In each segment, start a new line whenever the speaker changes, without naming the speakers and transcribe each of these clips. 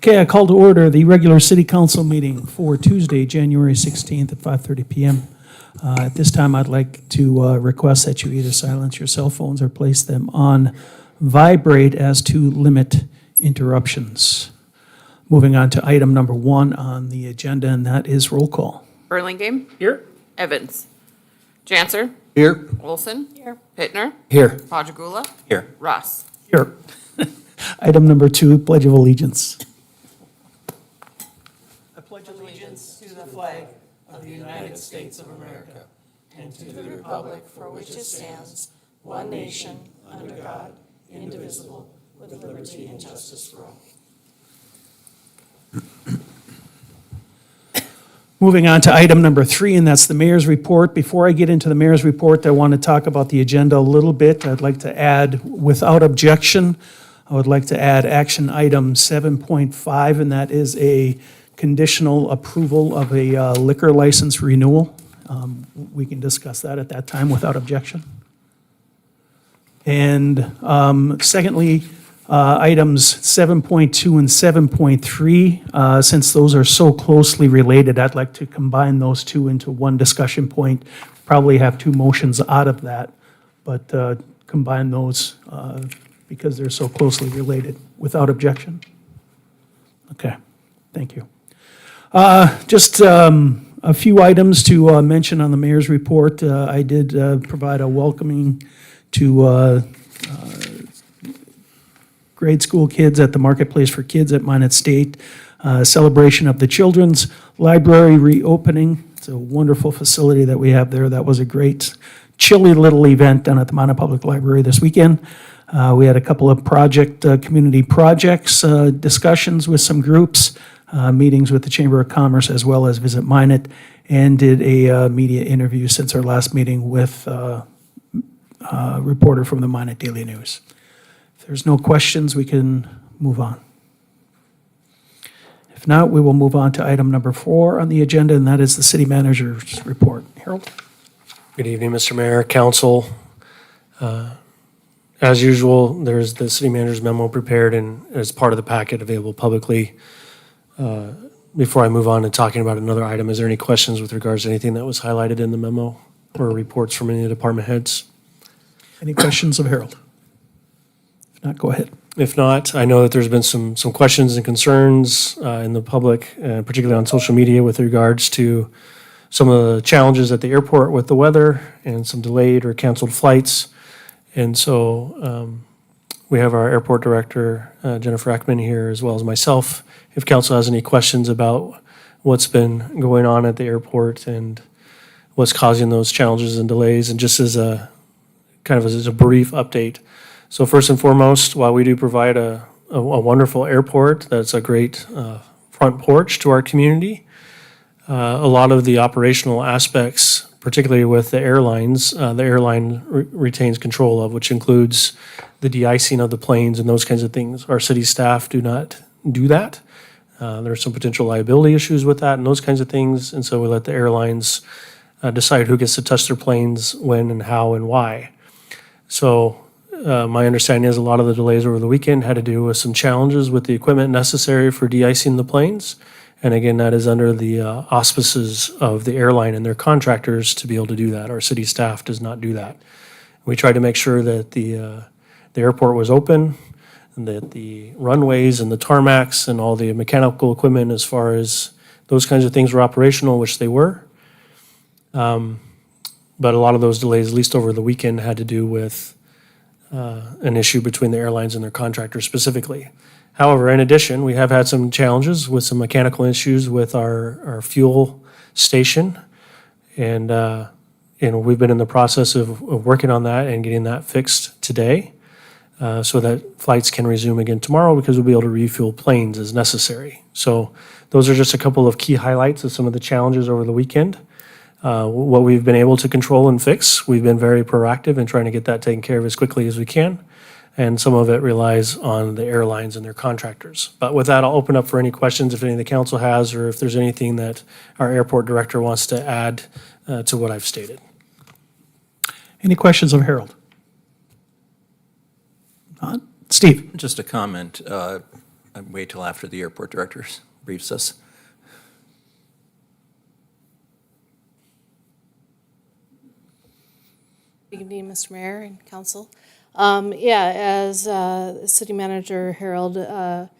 Okay, I call to order the regular city council meeting for Tuesday, January 16th at 5:30 PM. At this time, I'd like to request that you either silence your cell phones or place them on vibrate as to limit interruptions. Moving on to item number 1 on the agenda, and that is roll call.
Burlingame.
Here.
Evans. Janser.
Here.
Olson. Here. Pittner.
Here.
Pajagula.
Here.
Ross.
Here. Item number 2, Pledge of Allegiance.
I pledge allegiance to the flag of the United States of America and to the republic for which it stands, one nation, under God, indivisible, with liberty and justice for all.
Moving on to item number 3, and that's the mayor's report. Before I get into the mayor's report, I want to talk about the agenda a little bit. I'd like to add, without objection, I would like to add action item 7.5, and that is a conditional approval of a liquor license renewal. We can discuss that at that time without objection. And secondly, items 7.2 and 7.3, since those are so closely related, I'd like to combine those two into one discussion point. Probably have 2 motions out of that, but combine those because they're so closely related. Without objection? Okay, thank you. Just a few items to mention on the mayor's report. I did provide a welcoming to grade school kids at the Marketplace for Kids at Minot State, celebration of the Children's Library reopening. It's a wonderful facility that we have there. That was a great, chilly little event done at the Minot Public Library this weekend. We had a couple of community projects, discussions with some groups, meetings with the Chamber of Commerce as well as Visit Minot, and did a media interview since our last meeting with a reporter from the Minot Daily News. If there's no questions, we can move on. If not, we will move on to item number 4 on the agenda, and that is the city manager's report. Harold?
Good evening, Mr. Mayor, Council. As usual, there's the city manager's memo prepared and as part of the packet available publicly. Before I move on to talking about another item, is there any questions with regards to anything that was highlighted in the memo or reports from any of the department heads?
Any questions of Harold? If not, go ahead.
If not, I know that there's been some questions and concerns in the public, particularly on social media with regards to some of the challenges at the airport with the weather and some delayed or canceled flights. And so we have our airport director, Jennifer Eckman, here, as well as myself. If council has any questions about what's been going on at the airport and what's causing those challenges and delays, and just as a as a brief update. So first and foremost, while we do provide a wonderful airport that's a great front porch to our community, a lot of the operational aspects, particularly with the airlines, the airline retains control of, which includes the de-icing of the planes and those kinds of things. Our city staff do not do that. There are some potential liability issues with that and those kinds of things, and so we let the airlines decide who gets to touch their planes, when and how and why. So my understanding is a lot of the delays over the weekend had to do with some challenges with the equipment necessary for de-icing the planes. And again, that is under the auspices of the airline and their contractors to be able to do that. Our city staff does not do that. We tried to make sure that the airport was open and that the runways and the tarmacs and all the mechanical equipment as far as those kinds of things were operational, which they were. But a lot of those delays, at least over the weekend, had to do with an issue between the airlines and their contractors specifically. However, in addition, we have had some challenges with some mechanical issues with our fuel station. And we've been in the process of working on that and getting that fixed today so that flights can resume again tomorrow, because we'll be able to refuel planes as necessary. So those are just a couple of key highlights of some of the challenges over the weekend. What we've been able to control and fix, we've been very proactive in trying to get that taken care of as quickly as we can. And some of it relies on the airlines and their contractors. But with that, I'll open up for any questions if any of the council has, or if there's anything that our airport director wants to add to what I've stated.
Any questions of Harold? Not? Steve?
Just a comment. wait till after the airport director briefs us.
Good evening, Mr. Mayor and council. As City Manager Harold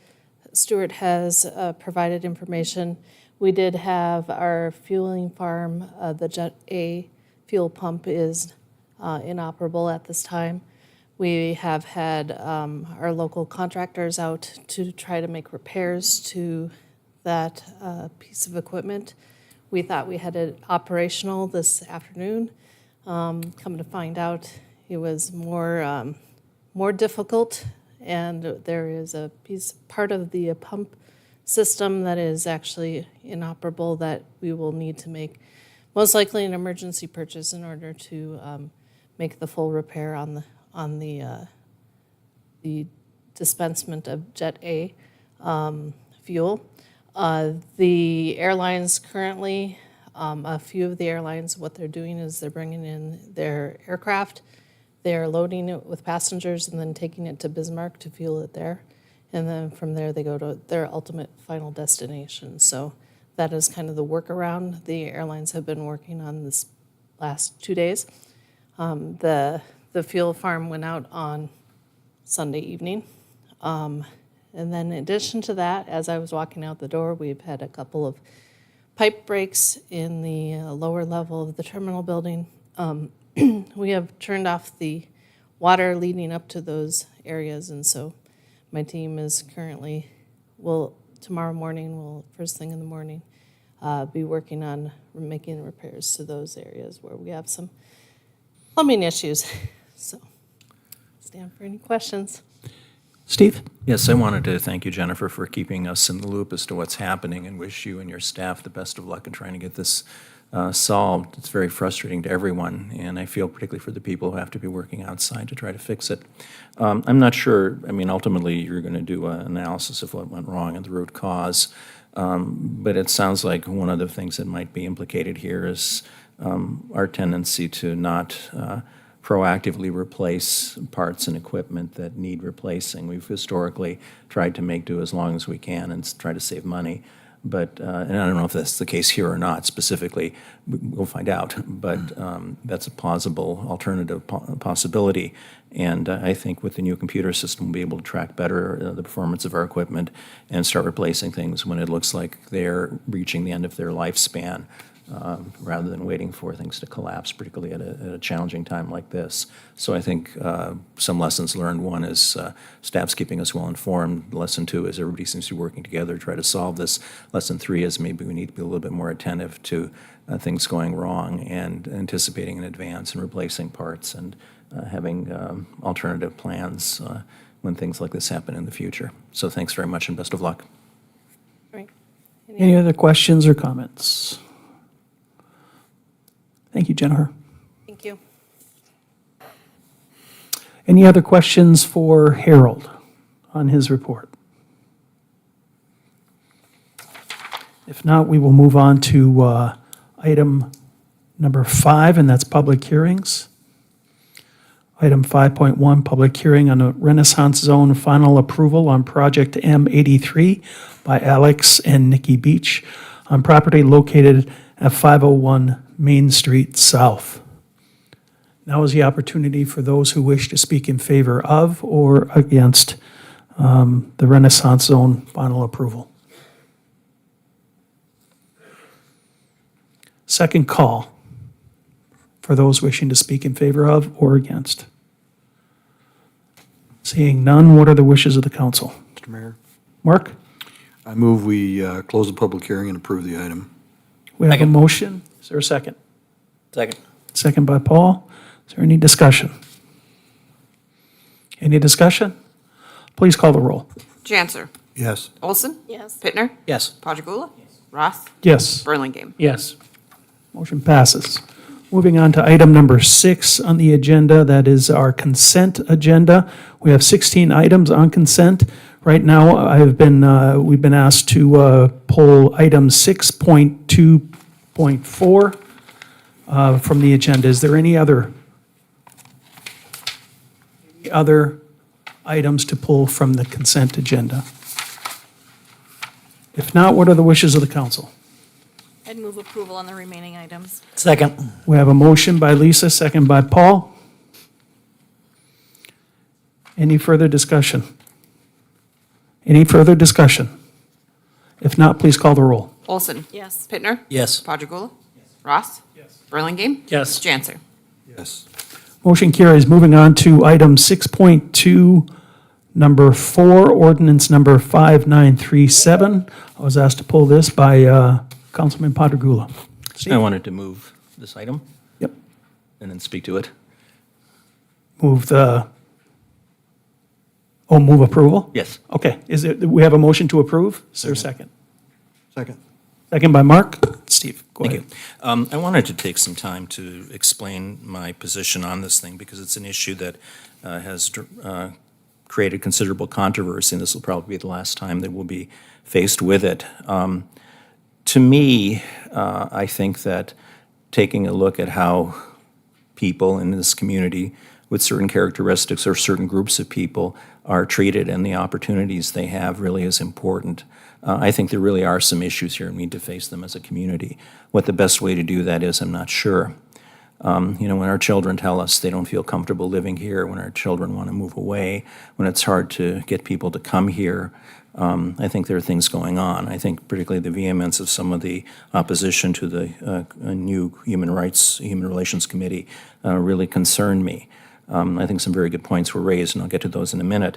Stewart has provided information, we did have our fueling farm, the Jet A fuel pump is inoperable at this time. We have had our local contractors out to try to make repairs to that piece of equipment. We thought we had it operational this afternoon. Come to find out, it was more difficult, and there is a part of the pump system that is actually inoperable that we will need to make most likely an emergency purchase in order to make the full repair on the dispensement of Jet A fuel. The airlines currently, a few of the airlines, what they're doing is they're bringing in their aircraft, they're loading it with passengers and then taking it to Bismarck to fuel it there. And then from there, they go to their ultimate final destination. So that is kind of the workaround the airlines have been working on this last 2 days. The fuel farm went out on Sunday evening. And then in addition to that, as I was walking out the door, we've had a couple of pipe breaks in the lower level of the terminal building. We have turned off the water leading up to those areas, and so my team is currently, tomorrow morning, first thing in the morning, be working on making repairs to those areas where we have some plumbing issues. So, stand for any questions.
Steve?
Yes, I wanted to thank you, Jennifer, for keeping us in the loop as to what's happening, and wish you and your staff the best of luck in trying to get this solved. It's very frustrating to everyone, and I feel particularly for the people who have to be working outside to try to fix it. I'm not sure, ultimately you're going to do an analysis of what went wrong and the root cause, but it sounds like one of the things that might be implicated here is our tendency to not proactively replace parts and equipment that need replacing. We've historically tried to make do as long as we can and try to save money. But, and I don't know if that's the case here or not specifically, we'll find out, but that's a plausible alternative possibility. And I think with the new computer system, we'll be able to track better the performance of our equipment and start replacing things when it looks like they're reaching the end of their lifespan, rather than waiting for things to collapse, particularly at a challenging time like this. So I think some lessons learned. One is staff's keeping us well informed. Lesson two is everybody seems to be working together to try to solve this. Lesson three is maybe we need to be a little bit more attentive to things going wrong and anticipating in advance and replacing parts and having alternative plans when things like this happen in the future. So thanks very much and best of luck.
Right.
Any other questions or comments? Thank you, Jennifer.
Thank you.
Any other questions for Harold on his report? If not, we will move on to item number 5, and that's public hearings. Item 5.1, public hearing on a Renaissance Zone final approval on project M83 by Alex and Nikki Beach on property located at 501 Main Street South. Now is the opportunity for those who wish to speak in favor of or against the Renaissance Zone final approval. Second call for those wishing to speak in favor of or against. Seeing none, what are the wishes of the council?
Mr. Mayor,
Mark?
I move we close the public hearing and approve the item.
We have a motion. Is there a second?
Second.
Second by Paul. Is there any discussion? Any discussion? Please call the roll.
Janser,
Yes.
Olson,
Yes.
Pittner,
Yes.
Padragula, Ross,
Yes.
Burlingame.
Yes.
Motion passes. Moving on to item number 6 on the agenda, that is our consent agenda. We have 16 items on consent. Right now, we've been asked to pull item 6.2.4 from the agenda. Is there any other items to pull from the consent agenda? If not, what are the wishes of the council?
I'd move approval on the remaining items.
Second.
We have a motion by Lisa, second by Paul. Any further discussion? Any further discussion? If not, please call the roll.
Olson.
Yes.
Pittner.
Yes.
Padragula. Ross. Burlingame.
Yes.
Janser.
Yes.
Motion carries. Moving on to item 6.2, number 4, ordinance number 5937. I was asked to pull this by Councilman Padragula.
I wanted to move this item
Yep.
and then speak to it.
Move move approval?
Yes.
Okay. We have a motion to approve? Is there a second?
Second.
Second by Mark. Steve, go
Thank
ahead.
you. I wanted to take some time to explain my position on this thing because it's an issue that has created considerable controversy, and this will probably be the last time that we'll be faced with it. To me, I think that taking a look at how people in this community with certain characteristics or certain groups of people are treated and the opportunities they have really is important. I think there really are some issues here and we need to face them as a community. What the best way to do that is, I'm not sure. When our children tell us they don't feel comfortable living here, when our children want to move away, when it's hard to get people to come here, I think there are things going on. I think particularly the vehemence of some of the opposition to the new Human Relations Committee really concerned me. I think some very good points were raised, and I'll get to those in a minute.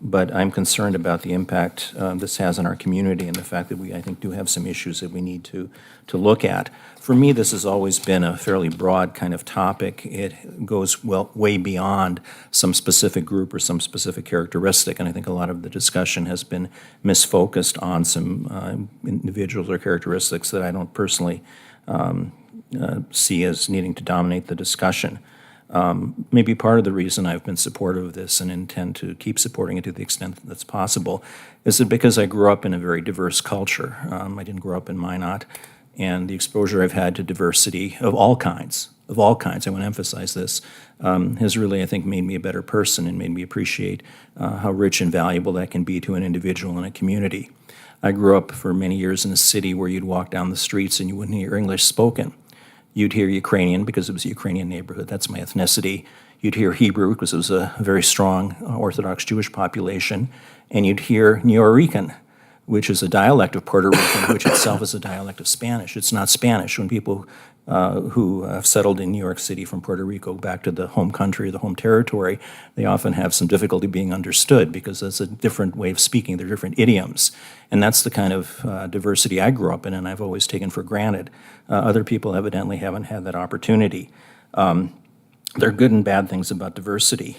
But I'm concerned about the impact this has on our community and the fact that we, I think, do have some issues that we need to look at. For me, this has always been a fairly broad kind of topic. It goes way beyond some specific group or some specific characteristic, and I think a lot of the discussion has been misfocused on some individuals or characteristics that I don't personally see as needing to dominate the discussion. Maybe part of the reason I've been supportive of this and intend to keep supporting it to the extent that's possible is that because I grew up in a very diverse culture. I didn't grow up in Minot, and the exposure I've had to diversity of all kinds, I want to emphasize this, has really, I think, made me a better person and made me appreciate how rich and valuable that can be to an individual and a community. I grew up for many years in a city where you'd walk down the streets and you wouldn't hear English spoken. You'd hear Ukrainian because it was a Ukrainian neighborhood. That's my ethnicity. You'd hear Hebrew because it was a very strong Orthodox Jewish population. And you'd hear Nuyorican, which is a dialect of Puerto Rican, which itself is a dialect of Spanish. It's not Spanish. When people who have settled in New York City from Puerto Rico back to the home country, the home territory, they often have some difficulty being understood because that's a different way of speaking. They're different idioms. And that's the kind of diversity I grew up in and I've always taken for granted. Other people evidently haven't had that opportunity. There are good and bad things about diversity.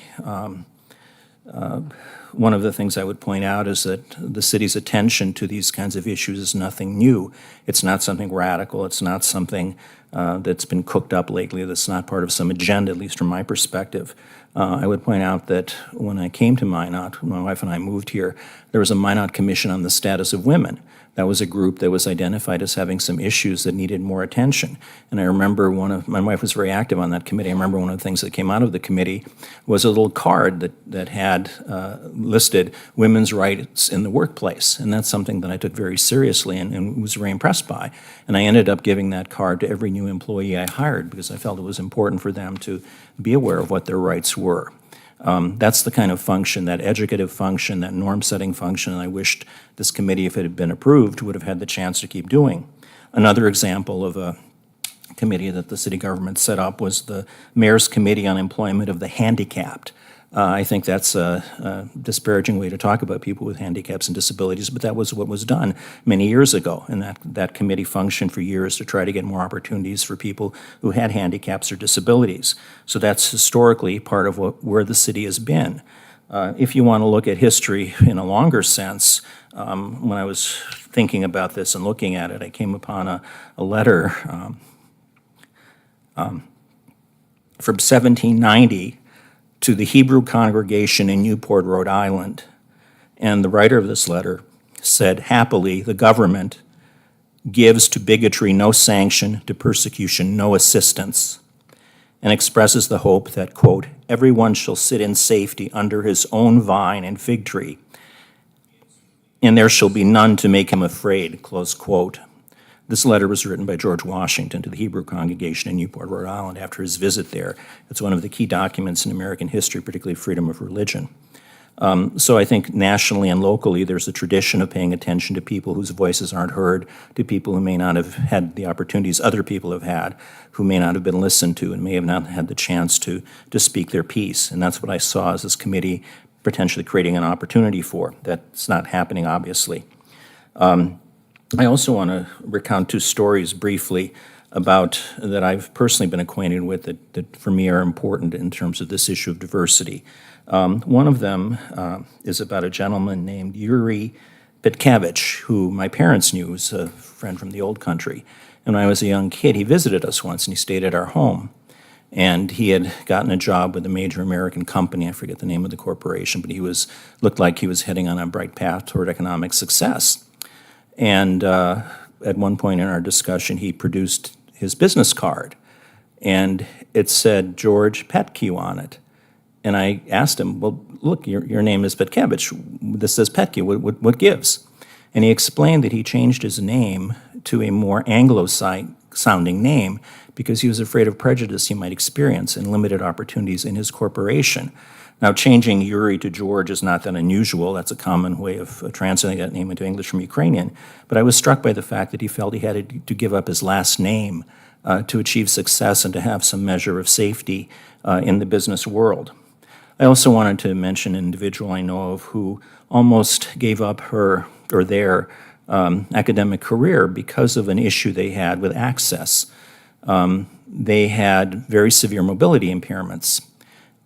One of the things I would point out is that the city's attention to these kinds of issues is nothing new. It's not something radical. It's not something that's been cooked up lately. That's not part of some agenda, at least from my perspective. I would point out that when I came to Minot, when my wife and I moved here, there was a Minot Commission on the Status of Women. That was a group that was identified as having some issues that needed more attention. And I remember my wife was very active on that committee. I remember one of the things that came out of the committee was a little card that had listed women's rights in the workplace. And that's something that I took very seriously and was very impressed by. And I ended up giving that card to every new employee I hired because I felt it was important for them to be aware of what their rights were. That's the kind of function, that educative function, that norm-setting function, and I wished this committee, if it had been approved, would have had the chance to keep doing. Another example of a committee that the city government set up was the Mayor's Committee on Employment of the Handicapped. I think that's a disparaging way to talk about people with handicaps and disabilities, but that was what was done many years ago, and that committee functioned for years to try to get more opportunities for people who had handicaps or disabilities. So that's historically part of where the city has been. If you want to look at history in a longer sense, when I was thinking about this and looking at it, I came upon a letter from 1790 to the Hebrew congregation in Newport, Rhode Island. And the writer of this letter said, "Happily, the government gives to bigotry no sanction, to persecution no assistance, and expresses the hope that, quote, everyone shall sit in safety under his own vine and fig tree, and there shall be none to make him afraid, close quote. This letter was written by George Washington to the Hebrew congregation in Newport, Rhode Island after his visit there. It's one of the key documents in American history, particularly freedom of religion. So I think nationally and locally, there's a tradition of paying attention to people whose voices aren't heard, to people who may not have had the opportunities other people have had, who may not have been listened to and may have not had the chance to speak their piece. And that's what I saw as this committee potentially creating an opportunity for. That's not happening, obviously. I also want to recount two stories briefly about that I've personally been acquainted with that for me are important in terms of this issue of diversity. One of them is about a gentleman named Yuri Petkevich, who my parents knew was a friend from the old country. And when I was a young kid, he visited us once and he stayed at our home. And he had gotten a job with a major American company. I forget the name of the corporation, but looked like he was heading on a bright path toward economic success. And at one point in our discussion, he produced his business card, and it said George Petke on it. And I asked him, well, look, your name is Petkevich. This says Petke. What gives? And he explained that he changed his name to a more Anglo-sounding name because he was afraid of prejudice he might experience and limited opportunities in his corporation. Now, changing Yuri to George is not that unusual. That's a common way of translating that name into English from Ukrainian. But I was struck by the fact that he felt he had to give up his last name to achieve success and to have some measure of safety in the business world. I also wanted to mention an individual I know of who almost gave up her or their academic career because of an issue they had with access. They had very severe mobility impairments,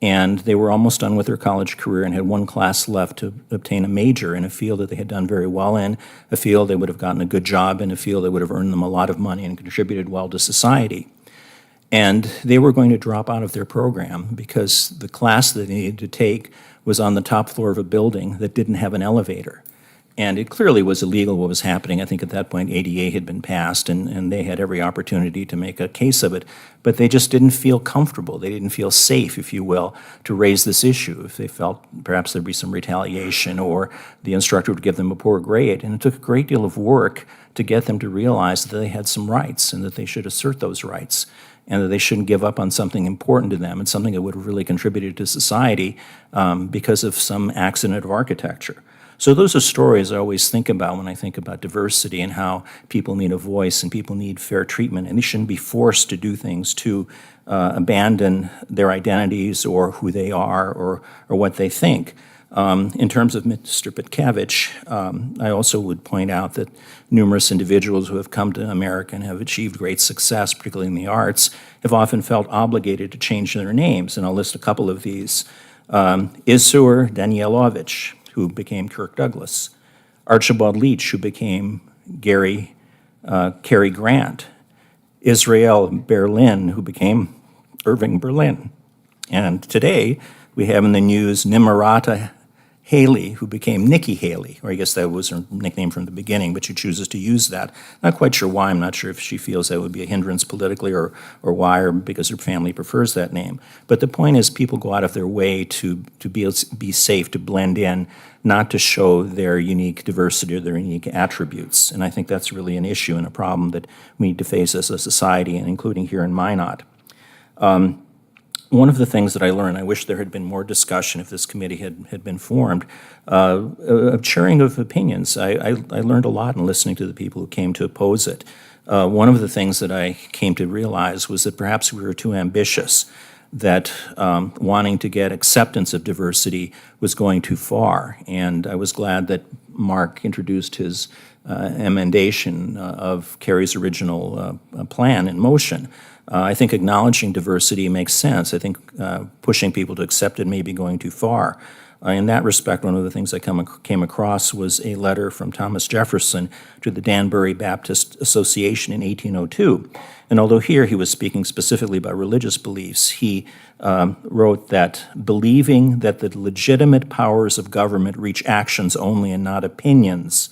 and they were almost done with their college career and had one class left to obtain a major in a field that they had done very well in, a field they would have gotten a good job in, a field that would have earned them a lot of money and contributed well to society. And they were going to drop out of their program because the class that they needed to take was on the top floor of a building that didn't have an elevator. And it clearly was illegal what was happening. I think at that point ADA had been passed and they had every opportunity to make a case of it. But they just didn't feel comfortable. They didn't feel safe, if you will, to raise this issue. If they felt perhaps there'd be some retaliation or the instructor would give them a poor grade. And it took a great deal of work to get them to realize that they had some rights and that they should assert those rights, and that they shouldn't give up on something important to them and something that would have really contributed to society because of some accident of architecture. So those are stories I always think about when I think about diversity and how people need a voice and people need fair treatment, and they shouldn't be forced to do things to abandon their identities or who they are or what they think. In terms of Mr. Petkevich, I also would point out that numerous individuals who have come to America and have achieved great success, particularly in the arts, have often felt obligated to change their names, and I'll list a couple of these. Isur Danielovich, who became Kirk Douglas; Archibald Leach, who became Cary Grant; Israel Berlin, who became Irving Berlin. And today, we have in the news Nimarata Haley, who became Nikki Haley, or I guess that was her nickname from the beginning, but she chooses to use that. Not quite sure why. I'm not sure if she feels that would be a hindrance politically or why, or because her family prefers that name. But the point is people go out of their way to be safe, to blend in, not to show their unique diversity or their unique attributes. And I think that's really an issue and a problem that we need to face as a society, and including here in Minot. One of the things that I learned, I wish there had been more discussion if this committee had been formed, of sharing of opinions. I learned a lot in listening to the people who came to oppose it. One of the things that I came to realize was that perhaps we were too ambitious, that wanting to get acceptance of diversity was going too far. And I was glad that Mark introduced his emendation of Carrie's original plan in motion. I think acknowledging diversity makes sense. I think pushing people to accept it may be going too far. In that respect, one of the things I came across was a letter from Thomas Jefferson to the Danbury Baptist Association in 1802. And although here he was speaking specifically about religious beliefs, he wrote that believing that the legitimate powers of government reach actions only and not opinions,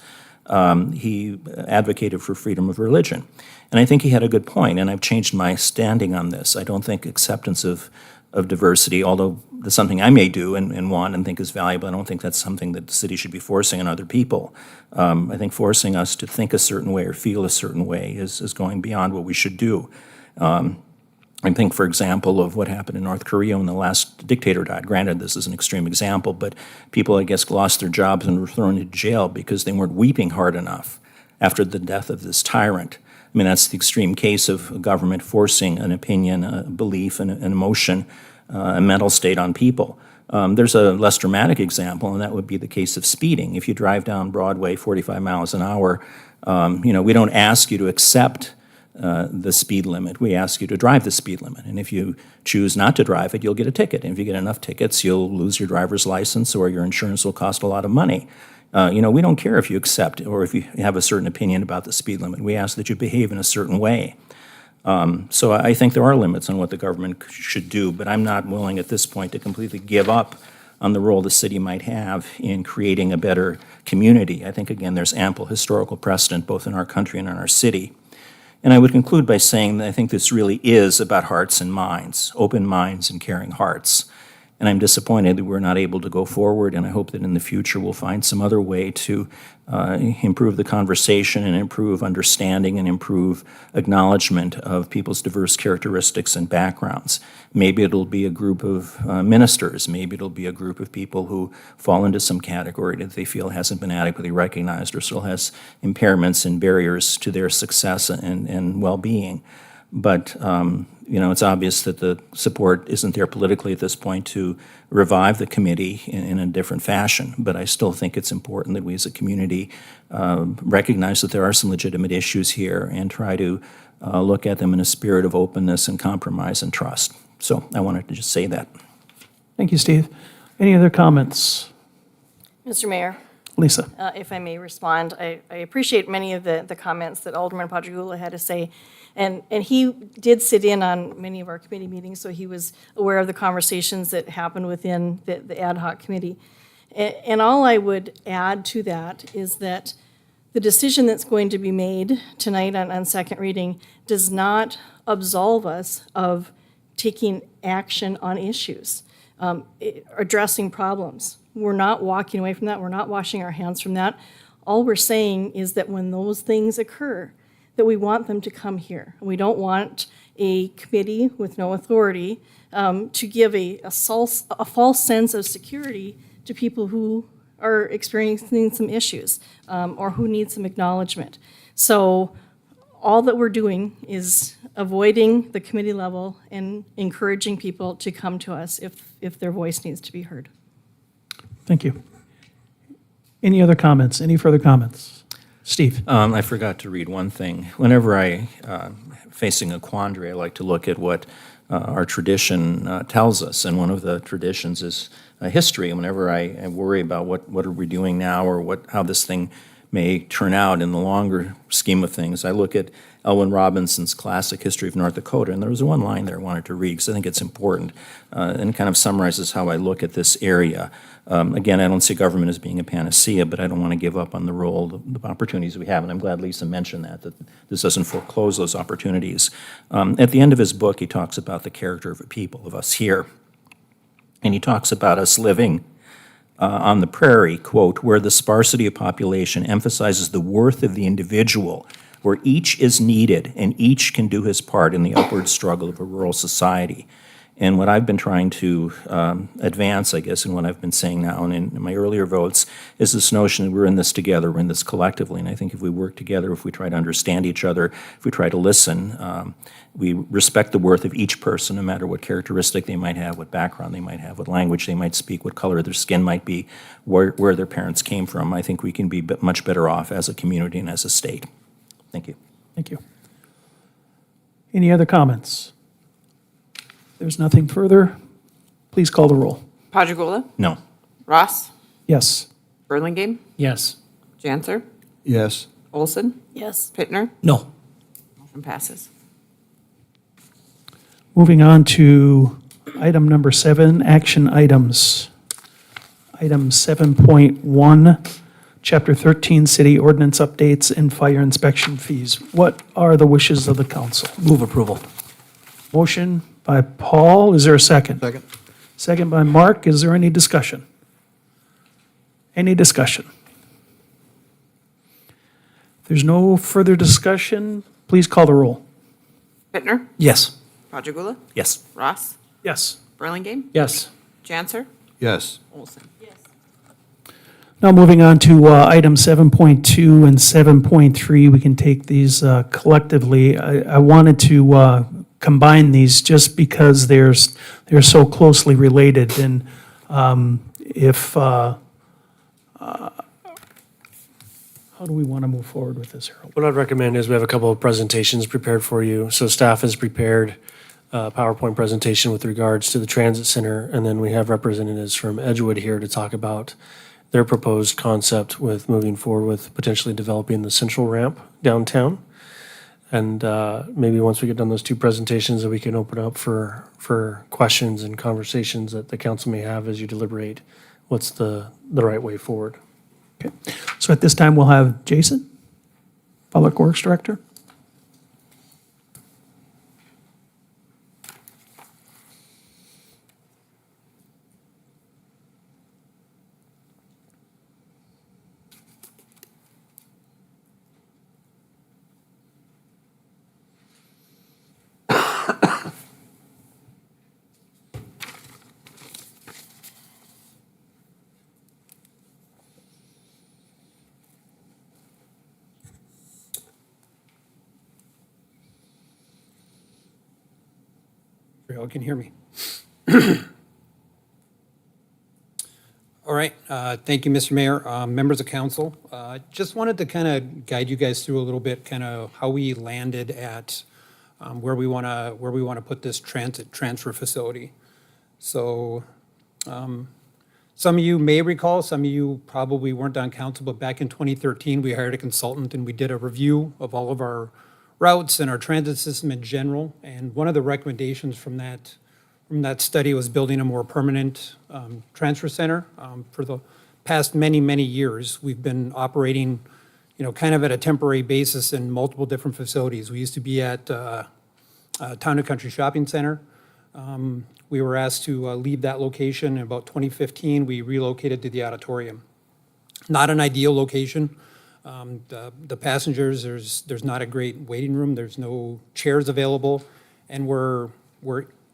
he advocated for freedom of religion. And I think he had a good point, and I've changed my standing on this. I don't think acceptance of diversity, although That's something I may do and want and think is valuable. I don't think that's something that the city should be forcing on other people. I think forcing us to think a certain way or feel a certain way is going beyond what we should do. I think, for example, of what happened in North Korea when the last dictator died. Granted, this is an extreme example, but people, I guess, lost their jobs and were thrown into jail because they weren't weeping hard enough after the death of this tyrant. I mean, that's the extreme case of a government forcing an opinion, a belief, an emotion, a mental state on people. There's a less dramatic example, and that would be the case of speeding. If you drive down Broadway 45 miles an hour, we don't ask you to accept the speed limit. We ask you to drive the speed limit. And if you choose not to drive it, you'll get a ticket. And if you get enough tickets, you'll lose your driver's license or your insurance will cost a lot of money. We don't care if you accept or if you have a certain opinion about the speed limit. We ask that you behave in a certain way. So I think there are limits on what the government should do, but I'm not willing at this point to completely give up on the role the city might have in creating a better community. I think, again, there's ample historical precedent both in our country and in our city. And I would conclude by saying that I think this really is about hearts and minds, open minds and caring hearts. And I'm disappointed that we're not able to go forward, and I hope that in the future we'll find some other way to improve the conversation and improve understanding and improve acknowledgement of people's diverse characteristics and backgrounds. Maybe it'll be a group of ministers, maybe it'll be a group of people who fall into some category that they feel hasn't been adequately recognized or still has impairments and barriers to their success and well-being. But it's obvious that the support isn't there politically at this point to revive the committee in a different fashion. But I still think it's important that we as a community recognize that there are some legitimate issues here and try to look at them in a spirit of openness and compromise and trust. So I wanted to just say that.
Thank you, Steve. Any other comments?
Mr. Mayor,
Lisa?
if I may respond, I appreciate many of the comments that Alderman Padragula had to say. And he did sit in on many of our committee meetings, so he was aware of the conversations that happened within the ad hoc committee. And all I would add to that is that the decision that's going to be made tonight on second reading does not absolve us of taking action on issues, addressing problems. We're not walking away from that. We're not washing our hands from that. All we're saying is that when those things occur, that we want them to come here. We don't want a committee with no authority to give a false sense of security to people who are experiencing some issues or who need some acknowledgement. So all that we're doing is avoiding the committee level and encouraging people to come to us if their voice needs to be heard.
Thank you. Any other comments? Any further comments? Steve?
I forgot to read one thing. Whenever facing a quandary, I like to look at what our tradition tells us, and one of the traditions is history. And whenever I worry about what are we doing now or how this thing may turn out in the longer scheme of things, I look at Elwyn Robinson's classic History of North Dakota, and there was one line there I wanted to read because I think it's important and kind of summarizes how I look at this area. Again, I don't see government as being a panacea, but I don't want to give up on the role, the opportunities we have, and I'm glad Lisa mentioned that this doesn't foreclose those opportunities. At the end of his book, he talks about the character of a people, of us here, and he talks about us living on the prairie, quote, where the sparsity of population emphasizes the worth of the individual, where each is needed and each can do his part in the upward struggle of a rural society. And what I've been trying to advance, I guess, and what I've been saying now and in my earlier votes, is this notion that we're in this together, we're in this collectively. And I think if we work together, if we try to understand each other, if we try to listen, we respect the worth of each person, no matter what characteristic they might have, what background they might have, what language they might speak, what color their skin might be, where their parents came from. I think we can be much better off as a community and as a state. Thank you.
Thank you. Any other comments? There's nothing further. Please call the roll.
Padragula?
No.
Ross?
Yes.
Burlingame?
Yes.
Janser?
Yes.
Olson?
Yes.
Pittner?
No.
Motion passes.
Moving on to item number 7, action items. Item 7.1, Chapter 13, City Ordinance Updates and Fire Inspection Fees. What are the wishes of the council?
Move approval.
Motion by Paul, is there a second?
Second.
Second by Mark. Is there any discussion? Any discussion? If there's no further discussion, please call the roll.
Bittner,
Yes.
Rajagula,
Yes.
Ross,
Yes.
Burlingame,
Yes.
Janser,
Yes.
Olson.
Now moving on to item 7.2 and 7.3, we can take these collectively. I wanted to combine these just because they're so closely related. And if, how do we want to move forward with this, Harold?
What I'd recommend is we have a couple of presentations prepared for you. So staff has prepared a PowerPoint presentation with regards to the transit center, and then we have representatives from Edgewood here to talk about their proposed concept with moving forward with potentially developing the central ramp downtown. And maybe once we get done those two presentations, that we can open up for questions and conversations that the council may have as you deliberate what's the right way forward.
Okay. So at this time, we'll have Jason, Public Works Director.
You can hear me. All right, thank you, Mr. Mayor, members of council. Just wanted to kind of guide you guys through a little bit, kind of how we landed at where we want to put this transit transfer facility. So, some of you may recall, some of you probably weren't on council, but back in 2013, we hired a consultant and we did a review of all of our routes and our transit system in general. And one of the recommendations from that study was building a more permanent transfer center. For the past many, many years, we've been operating, kind of at a temporary basis in multiple different facilities. We used to be at Town and Country Shopping Center. We were asked to leave that location in about 2015. We relocated to the auditorium. Not an ideal location. The passengers, there's not a great waiting room. There's no chairs available, and we're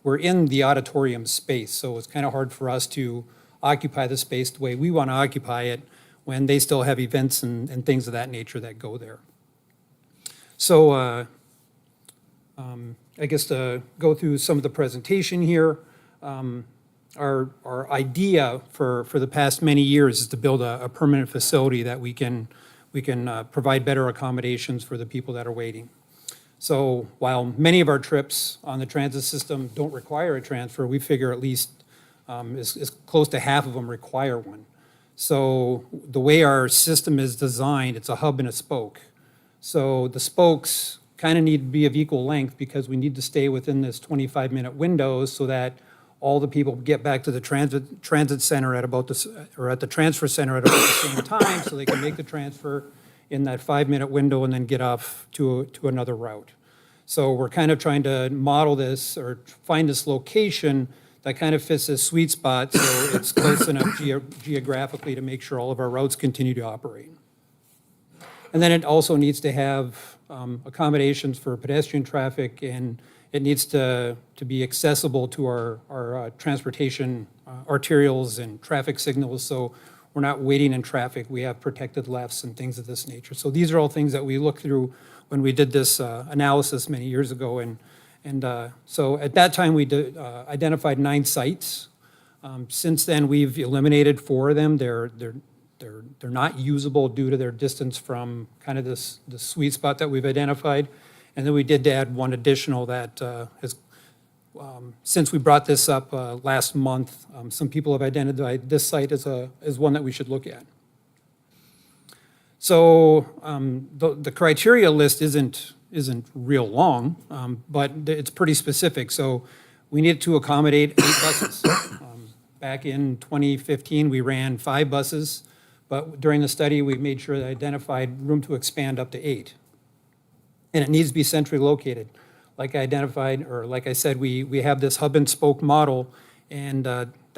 in the auditorium space, so it's kind of hard for us to occupy the space the way we want to occupy it when they still have events and things of that nature that go there. So I guess to go through some of the presentation here, our idea for the past many years is to build a permanent facility that we can provide better accommodations for the people that are waiting. So while many of our trips on the transit system don't require a transfer, we figure at least as close to half of them require one. So the way our system is designed, it's a hub and a spoke. So the spokes kind of need to be of equal length because we need to stay within this 25-minute window so that all the people get back to the transit center at about at the transfer center at about the same time, so they can make the transfer in that 5-minute window and then get off to another route. So we're kind of trying to model this or find this location that kind of fits this sweet spot, so it's close enough geographically to make sure all of our routes continue to operate. And then it also needs to have accommodations for pedestrian traffic, and it needs to be accessible to our transportation arterials and traffic signals, so we're not waiting in traffic. We have protected lefts and things of this nature. So these are all things that we looked through when we did this analysis many years ago. And so at that time, we identified 9 sites. Since then, we've eliminated 4 of them. They're not usable due to their distance from kind of the sweet spot that we've identified. And then we did add 1 additional that has, since we brought this up last month, some people have identified this site as one that we should look at. So the criteria list isn't real long, but it's pretty specific. So we needed to accommodate 8 buses. Back in 2015, we ran 5 buses, but during the study, we made sure that identified room to expand up to 8. And it needs to be centrally located. Like I identified, or like I said, we have this hub and spoke model, and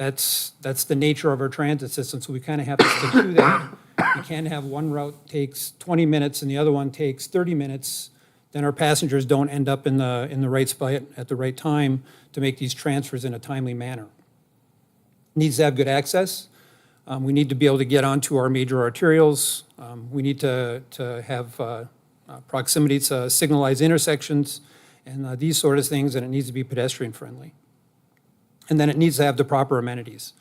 That's the nature of our transit system, so we kind of have to stick to that. We can't have one route takes 20 minutes and the other one takes 30 minutes, then our passengers don't end up in the right spot at the right time to make these transfers in a timely manner. Needs to have good access. We need to be able to get onto our major arterials. We need to have proximity to signalized intersections and these sort of things, and it needs to be pedestrian-friendly. And then it needs to have the proper amenities.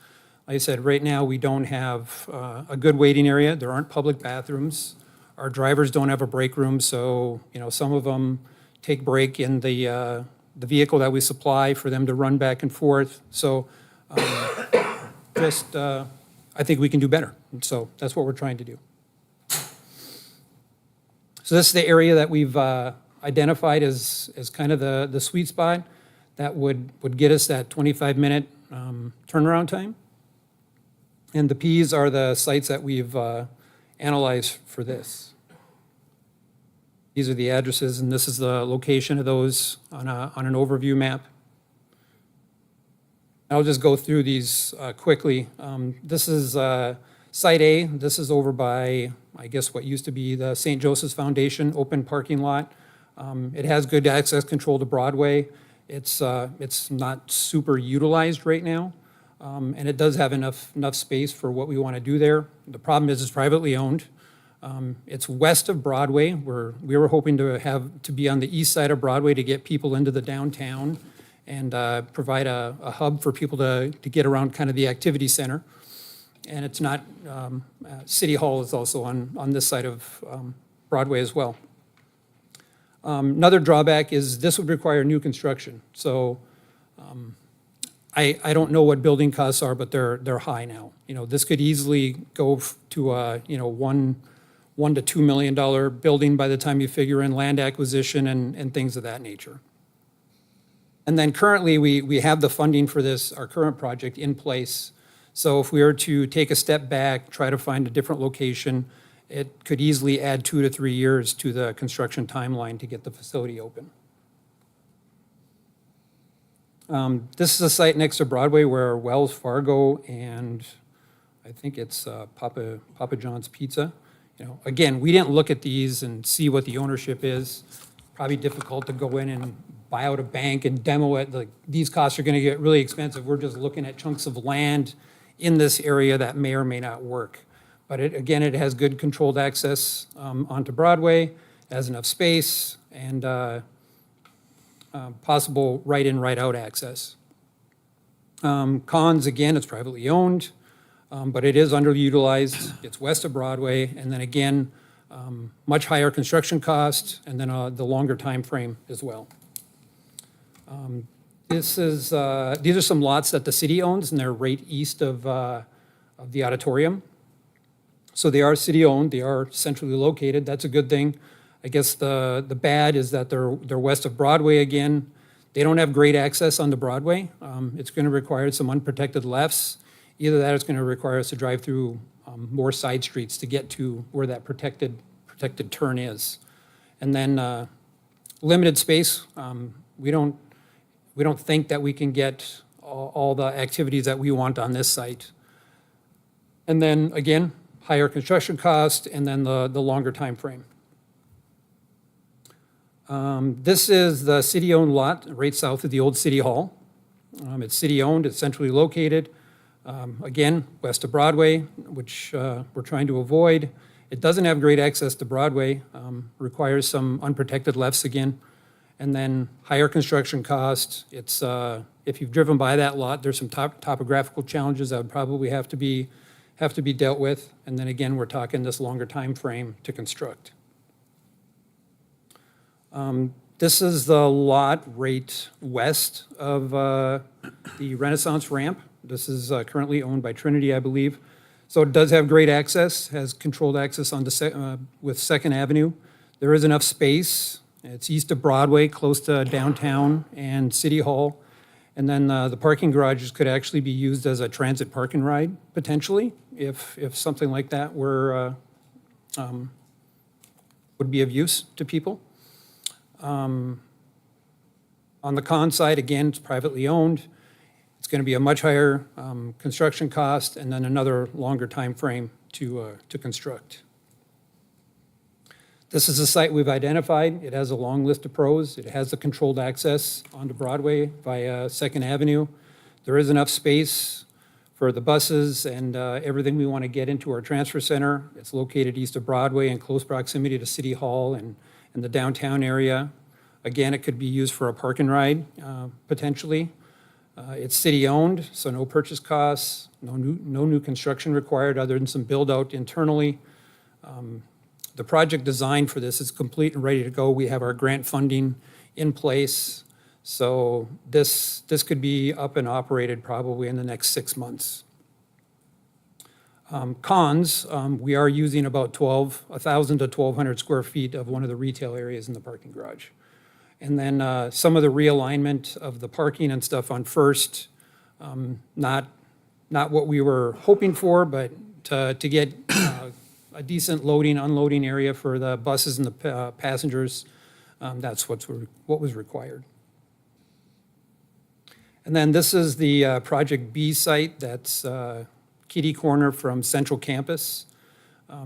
Like I said, right now, we don't have a good waiting area. There aren't public bathrooms. Our drivers don't have a break room, so, some of them take break in the vehicle that we supply for them to run back and forth. So I think we can do better. And so that's what we're trying to do. So this is the area that we've identified as kind of the sweet spot that would get us that 25-minute turnaround time. And the Ps are the sites that we've analyzed for this. These are the addresses, and this is the location of those on an overview map. I'll just go through these quickly. This is Site A. This is over by, I guess, what used to be the St. Joseph's Foundation open parking lot. It has good access control to Broadway. It's not super utilized right now, and it does have enough space for what we want to do there. The problem is it's privately owned. It's west of Broadway. We were hoping to be on the east side of Broadway to get people into the downtown and provide a hub for people to get around kind of the activity center. And it's not, City Hall is also on this side of Broadway as well. Another drawback is this would require new construction. So I don't know what building costs are, but they're high now. This could easily go to a, $1 to $2 million building by the time you figure in land acquisition and things of that nature. And then currently, we have the funding for this, our current project, in place. So if we were to take a step back, try to find a different location, it could easily add 2 to 3 years to the construction timeline to get the facility open. This is a site next to Broadway where Wells Fargo and I think it's Papa John's Pizza. Again, we didn't look at these and see what the ownership is. Probably difficult to go in and buy out a bank and demo it. These costs are going to get really expensive. We're just looking at chunks of land in this area that may or may not work. But it has good controlled access onto Broadway, it has enough space, and possible right-in, right-out access. Cons, again, it's privately owned, but it is underutilized. It's west of Broadway, and then again, much higher construction cost, and then the longer time frame as well. These are some lots that the city owns, and they're right east of the auditorium. So they are city-owned, they are centrally located, that's a good thing. I guess the bad is that they're west of Broadway again. They don't have great access onto Broadway. It's going to require some unprotected lefts. Either that or it's going to require us to drive through more side streets to get to where that protected turn is. And then limited space. We don't think that we can get all the activities that we want on this site. And then again, higher construction cost, and then the longer time frame. This is the city-owned lot right south of the old City Hall. It's city-owned, it's centrally located. Again, west of Broadway, which we're trying to avoid. It doesn't have great access to Broadway, requires some unprotected lefts again, and then higher construction cost. It's, if you've driven by that lot, there's some topographical challenges that would probably have to be dealt with, and then again, we're talking this longer time frame to construct. This is the lot right west of the Renaissance ramp. This is currently owned by Trinity, I believe. So it does have great access, has controlled access onto with 2nd Avenue. There is enough space. It's east of Broadway, close to downtown and City Hall. And then the parking garages could actually be used as a transit park and ride, potentially, if something like that were would be of use to people. On the con side, again, it's privately owned. It's going to be a much higher construction cost and then another longer time frame to construct. This is a site we've identified. It has a long list of pros. It has the controlled access onto Broadway via Second Avenue. There is enough space for the buses and everything we want to get into our transfer center. It's located east of Broadway in close proximity to City Hall and the downtown area. Again, it could be used for a park and ride, potentially. It's city-owned, so no purchase costs, no new construction required other than some build-out internally. The project design for this is complete and ready to go. We have our grant funding in place, so this could be up and operated probably in the next 6 months. Cons, we are using about 1,000 to 1,200 square feet of one of the retail areas in the parking garage. And then some of the realignment of the parking and stuff on First, not what we were hoping for, but to get a decent loading, unloading area for the buses and the passengers, that's what was required. And then this is the Project B site, that's kitty corner from Central Campus.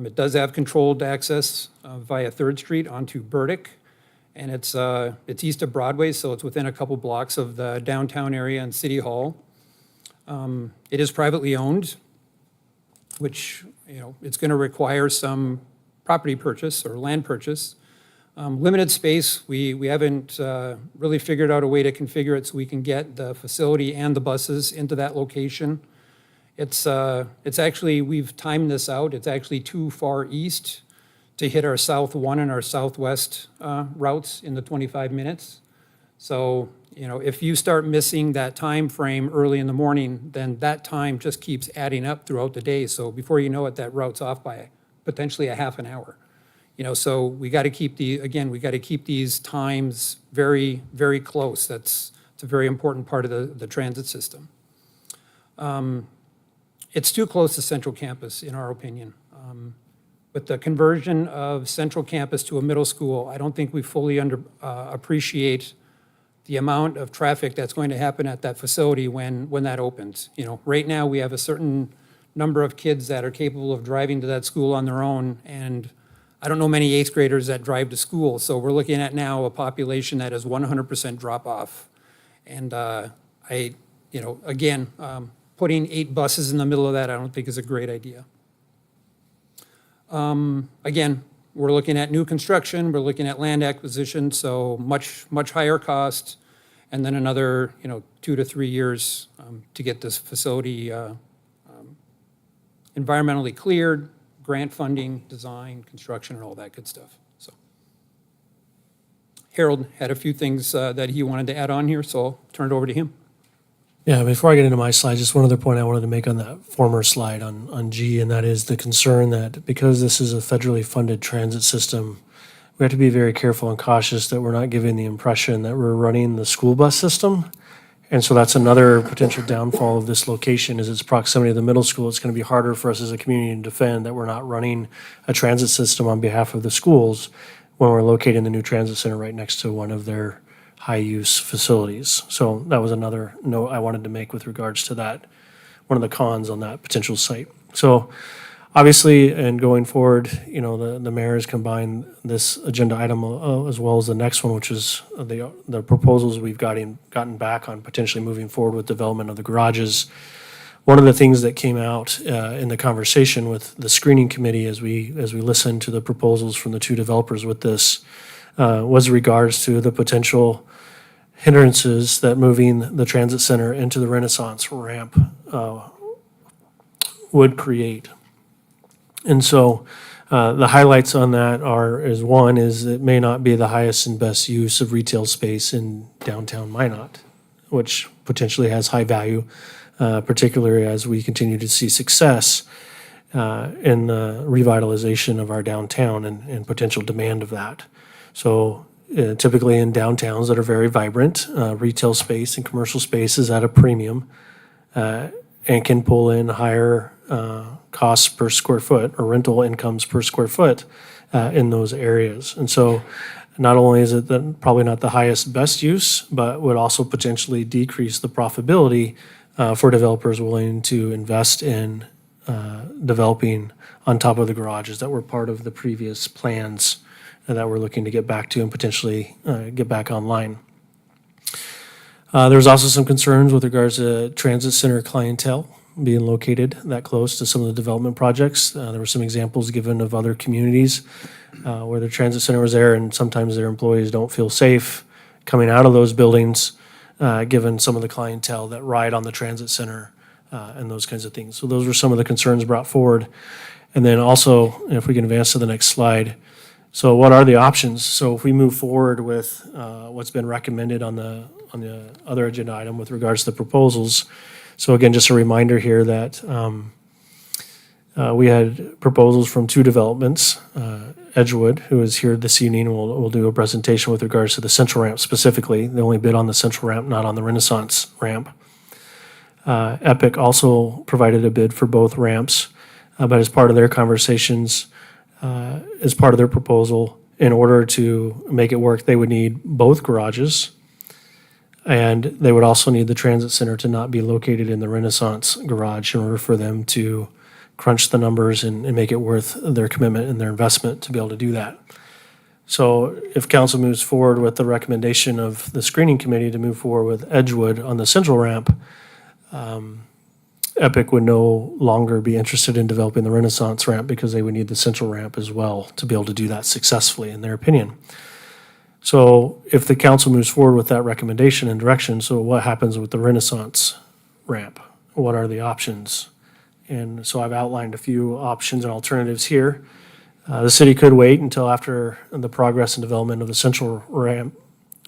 It does have controlled access via 3rd Street onto Burdick. And it's east of Broadway, so it's within a couple blocks of the downtown area and City Hall. It is privately owned, which, it's going to require some property purchase or land purchase. Limited space, we haven't really figured out a way to configure it so we can get the facility and the buses into that location. It's actually, we've timed this out, it's actually too far east to hit our South 1 and our Southwest routes in the 25 minutes. So, if you start missing that time frame early in the morning, then that time just keeps adding up throughout the day. So before you know it, that route's off by potentially a half an hour. So we got to keep these times very, very close. It's a very important part of the transit system. It's too close to Central Campus, in our opinion. With the conversion of Central Campus to a middle school, I don't think we fully appreciate the amount of traffic that's going to happen at that facility when that opens. Right now, we have a certain number of kids that are capable of driving to that school on their own, and I don't know many 8th graders that drive to school, so we're looking at now a population that is 100% drop-off. And again, putting 8 buses in the middle of that, I don't think is a great idea. Again, we're looking at new construction, we're looking at land acquisition, so much higher cost, and then another 2 to 3 years to get this facility environmentally cleared, grant funding, design, construction, and all that good stuff. So Harold had a few things that he wanted to add on here, so I'll turn it over to him.
Yeah, before I get into my slide, just one other point I wanted to make on that former slide on G, and that is the concern that because this is a federally funded transit system, we have to be very careful and cautious that we're not giving the impression that we're running the school bus system. And so that's another potential downfall of this location is its proximity to the middle school. It's going to be harder for us as a community to defend that we're not running a transit system on behalf of the schools when we're locating the new transit center right next to one of their high-use facilities. So that was another note I wanted to make with regards to that, one of the cons on that potential site. So obviously, and going forward, the mayor has combined this agenda item as well as the next one, which is the proposals we've gotten back on potentially moving forward with development of the garages. One of the things that came out in the conversation with the screening committee as we listened to the proposals from the 2 developers with this was regards to the potential hindrances that moving the transit center into the Renaissance ramp would create. And so the highlights on that one is it may not be the highest and best use of retail space in downtown Minot, which potentially has high value, particularly as we continue to see success in the revitalization of our downtown and potential demand of that. So typically in downtowns that are very vibrant, retail space and commercial space is at a premium and can pull in higher costs per square foot or rental incomes per square foot in those areas. And so not only is it probably not the highest best use, but would also potentially decrease the profitability for developers willing to invest in developing on top of the garages that were part of the previous plans that we're looking to get back to and potentially get back online. There was also some concerns with regards to transit center clientele being located that close to some of the development projects. There were some examples given of other communities where the transit center was there, and sometimes their employees don't feel safe coming out of those buildings, given some of the clientele that ride on the transit center and those kinds of things. So those were some of the concerns brought forward. And then also, if we can advance to the next slide, so what are the options? So if we move forward with what's been recommended on the other agenda item with regards to the proposals, so again, just a reminder here that we had proposals from two developments. Edgewood, who is here this evening, will do a presentation with regards to the central ramp specifically. They only bid on the central ramp, not on the Renaissance ramp. Epic also provided a bid for both ramps, but as part of their conversations, as part of their proposal, in order to make it work, they would need both garages, and they would also need the transit center to not be located in the Renaissance garage in order for them to crunch the numbers and make it worth their commitment and their investment to be able to do that. So if council moves forward with the recommendation of the screening committee to move forward with Edgewood on the central ramp, Epic would no longer be interested in developing the Renaissance ramp because they would need the central ramp as well to be able to do that successfully, in their opinion. So if the council moves forward with that recommendation and direction, so what happens with the Renaissance ramp? What are the options? And so I've outlined a few options and alternatives here. The city could wait until after the progress and development of the central ramp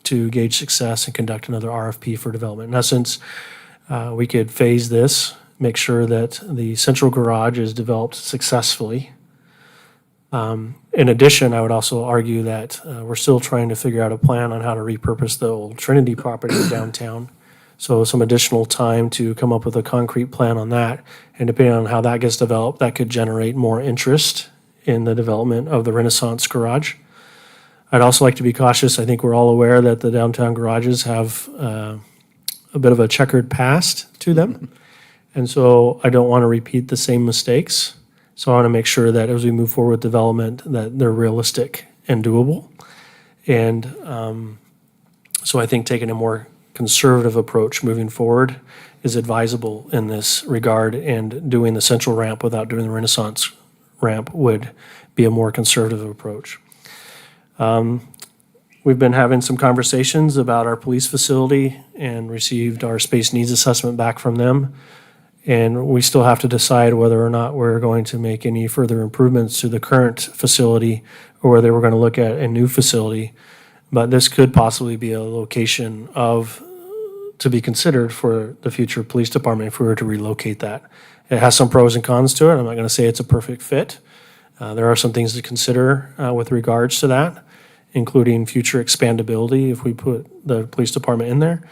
to gauge success and conduct another RFP for development. In essence, we could phase this, make sure that the central garage is developed successfully. In addition, I would also argue that we're still trying to figure out a plan on how to repurpose the old Trinity property downtown. So some additional time to come up with a concrete plan on that. And depending on how that gets developed, that could generate more interest in the development of the Renaissance garage. I'd also like to be cautious. I think we're all aware that the downtown garages have a bit of a checkered past to them. And so I don't want to repeat the same mistakes. So I want to make sure that as we move forward with development, that they're realistic and doable. And so I think taking a more conservative approach moving forward is advisable in this regard, and doing the central ramp without doing the Renaissance ramp would be a more conservative approach. We've been having some conversations about our police facility and received our space needs assessment back from them. And we still have to decide whether or not we're going to make any further improvements to the current facility or whether we're going to look at a new facility. But this could possibly be a location to be considered for the future police department if we were to relocate that. It has some pros and cons to it. I'm not going to say it's a perfect fit. There are some things to consider with regards to that, including future expandability if we put the police department in there.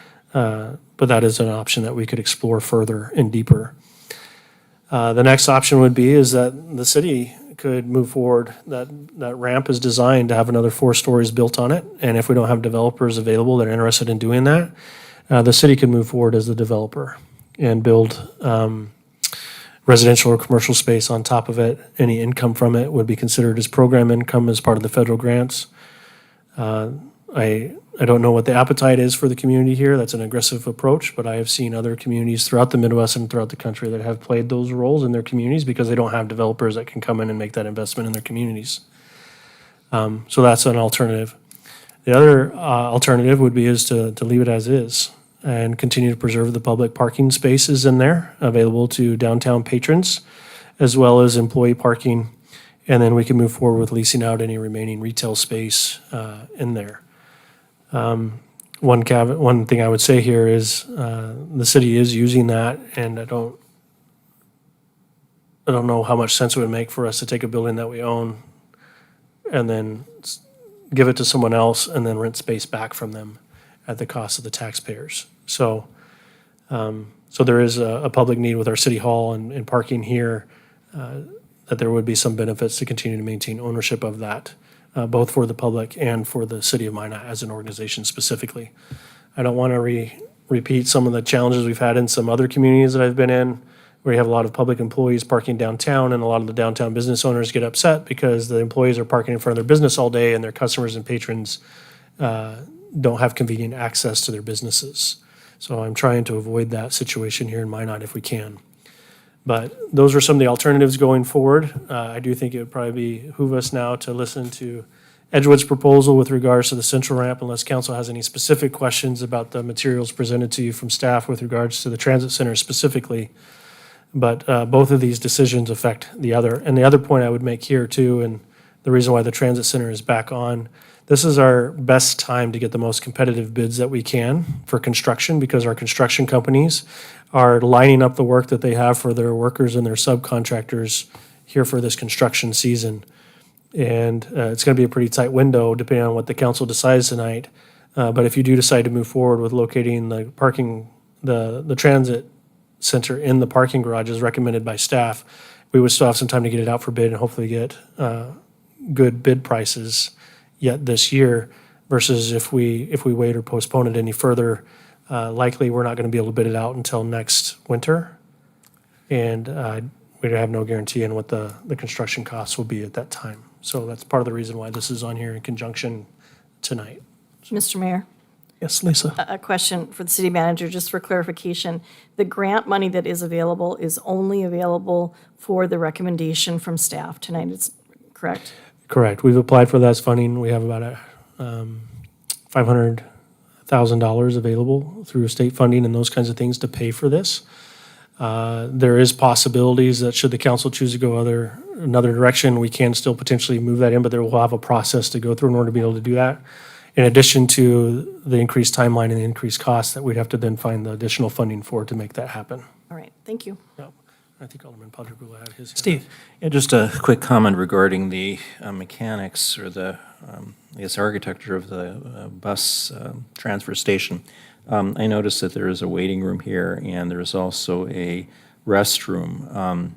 But that is an option that we could explore further and deeper. The next option would be is that the city could move forward. That ramp is designed to have another 4 stories built on it. And if we don't have developers available that are interested in doing that, the city could move forward as the developer and build residential or commercial space on top of it. Any income from it would be considered as program income as part of the federal grants. I don't know what the appetite is for the community here. That's an aggressive approach, but I have seen other communities throughout the Midwest and throughout the country that have played those roles in their communities because they don't have developers that can come in and make that investment in their communities. So that's an alternative. The other alternative would be to leave it as is and continue to preserve the public parking spaces in there available to downtown patrons, as well as employee parking. And then we can move forward with leasing out any remaining retail space in there. One thing I would say here is the city is using that, and I don't know how much sense it would make for us to take a building that we own and then give it to someone else and then rent space back from them at the cost of the taxpayers. So there is a public need with our city hall and parking here that there would be some benefits to continue to maintain ownership of that, both for the public and for the city of Minot as an organization specifically. I don't want to repeat some of the challenges we've had in some other communities that I've been in, where you have a lot of public employees parking downtown, and a lot of the downtown business owners get upset because the employees are parking in front of their business all day, and their customers and patrons don't have convenient access to their businesses. So I'm trying to avoid that situation here in Minot if we can. But those are some of the alternatives going forward. I do think it would probably behoove us now to listen to Edgewood's proposal with regards to the central ramp, unless council has any specific questions about the materials presented to you from staff with regards to the transit center specifically. But both of these decisions affect the other. And the other point I would make here too, and the reason why the transit center is back on, this is our best time to get the most competitive bids that we can for construction, because our construction companies are lining up the work that they have for their workers and their subcontractors here for this construction season. And it's going to be a pretty tight window depending on what the council decides tonight. But if you do decide to move forward with locating the parking, the transit center in the parking garage as recommended by staff, we would still have some time to get it out for bid and hopefully get good bid prices yet this year, versus if we wait or postpone it any further, likely we're not going to be able to bid it out until next winter. And we have no guarantee on what the construction costs will be at that time. So that's part of the reason why this is on here in conjunction tonight.
Mr. Mayor,
Yes, Lisa?
a question for the city manager, just for clarification. The grant money that is available is only available for the recommendation from staff tonight, is correct?
Correct. We've applied for that funding. We have about $500,000 available through state funding and those kinds of things to pay for this. There is possibilities that should the council choose to go another direction, we can still potentially move that in, but there will have a process to go through in order to be able to do that. In addition to the increased timeline and the increased costs that we'd have to then find the additional funding for to make that happen.
All right, thank you.
Yep. I think Alderman Padrigula had his hand.
Steve?
Yeah, just a quick comment regarding the mechanics or the, I guess, architecture of the bus transfer station. I noticed that there is a waiting room here, and there's also a restroom.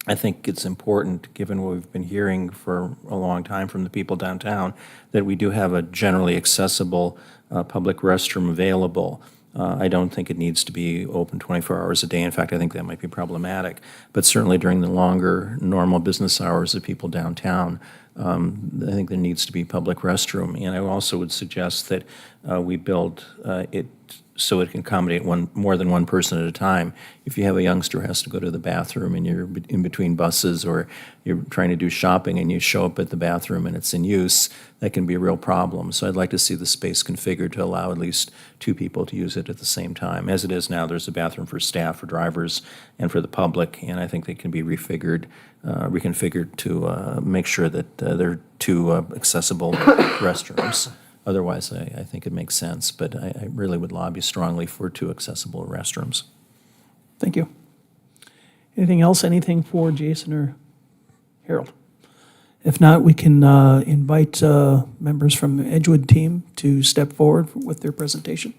I think it's important, given what we've been hearing for a long time from the people downtown, that we do have a generally accessible public restroom available. I don't think it needs to be open 24 hours a day. In fact, I think that might be problematic. But certainly during the longer, normal business hours of people downtown, I think there needs to be public restroom. And I also would suggest that we build it so it can accommodate more than one person at a time. If you have a youngster who has to go to the bathroom and you're in between buses, or you're trying to do shopping and you show up at the bathroom and it's in use, that can be a real problem. So I'd like to see the space configured to allow at least two people to use it at the same time. As it is now, there's a bathroom for staff, for drivers, and for the public, and I think they can be reconfigured to make sure that they're two accessible restrooms. Otherwise, I think it makes sense, but I really would lobby strongly for two accessible restrooms.
Thank you. Anything else? Anything for Jason or Harold? If not, we can invite members from the Edgewood team to step forward with their presentation.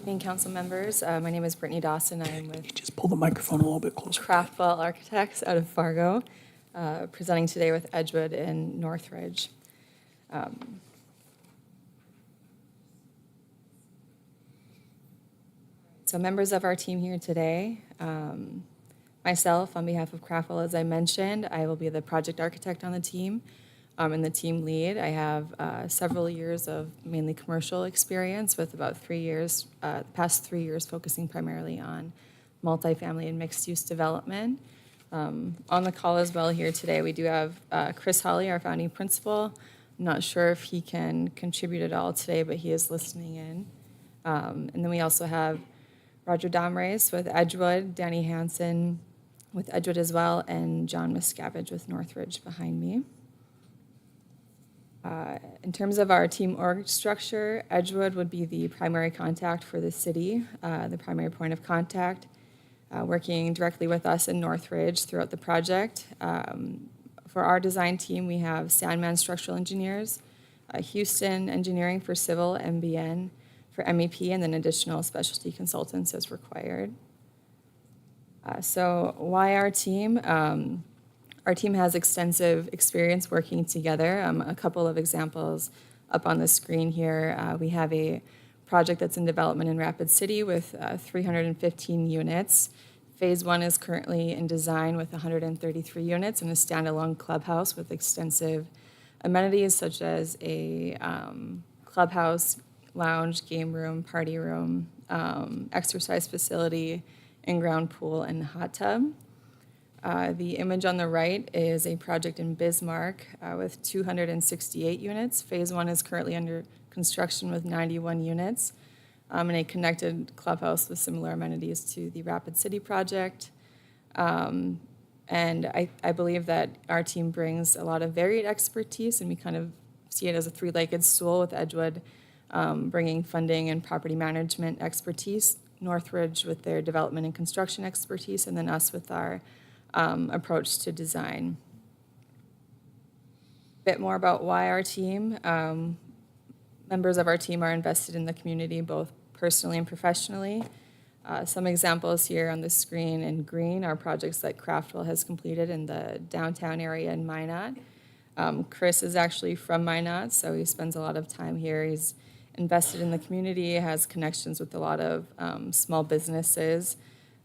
Evening, council members. My name is Brittany Dawson. I am with
Just pull the microphone a little bit closer.
Craftwell Architects out of Fargo, presenting today with Edgewood in Northridge. So members of our team here today, myself, on behalf of Craftwell, as I mentioned, I will be the project architect on the team. And the team lead. I have several years of mainly commercial experience, with about 3 years, the past 3 years focusing primarily on multifamily and mixed-use development. On the call as well here today, we do have Chris Hawley, our founding principal. I'm not sure if he can contribute at all today, but he is listening in. And then we also have Roger Domrace with Edgewood, Danny Hansen with Edgewood as well, and John Miscavige with Northridge behind me. In terms of our team org structure, Edgewood would be the primary contact for the city, the primary point of contact, working directly with us in Northridge throughout the project. For our design team, we have Sandman Structural Engineers, Houston Engineering for Civil, MBN for MEP, and then additional specialty consultants as required. So why our team? Our team has extensive experience working together. A couple of examples up on the screen here. We have a project that's in development in Rapid City with 315 units. Phase 1 is currently in design with 133 units and a standalone clubhouse with extensive amenities such as a clubhouse, lounge, game room, party room, exercise facility, in-ground pool, and hot tub. The image on the right is a project in Bismarck with 268 units. Phase 1 is currently under construction with 91 units, and a connected clubhouse with similar amenities to the Rapid City project. And I believe that our team brings a lot of varied expertise, and we kind of see it as a three-legged stool with Edgewood bringing funding and property management expertise, Northridge with their development and construction expertise, and then us with our approach to design. A bit more about why our team. Members of our team are invested in the community, both personally and professionally. Some examples here on the screen in green are projects that Craftwell has completed in the downtown area in Minot. Chris is actually from Minot, so he spends a lot of time here. He's invested in the community, has connections with a lot of small businesses.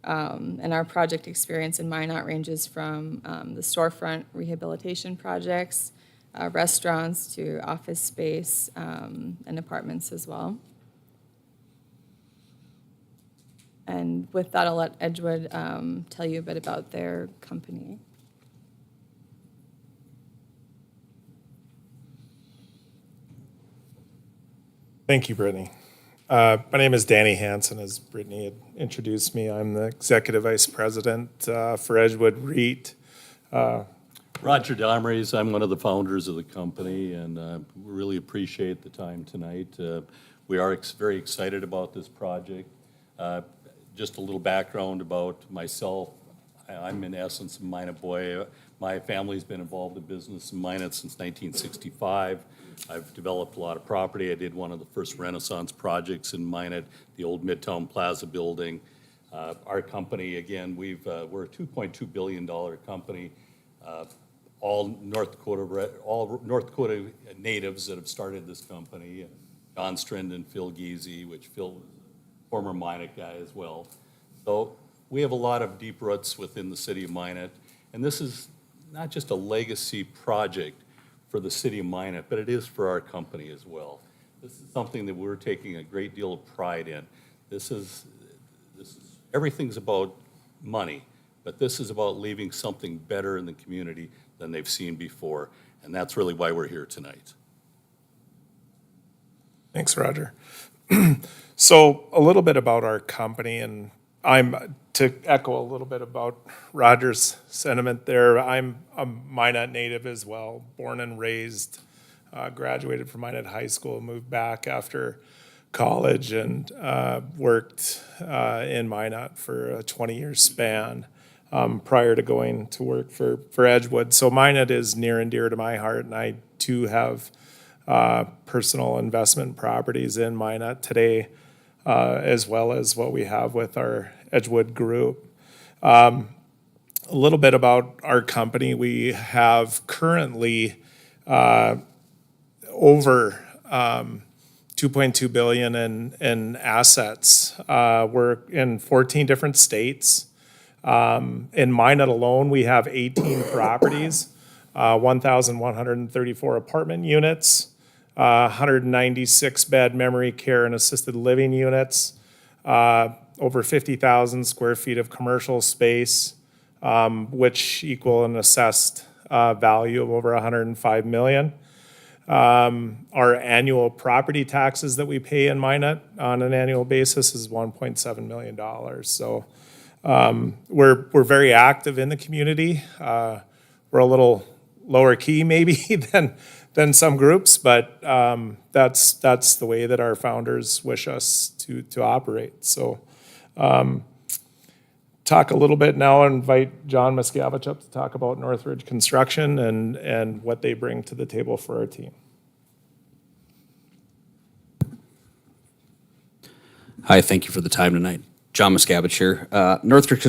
And our project experience in Minot ranges from the storefront rehabilitation projects, restaurants, to office space, and apartments as well. And with that, I'll let Edgewood tell you a bit about their company.
Thank you, Brittany. My name is Danny Hansen, as Brittany had introduced me. I'm the Executive Vice President for Edgewood REIT.
Roger Domrace, I'm one of the founders of the company, and we really appreciate the time tonight. We are very excited about this project. Just a little background about myself. I'm in essence a Minot boy. My family's been involved in business in Minot since 1965. I've developed a lot of property. I did one of the first Renaissance projects in Minot, the old Midtown Plaza building. Our company, again, we're a $2.2 billion company. All North Dakota natives that have started this company. John Strindon, Phil Giese, which Phil was a former Minot guy as well. So we have a lot of deep roots within the city of Minot, and this is not just a legacy project for the city of Minot, but it is for our company as well. This is something that we're taking a great deal of pride in. This is everything's about money, but this is about leaving something better in the community than they've seen before, and that's really why we're here tonight.
Thanks, Roger. So a little bit about our company, and to echo a little bit about Roger's sentiment there, I'm a Minot native as well, born and raised, graduated from Minot High School, moved back after college, and worked in Minot for a 20-year span prior to going to work for Edgewood. So Minot is near and dear to my heart, and I too have personal investment properties in Minot today, as well as what we have with our Edgewood group. A little bit about our company. We have currently over $2.2 billion in assets. We're in 14 different states. In Minot alone, we have 18 properties, 1,134 apartment units, 196 bed memory care and assisted living units, over 50,000 square feet of commercial space, which equal an assessed value of over $105 million. Our annual property taxes that we pay in Minot on an annual basis is $1.7 million. So we're very active in the community. We're a little lower key maybe than some groups, but that's the way that our founders wish us to operate. So talk a little bit now, invite John Miscavige up to talk about Northridge Construction and what they bring to the table for our team.
Hi, thank you for the time tonight. John Miscavige here. Northridge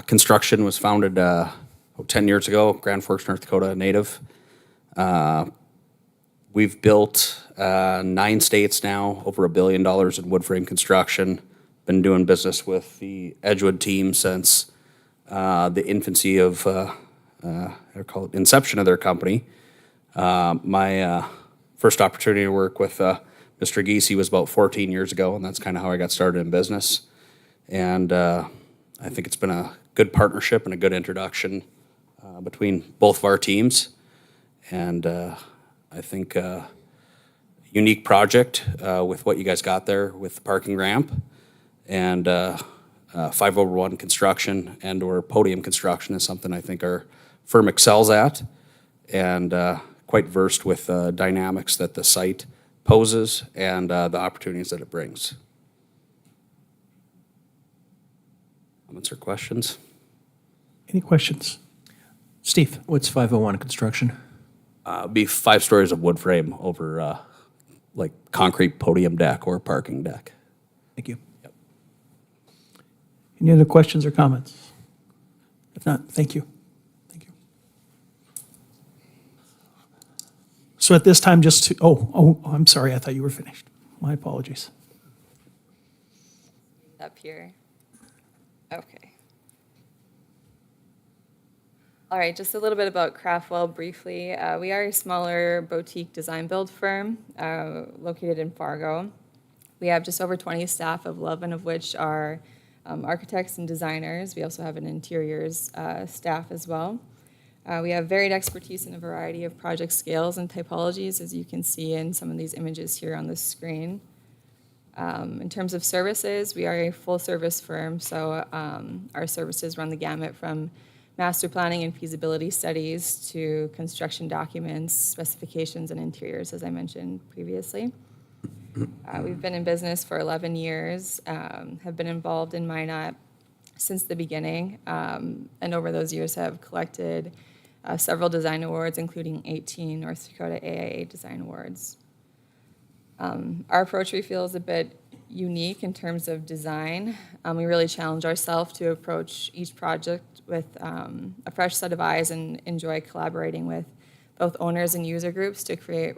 Construction was founded 10 years ago, Grand Forks, North Dakota native. We've built 9 states now, over $1 billion in wood frame construction. Been doing business with the Edgewood team since the infancy of, they're called inception of their company. My first opportunity to work with Mr. Giese was about 14 years ago, and that's kind of how I got started in business. And I think it's been a good partnership and a good introduction between both of our teams. And I think unique project with what you guys got there with the parking ramp and 5/1 construction and or podium construction is something I think our firm excels at and quite versed with dynamics that the site poses and the opportunities that it brings. Comments or questions?
Any questions? Steve?
What's 501 construction?
Be 5 stories of wood frame over like concrete podium deck or parking deck.
Thank you.
Any other questions or comments? If not, thank you. Thank you. So at this time, just to, I'm sorry, I thought you were finished. My apologies.
Up here. Okay. All right, just a little bit about Craftwell briefly. We are a smaller boutique design build firm located in Fargo. We have just over 20 staff, 11 of which are architects and designers. We also have an interiors staff as well. We have varied expertise in a variety of project scales and typologies, as you can see in some of these images here on the screen. In terms of services, we are a full-service firm, so our services run the gamut from master planning and feasibility studies to construction documents, specifications, and interiors, as I mentioned previously. We've been in business for 11 years, have been involved in Minot since the beginning, and over those years have collected several design awards, including 18 North Dakota AIA Design Awards. Our approach, we feel, is a bit unique in terms of design. We really challenge ourselves to approach each project with a fresh set of eyes and enjoy collaborating with both owners and user groups to create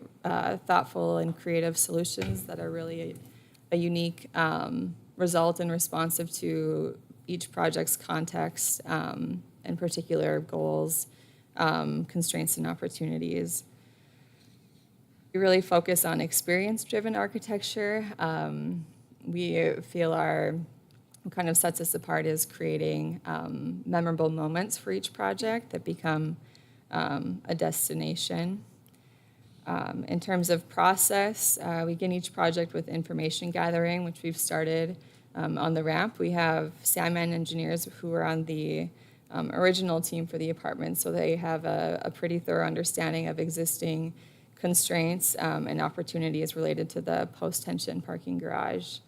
thoughtful and creative solutions that are really a unique result and responsive to each project's context and particular goals, constraints, and opportunities. We really focus on experience-driven architecture. We feel what kind of sets us apart is creating memorable moments for each project that become a destination. In terms of process, we begin each project with information gathering, which we've started on the ramp. We have Sandman engineers who are on the original team for the apartment, so they have a pretty thorough understanding of existing constraints and opportunities related to the post-tension parking garage.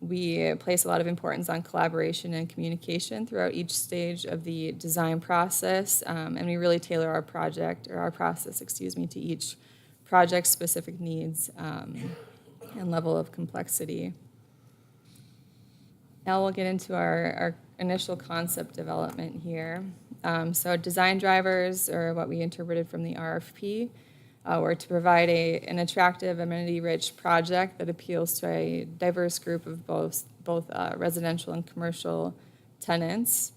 We place a lot of importance on collaboration and communication throughout each stage of the design process, and we really tailor our process, to each project's specific needs and level of complexity. Now we'll get into our initial concept development here. So design drivers, or what we interpreted from the RFP, were to provide an attractive, amenity-rich project that appeals to a diverse group of both residential and commercial tenants,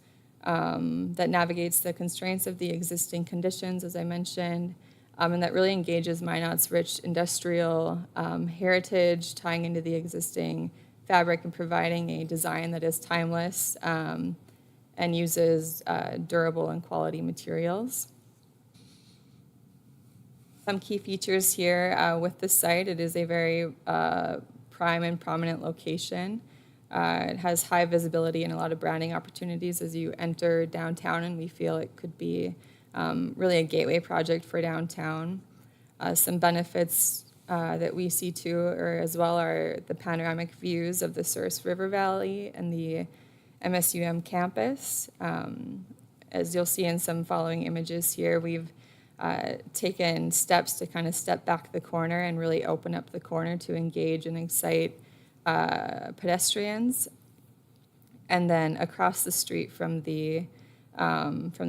that navigates the constraints of the existing conditions, as I mentioned, and that really engages Minot's rich industrial heritage, tying into the existing fabric and providing a design that is timeless and uses durable and quality materials. Some key features here with the site: it is a very prime and prominent location. It has high visibility and a lot of branding opportunities as you enter downtown, and we feel it could be really a gateway project for downtown. Some benefits that we see too, or as well, are the panoramic views of the Souris River Valley and the MSUM campus. As you'll see in some following images here, we've taken steps to kind of step back the corner and really open up the corner to engage and excite pedestrians. And then across the street from the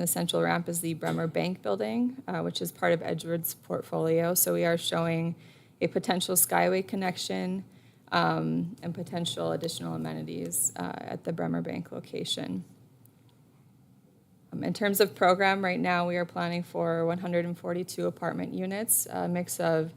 central ramp is the Bremer Bank building, which is part of Edgewood's portfolio. So we are showing a potential skyway connection and potential additional amenities at the Bremer Bank location. In terms of program, right now we are planning for 142 apartment units, a mix of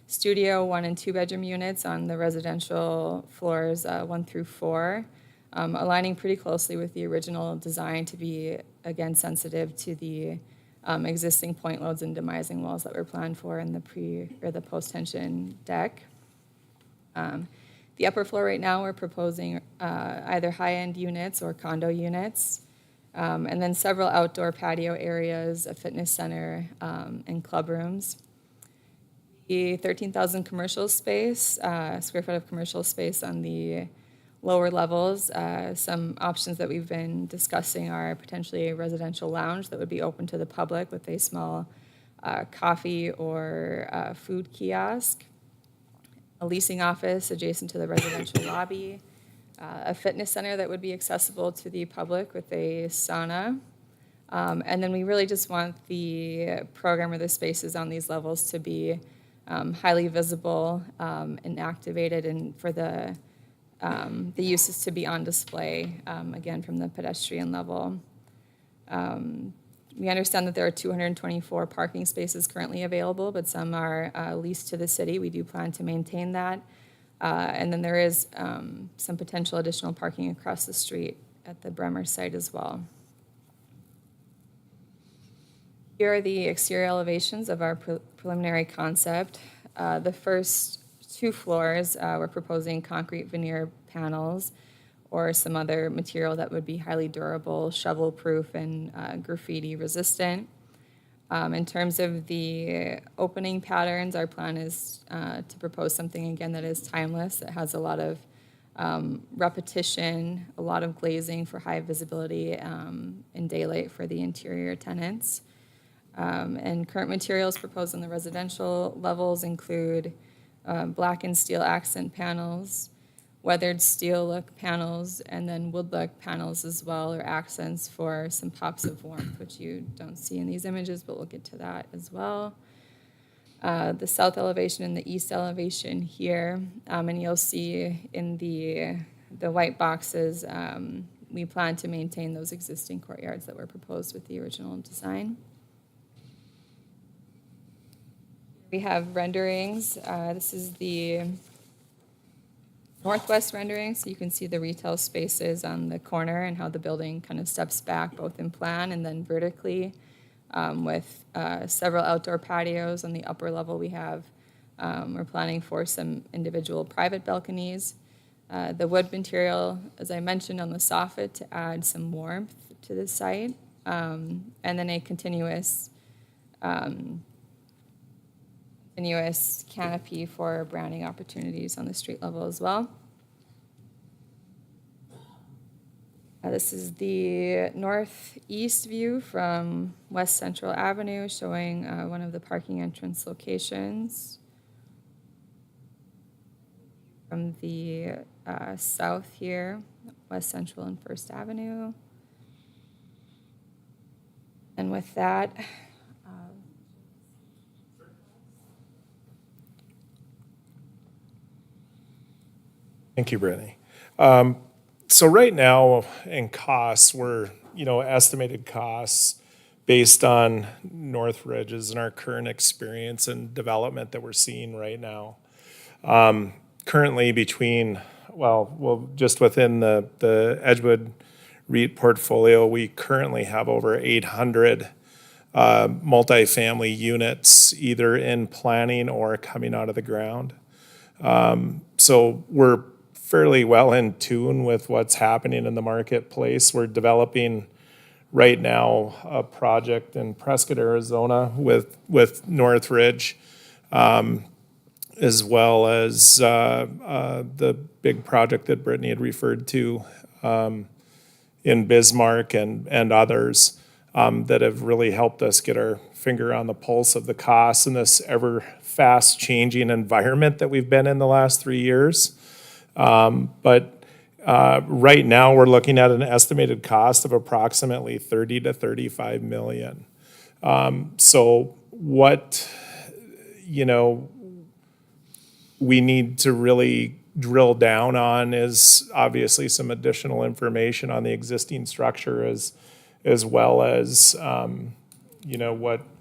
studio 1 and 2 bedroom units on the residential floors 1 through 4, aligning pretty closely with the original design to be, again, sensitive to the existing point loads and demising walls that were planned for in the post-tension deck. The upper floor right now, we're proposing either high-end units or condo units, and then several outdoor patio areas, a fitness center, and club rooms. The 13,000 commercial space, square foot of commercial space on the lower levels. Some options that we've been discussing are potentially a residential lounge that would be open to the public with a small coffee or food kiosk, a leasing office adjacent to the residential lobby, a fitness center that would be accessible to the public with a sauna. And then we really just want the program or the spaces on these levels to be highly visible and activated, and for the uses to be on display, again, from the pedestrian level. We understand that there are 224 parking spaces currently available, but some are leased to the city. We do plan to maintain that. And then there is some potential additional parking across the street at the Bremer site as well. Here are the exterior elevations of our preliminary concept. The first 2 floors, we're proposing concrete veneer panels or some other material that would be highly durable, shovel-proof, and graffiti resistant. In terms of the opening patterns, our plan is to propose something, again, that is timeless, that has a lot of repetition, a lot of glazing for high visibility and daylight for the interior tenants. And current materials proposed on the residential levels include blackened steel accent panels, weathered steel look panels, and then wood look panels as well, or accents for some pops of warmth, which you don't see in these images, but we'll get to that as well. The south elevation and the east elevation here, and you'll see in the white boxes, we plan to maintain those existing courtyards that were proposed with the original design. We have renderings. This is the northwest rendering, so you can see the retail spaces on the corner and how the building kind of steps back both in plan and then vertically, with several outdoor patios. On the upper level we have, we're planning for some individual private balconies. The wood material, as I mentioned, on the soffit to add some warmth to the site, and then a continuous canopy for branding opportunities on the street level as well. This is the northeast view from West Central Avenue, showing one of the parking entrance locations. From the south here, West Central and First Avenue. And with that,
Thank you, Brittany. So right now in costs, we're, estimated costs based on Northridge's and our current experience and development that we're seeing right now. Currently just within the Edgewood REIT portfolio, we currently have over 800 multifamily units either in planning or coming out of the ground. So we're fairly well in tune with what's happening in the marketplace. We're developing right now a project in Prescott, Arizona with Northridge, as well as the big project that Brittany had referred to in Bismarck and others that have really helped us get our finger on the pulse of the costs in this ever fast changing environment that we've been in the last 3 years. But right now, we're looking at an estimated cost of approximately 30 to 35 million. So what, we need to really drill down on is obviously some additional information on the existing structure as well as,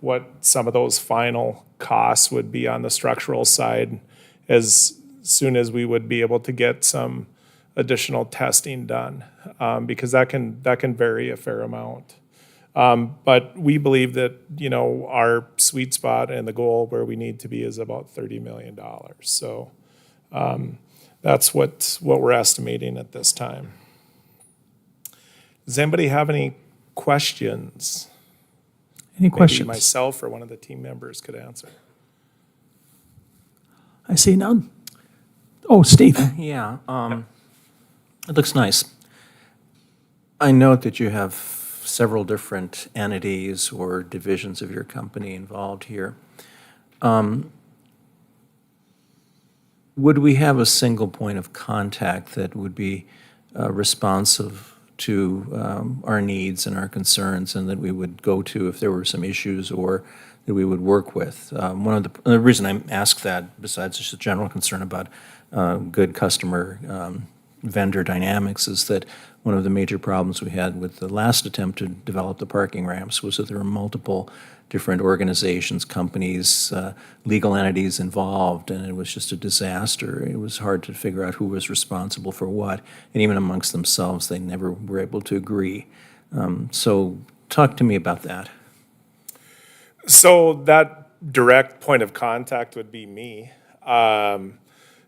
what some of those final costs would be on the structural side as soon as we would be able to get some additional testing done, because that can vary a fair amount. But we believe that, our sweet spot and the goal where we need to be is about $30 million. So that's what we're estimating at this time. Does anybody have any questions?
Any questions?
Maybe myself or one of the team members could answer.
I see none. Oh, Steve.
Yeah, it looks nice. I note that you have several different entities or divisions of your company involved here. Would we have a single point of contact that would be responsive to our needs and our concerns, and that we would go to if there were some issues or that we would work with? One of the reason I ask that, besides just a general concern about good customer vendor dynamics, is that one of the major problems we had with the last attempt to develop the parking ramps was that there were multiple different organizations, companies, legal entities involved, and it was just a disaster. It was hard to figure out who was responsible for what, and even amongst themselves, they never were able to agree. So talk to me about that.
So that direct point of contact would be me.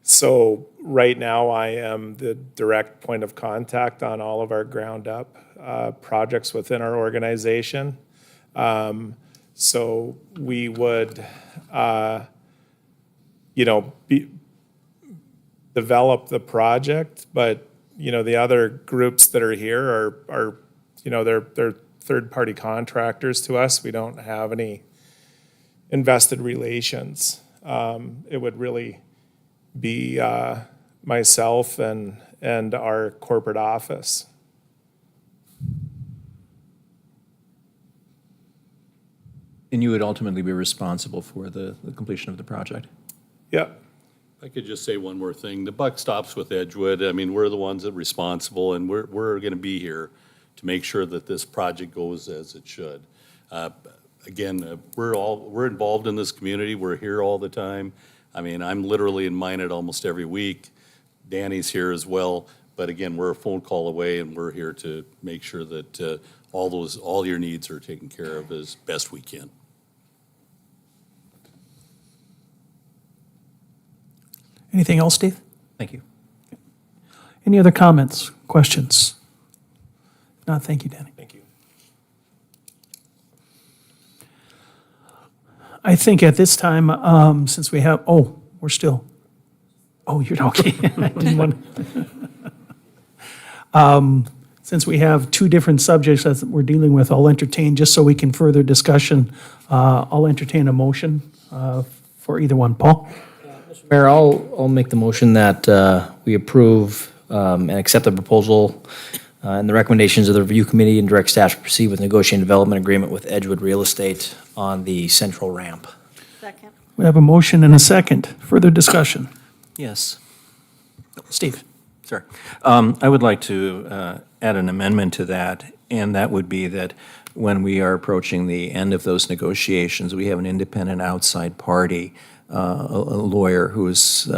So right now, I am the direct point of contact on all of our ground-up projects within our organization. So we would, develop the project, but, the other groups that are here are they're third-party contractors to us. We don't have any invested relations. It would really be myself and our corporate office.
And you would ultimately be responsible for the completion of the project?
Yeah.
I could just say one more thing. The buck stops with Edgewood. I mean, we're the ones that are responsible, and we're going to be here to make sure that this project goes as it should. Again, we're involved in this community. We're here all the time. I mean, I'm literally in Minot almost every week. Danny's here as well. But again, we're a phone call away, and we're here to make sure that all your needs are taken care of as best we can.
Anything else, Steve?
Thank you.
Any other comments, questions? If not, thank you, Danny.
Thank you.
I think at this time, since we have, we're still, you're okay. I didn't want. Since we have two different subjects that we're dealing with, I'll entertain, just so we can further discussion, I'll entertain a motion for either one. Paul?
Mayor, I'll make the motion that we approve and accept the proposal and the recommendations of the review committee and direct staff to proceed with negotiating development agreement with Edgewood Real Estate on the central ramp.
Second.
We have a motion and a second. Further discussion.
Yes.
Steve?
Sorry. I would like to add an amendment to that, and that would be that when we are approaching the end of those negotiations, we have an independent outside party, a lawyer who is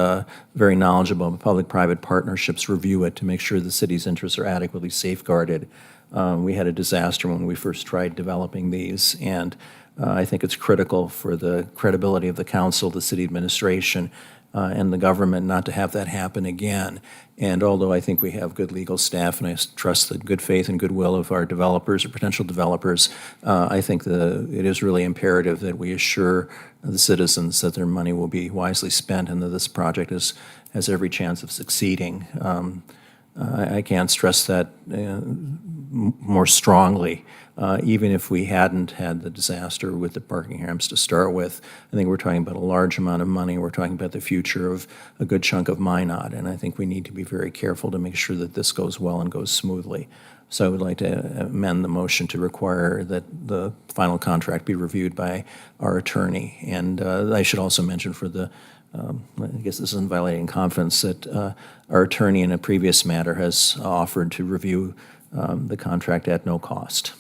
very knowledgeable of public-private partnerships, review it to make sure the city's interests are adequately safeguarded. We had a disaster when we first tried developing these, and I think it's critical for the credibility of the council, the city administration, and the government not to have that happen again. And although I think we have good legal staff, and I trust the good faith and goodwill of our developers or potential developers, I think it is really imperative that we assure the citizens that their money will be wisely spent and that this project has every chance of succeeding. I can't stress that more strongly. Even if we hadn't had the disaster with the parking ramps to start with, I think we're talking about a large amount of money. We're talking about the future of a good chunk of Minot, and I think we need to be very careful to make sure that this goes well and goes smoothly. So I would like to amend the motion to require that the final contract be reviewed by our attorney. And I should also mention for the I guess this isn't violating confidence, that our attorney in a previous matter has offered to review the contract at no cost.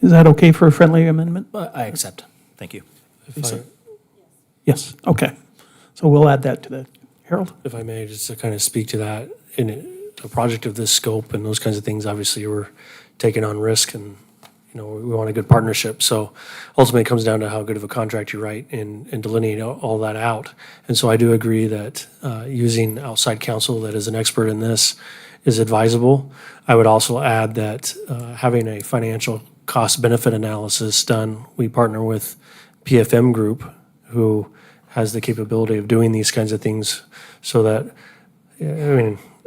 Is that okay for a friendly amendment?
I accept. Thank you.
Yes, okay. So we'll add that to the, Harold?
If I may, just to kind of speak to that, in a project of this scope and those kinds of things, obviously we're taking on risk, and we want a good partnership. So ultimately it comes down to how good of a contract you write and delineate all that out. And so I do agree that using outside counsel that is an expert in this is advisable. I would also add that having a financial cost-benefit analysis done, we partner with PFM Group, who has the capability of doing these kinds of things, so that,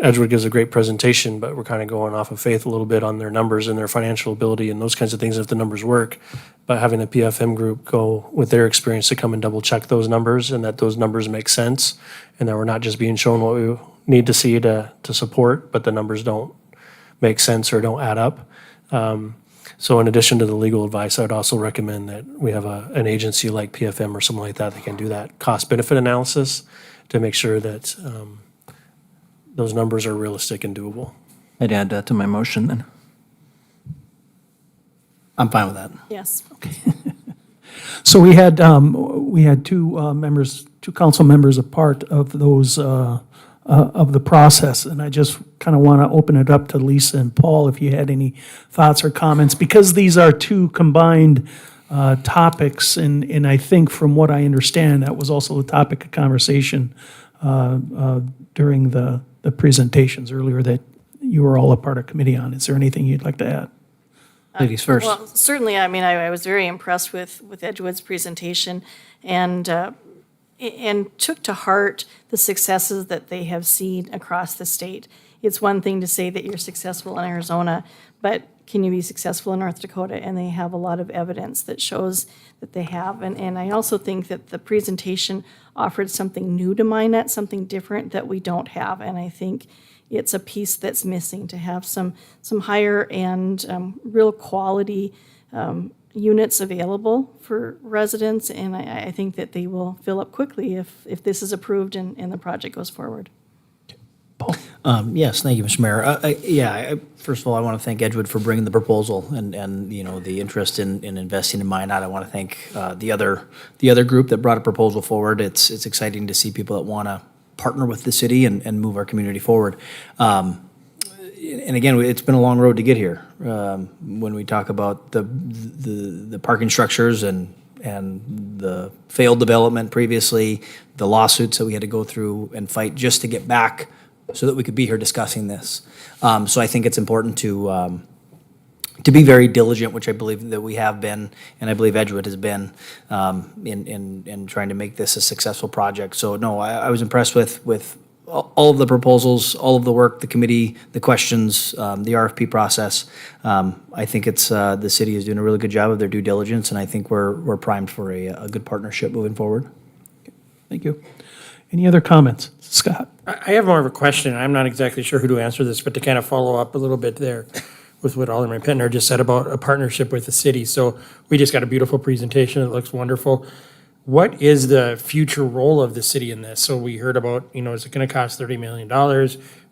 Edgewood gives a great presentation, but we're kind of going off of faith a little bit on their numbers and their financial ability and those kinds of things if the numbers work. But having the PFM Group go with their experience to come and double-check those numbers, and that those numbers make sense, and that we're not just being shown what we need to see to support, but the numbers don't make sense or don't add up. So in addition to the legal advice, I would also recommend that we have an agency like PFM or something like that that can do that cost-benefit analysis to make sure that those numbers are realistic and doable.
I'd add that to my motion then.
I'm fine with that.
Yes.
So we had two council members a part of those, of the process, and I just kind of want to open it up to Lisa and Paul if you had any thoughts or comments, because these are two combined topics, and I think from what I understand, that was also the topic of conversation during the presentations earlier that you were all a part of committee on. Is there anything you'd like to add?
Ladies first.
Well, certainly, I was very impressed with Edgewood's presentation, and took to heart the successes that they have seen across the state. It's one thing to say that you're successful in Arizona, but can you be successful in North Dakota? And they have a lot of evidence that shows that they have. And I also think that the presentation offered something new to Minot, something different that we don't have. And I think it's a piece that's missing, to have some higher and real quality units available for residents. And I think that they will fill up quickly if this is approved and the project goes forward.
Yes, thank you, Mr. Mayor. First of all, I want to thank Edgewood for bringing the proposal and the interest in investing in Minot. I want to thank the other group that brought a proposal forward. It's exciting to see people that want to partner with the city and move our community forward. And again, it's been a long road to get here. When we talk about the parking structures and the failed development previously, the lawsuits that we had to go through and fight just to get back so that we could be here discussing this. So I think it's important to be very diligent, which I believe that we have been, and I believe Edgewood has been, in trying to make this a successful project. So no, I was impressed with all of the proposals, all of the work, the committee, the questions, the RFP process. I think it's the city is doing a really good job of their due diligence, and I think we're primed for a good partnership moving forward.
Thank you. Any other comments? Scott?
I have more of a question. I'm not exactly sure who to answer this, but to kind of follow up a little bit there with what Alderman Pittner just said about a partnership with the city. So we just got a beautiful presentation. It looks wonderful. What is the future role of the city in this? So we heard about, is it going to cost $30 million?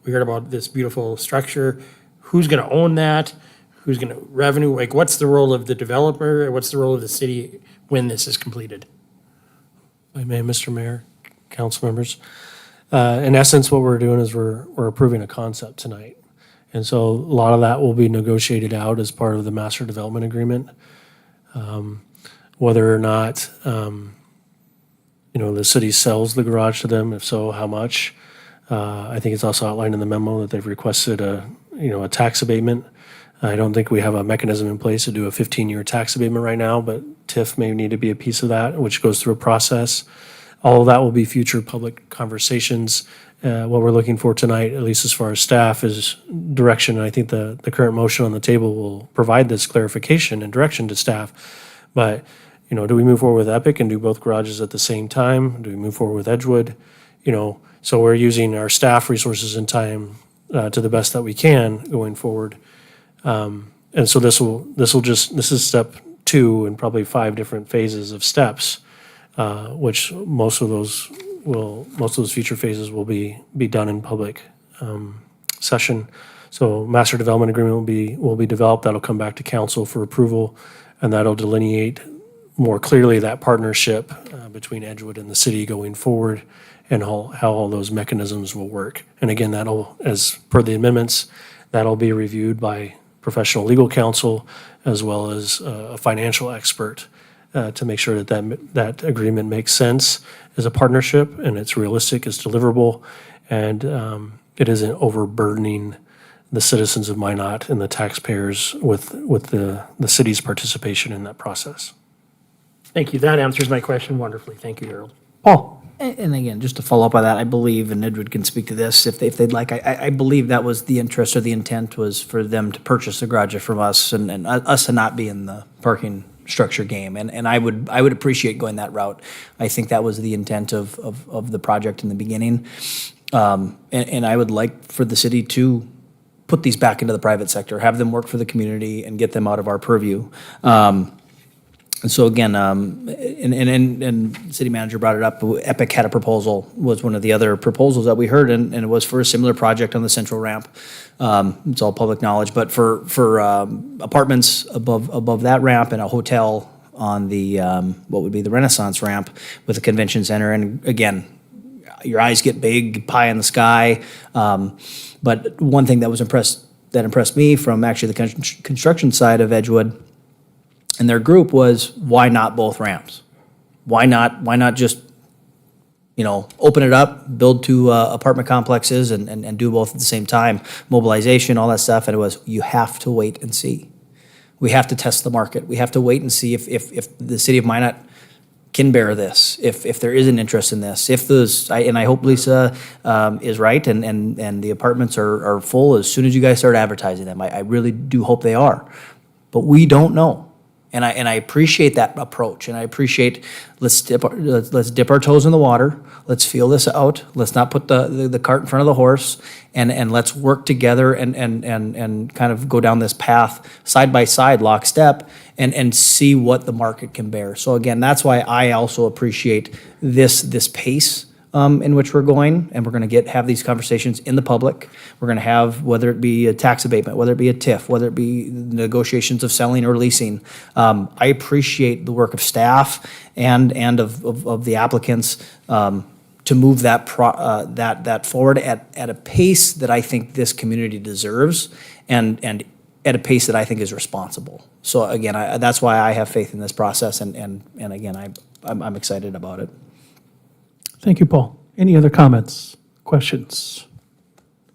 We heard about this beautiful structure. Who's going to own that? Who's going to revenue? Like, what's the role of the developer? What's the role of the city when this is completed?
If I may, Mr. Mayor, council members. In essence, what we're doing is we're approving a concept tonight. And so a lot of that will be negotiated out as part of the master development agreement. Whether or not, the city sells the garage to them, if so, how much? I think it's also outlined in the memo that they've requested a tax abatement. I don't think we have a mechanism in place to do a 15-year tax abatement right now, but TIF may need to be a piece of that, which goes through a process. All of that will be future public conversations. What we're looking for tonight, at least as far as staff, is direction. And I think the current motion on the table will provide this clarification and direction to staff. But, do we move forward with Epic and do both garages at the same time? Do we move forward with Edgewood? So we're using our staff resources and time to the best that we can going forward. And so this is step 2 in probably 5 different phases of steps, which most of those future phases will be done in public session. So master development agreement will be developed. That'll come back to council for approval, and that'll delineate more clearly that partnership between Edgewood and the city going forward, and how all those mechanisms will work. And again, that'll, as per the amendments, that'll be reviewed by professional legal counsel as well as a financial expert to make sure that agreement makes sense as a partnership, and it's realistic, it's deliverable, and it isn't overburdening the citizens of Minot and the taxpayers with the city's participation in that process.
Thank you. That answers my question wonderfully. Thank you, Harold.
Paul?
And again, just to follow up on that, I believe, and Edward can speak to this if they'd like, I believe that was the interest or the intent was for them to purchase the garage from us and us to not be in the parking structure game. And I would appreciate going that route. I think that was the intent of the project in the beginning. And I would like for the city to put these back into the private sector, have them work for the community and get them out of our purview. And so again, and city manager brought it up, Epic had a proposal, was one of the other proposals that we heard, and it was for a similar project on the central ramp. It's all public knowledge, but for apartments above that ramp and a hotel on the, what would be the Renaissance ramp with a convention center. And again, your eyes get big, pie in the sky. But one thing that impressed me from actually the construction side of Edgewood and their group was, why not both ramps? Why not just, open it up, build 2 apartment complexes and do both at the same time, mobilization, all that stuff. And it was, you have to wait and see. We have to test the market. We have to wait and see if the city of Minot can bear this, if there is an interest in this, and I hope Lisa is right, and the apartments are full as soon as you guys start advertising them. I really do hope they are, but we don't know. And I appreciate that approach, and I appreciate let's dip our toes in the water. Let's feel this out. Let's not put the cart in front of the horse, and let's work together and kind of go down this path side by side, lockstep, and see what the market can bear. So again, that's why I also appreciate this pace in which we're going, and we're going to have these conversations in the public. We're going to have, whether it be a tax abatement, whether it be a TIF, whether it be negotiations of selling or leasing. I appreciate the work of staff and of the applicants to move that forward at a pace that I think this community deserves, and at a pace that I think is responsible. So again, that's why I have faith in this process, and again, I'm excited about it.
Thank you, Paul. Any other comments, questions?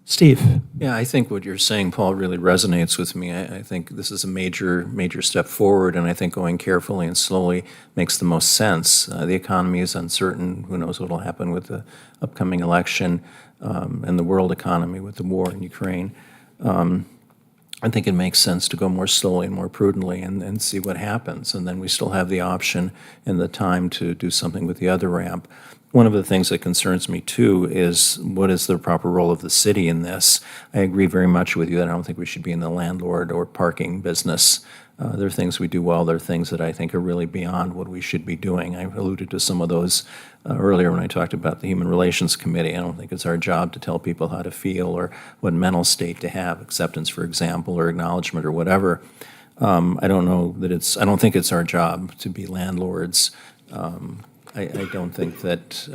Steve?
Yeah, I think what you're saying, Paul, really resonates with me. I think this is a major step forward, and I think going carefully and slowly makes the most sense. The economy is uncertain. Who knows what will happen with the upcoming election and the world economy with the war in Ukraine. I think it makes sense to go more slowly and more prudently and see what happens. And then we still have the option and the time to do something with the other ramp. One of the things that concerns me too is what is the proper role of the city in this? I agree very much with you that I don't think we should be in the landlord or parking business. There are things we do well, there are things that I think are really beyond what we should be doing. I alluded to some of those earlier when I talked about the Human Relations Committee. I don't think it's our job to tell people how to feel or what mental state to have, acceptance, for example, or acknowledgement or whatever. I don't think it's our job to be landlords. I don't think that,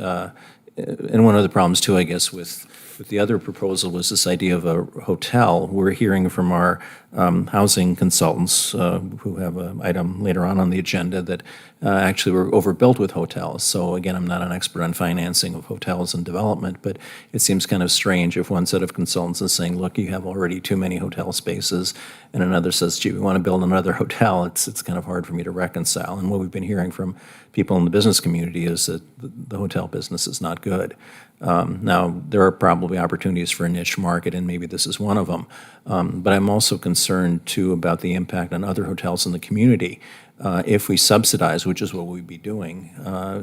and one of the problems too, I guess, with the other proposal was this idea of a hotel. We're hearing from our housing consultants, who have an item later on the agenda, that actually we're overbuilt with hotels. So again, I'm not an expert on financing of hotels and development, but it seems kind of strange if one set of consultants is saying, look, you have already too many hotel spaces, and another says, gee, we want to build another hotel. It's kind of hard for me to reconcile. And what we've been hearing from people in the business community is that the hotel business is not good. Now, there are probably opportunities for a niche market, and maybe this is one of them. But I'm also concerned, too, about the impact on other hotels in the community. If we subsidize, which is what we'd be doing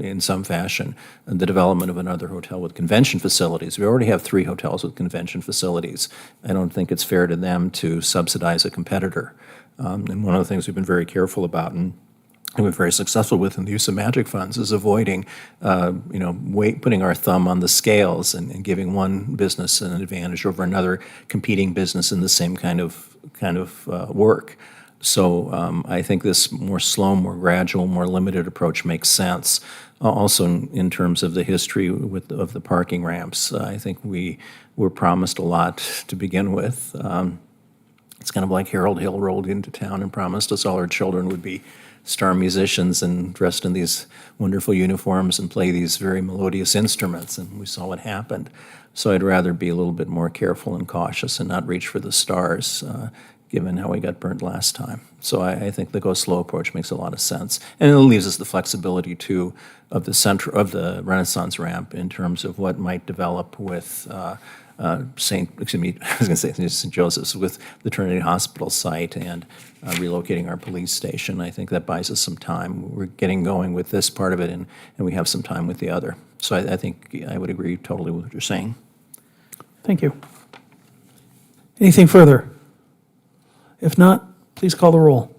in some fashion, the development of another hotel with convention facilities. We already have 3 hotels with convention facilities. I don't think it's fair to them to subsidize a competitor. And one of the things we've been very careful about, and we've been very successful with in the use of matching funds, is avoiding, putting our thumb on the scales and giving one business an advantage over another competing business in the same kind of work. So I think this more slow, more gradual, more limited approach makes sense. Also, in terms of the history of the parking ramps, I think we were promised a lot to begin with. It's kind of like Harold Hill rolled into town and promised us all our children would be star musicians and dressed in these wonderful uniforms and play these very melodious instruments, and we saw what happened. So I'd rather be a little bit more careful and cautious and not reach for the stars, given how we got burnt last time. So I think the go slow approach makes a lot of sense. And it leaves us the flexibility, too, of the Renaissance ramp in terms of what might develop with St. Joseph's, with the Trinity Hospital site and relocating our police station. I think that buys us some time. We're getting going with this part of it, and we have some time with the other. So I think I would agree totally with what you're saying.
Thank you. Anything further? If not, please call the roll.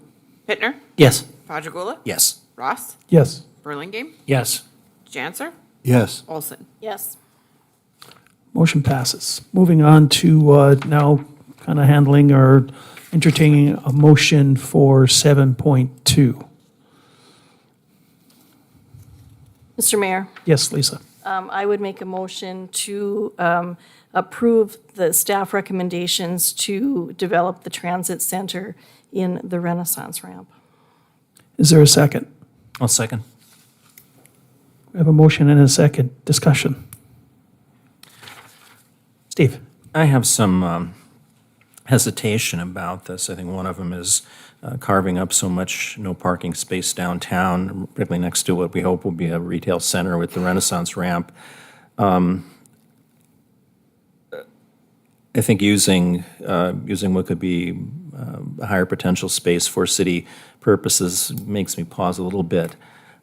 Bittner,
Yes.
Padragula,
Yes.
Ross,
Yes.
Burlingame,
Yes.
Janser,
Yes.
Olson.
Yes.
Motion passes. Moving on to now kind of handling or entertaining a motion for 7.2.
Mr. Mayor,
Yes, Lisa.
I would make a motion to approve the staff recommendations to develop the transit center in the Renaissance ramp.
Is there a second?
I'll second.
We have a motion and a second. Discussion. Steve?
I have some hesitation about this. I think one of them is carving up so much no parking space downtown, particularly next to what we hope will be a retail center with the Renaissance ramp. I think using what could be a higher potential space for city purposes makes me pause a little bit.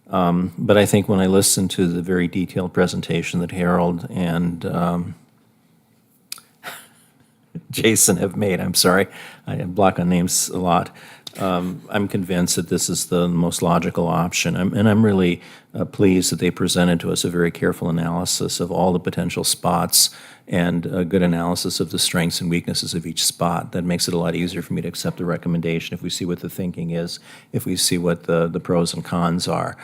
But I think when I listen to the very detailed presentation that Harold and Jason have made, I'm sorry, I block on names a lot. I'm convinced that this is the most logical option. I'm really pleased that they presented to us a very careful analysis of all the potential spots and a good analysis of the strengths and weaknesses of each spot. That makes it a lot easier for me to accept the recommendation if we see what the thinking is, if we see what the pros and cons are.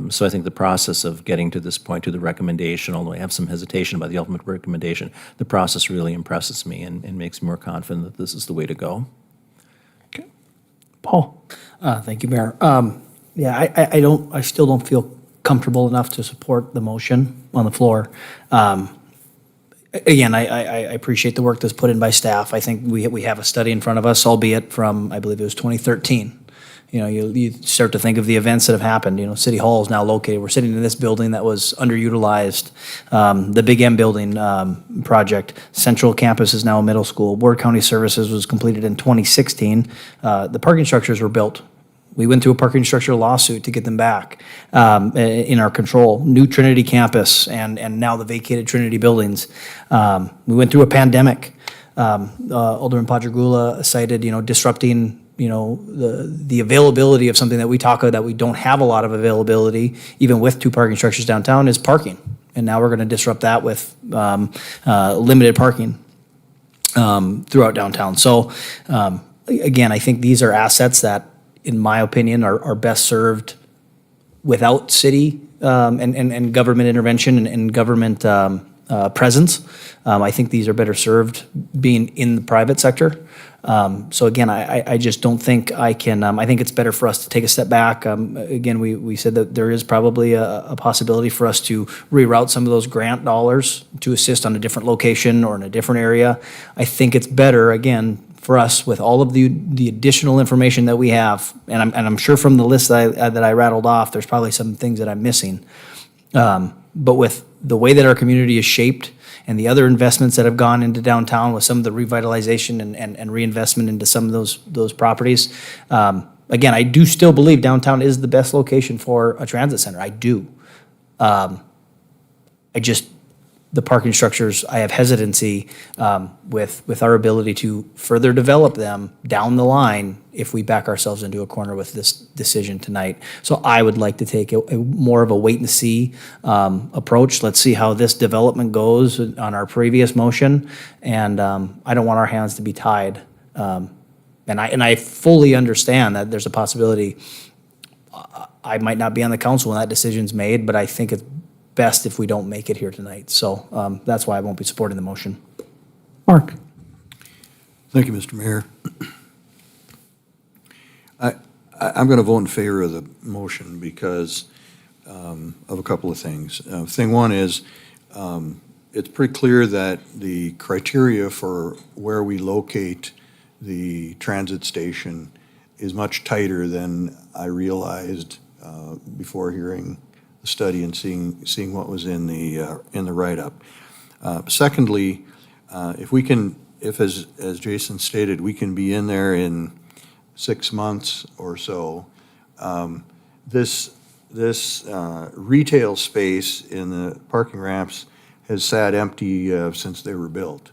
So I think the process of getting to this point, to the recommendation, although I have some hesitation about the ultimate recommendation, the process really impresses me and makes me more confident that this is the way to go.
Paul?
Thank you, Mayor. Yeah, I still don't feel comfortable enough to support the motion on the floor. Again, I appreciate the work that's put in by staff. I think we have a study in front of us, albeit from, I believe it was 2013. You know, you start to think of the events that have happened. You know, City Hall is now located. We're sitting in this building that was underutilized. The Big M building project. Central Campus is now a middle school. Ward County Services was completed in 2016. The parking structures were built. We went through a parking structure lawsuit to get them back in our control. New Trinity campus and now the vacated Trinity buildings. We went through a pandemic. Alderman Padragula cited, disrupting the availability of something that we talk about that we don't have a lot of availability, even with 2 parking structures downtown, is parking. And now we're going to disrupt that with limited parking throughout downtown. So again, I think these are assets that, in my opinion, are best served without city and government intervention and government presence. I think these are better served being in the private sector. So again, I just don't think I can, I think it's better for us to take a step back. Again, we said that there is probably a possibility for us to reroute some of those grant dollars to assist on a different location or in a different area. I think it's better, again, for us with all of the additional information that we have, and I'm sure from the list that I rattled off, there's probably some things that I'm missing. But with the way that our community is shaped and the other investments that have gone into downtown with some of the revitalization and reinvestment into some of those properties, again, I do still believe downtown is the best location for a transit center. I do. The parking structures, I have hesitancy with our ability to further develop them down the line if we back ourselves into a corner with this decision tonight. So I would like to take a more of a wait and see approach. Let's see how this development goes on our previous motion, and I don't want our hands to be tied. And I fully understand that there's a possibility I might not be on the council when that decision's made, but I think it's best if we don't make it here tonight. So that's why I won't be supporting the motion.
Mark?
Thank you, Mr. Mayor. I'm going to vote in favor of the motion because of a couple of things. Thing one is it's pretty clear that the criteria for where we locate the transit station is much tighter than I realized before hearing the study and seeing what was in the write-up. Secondly, if as Jason stated, we can be in there in 6 months or so, this retail space in the parking ramps has sat empty since they were built.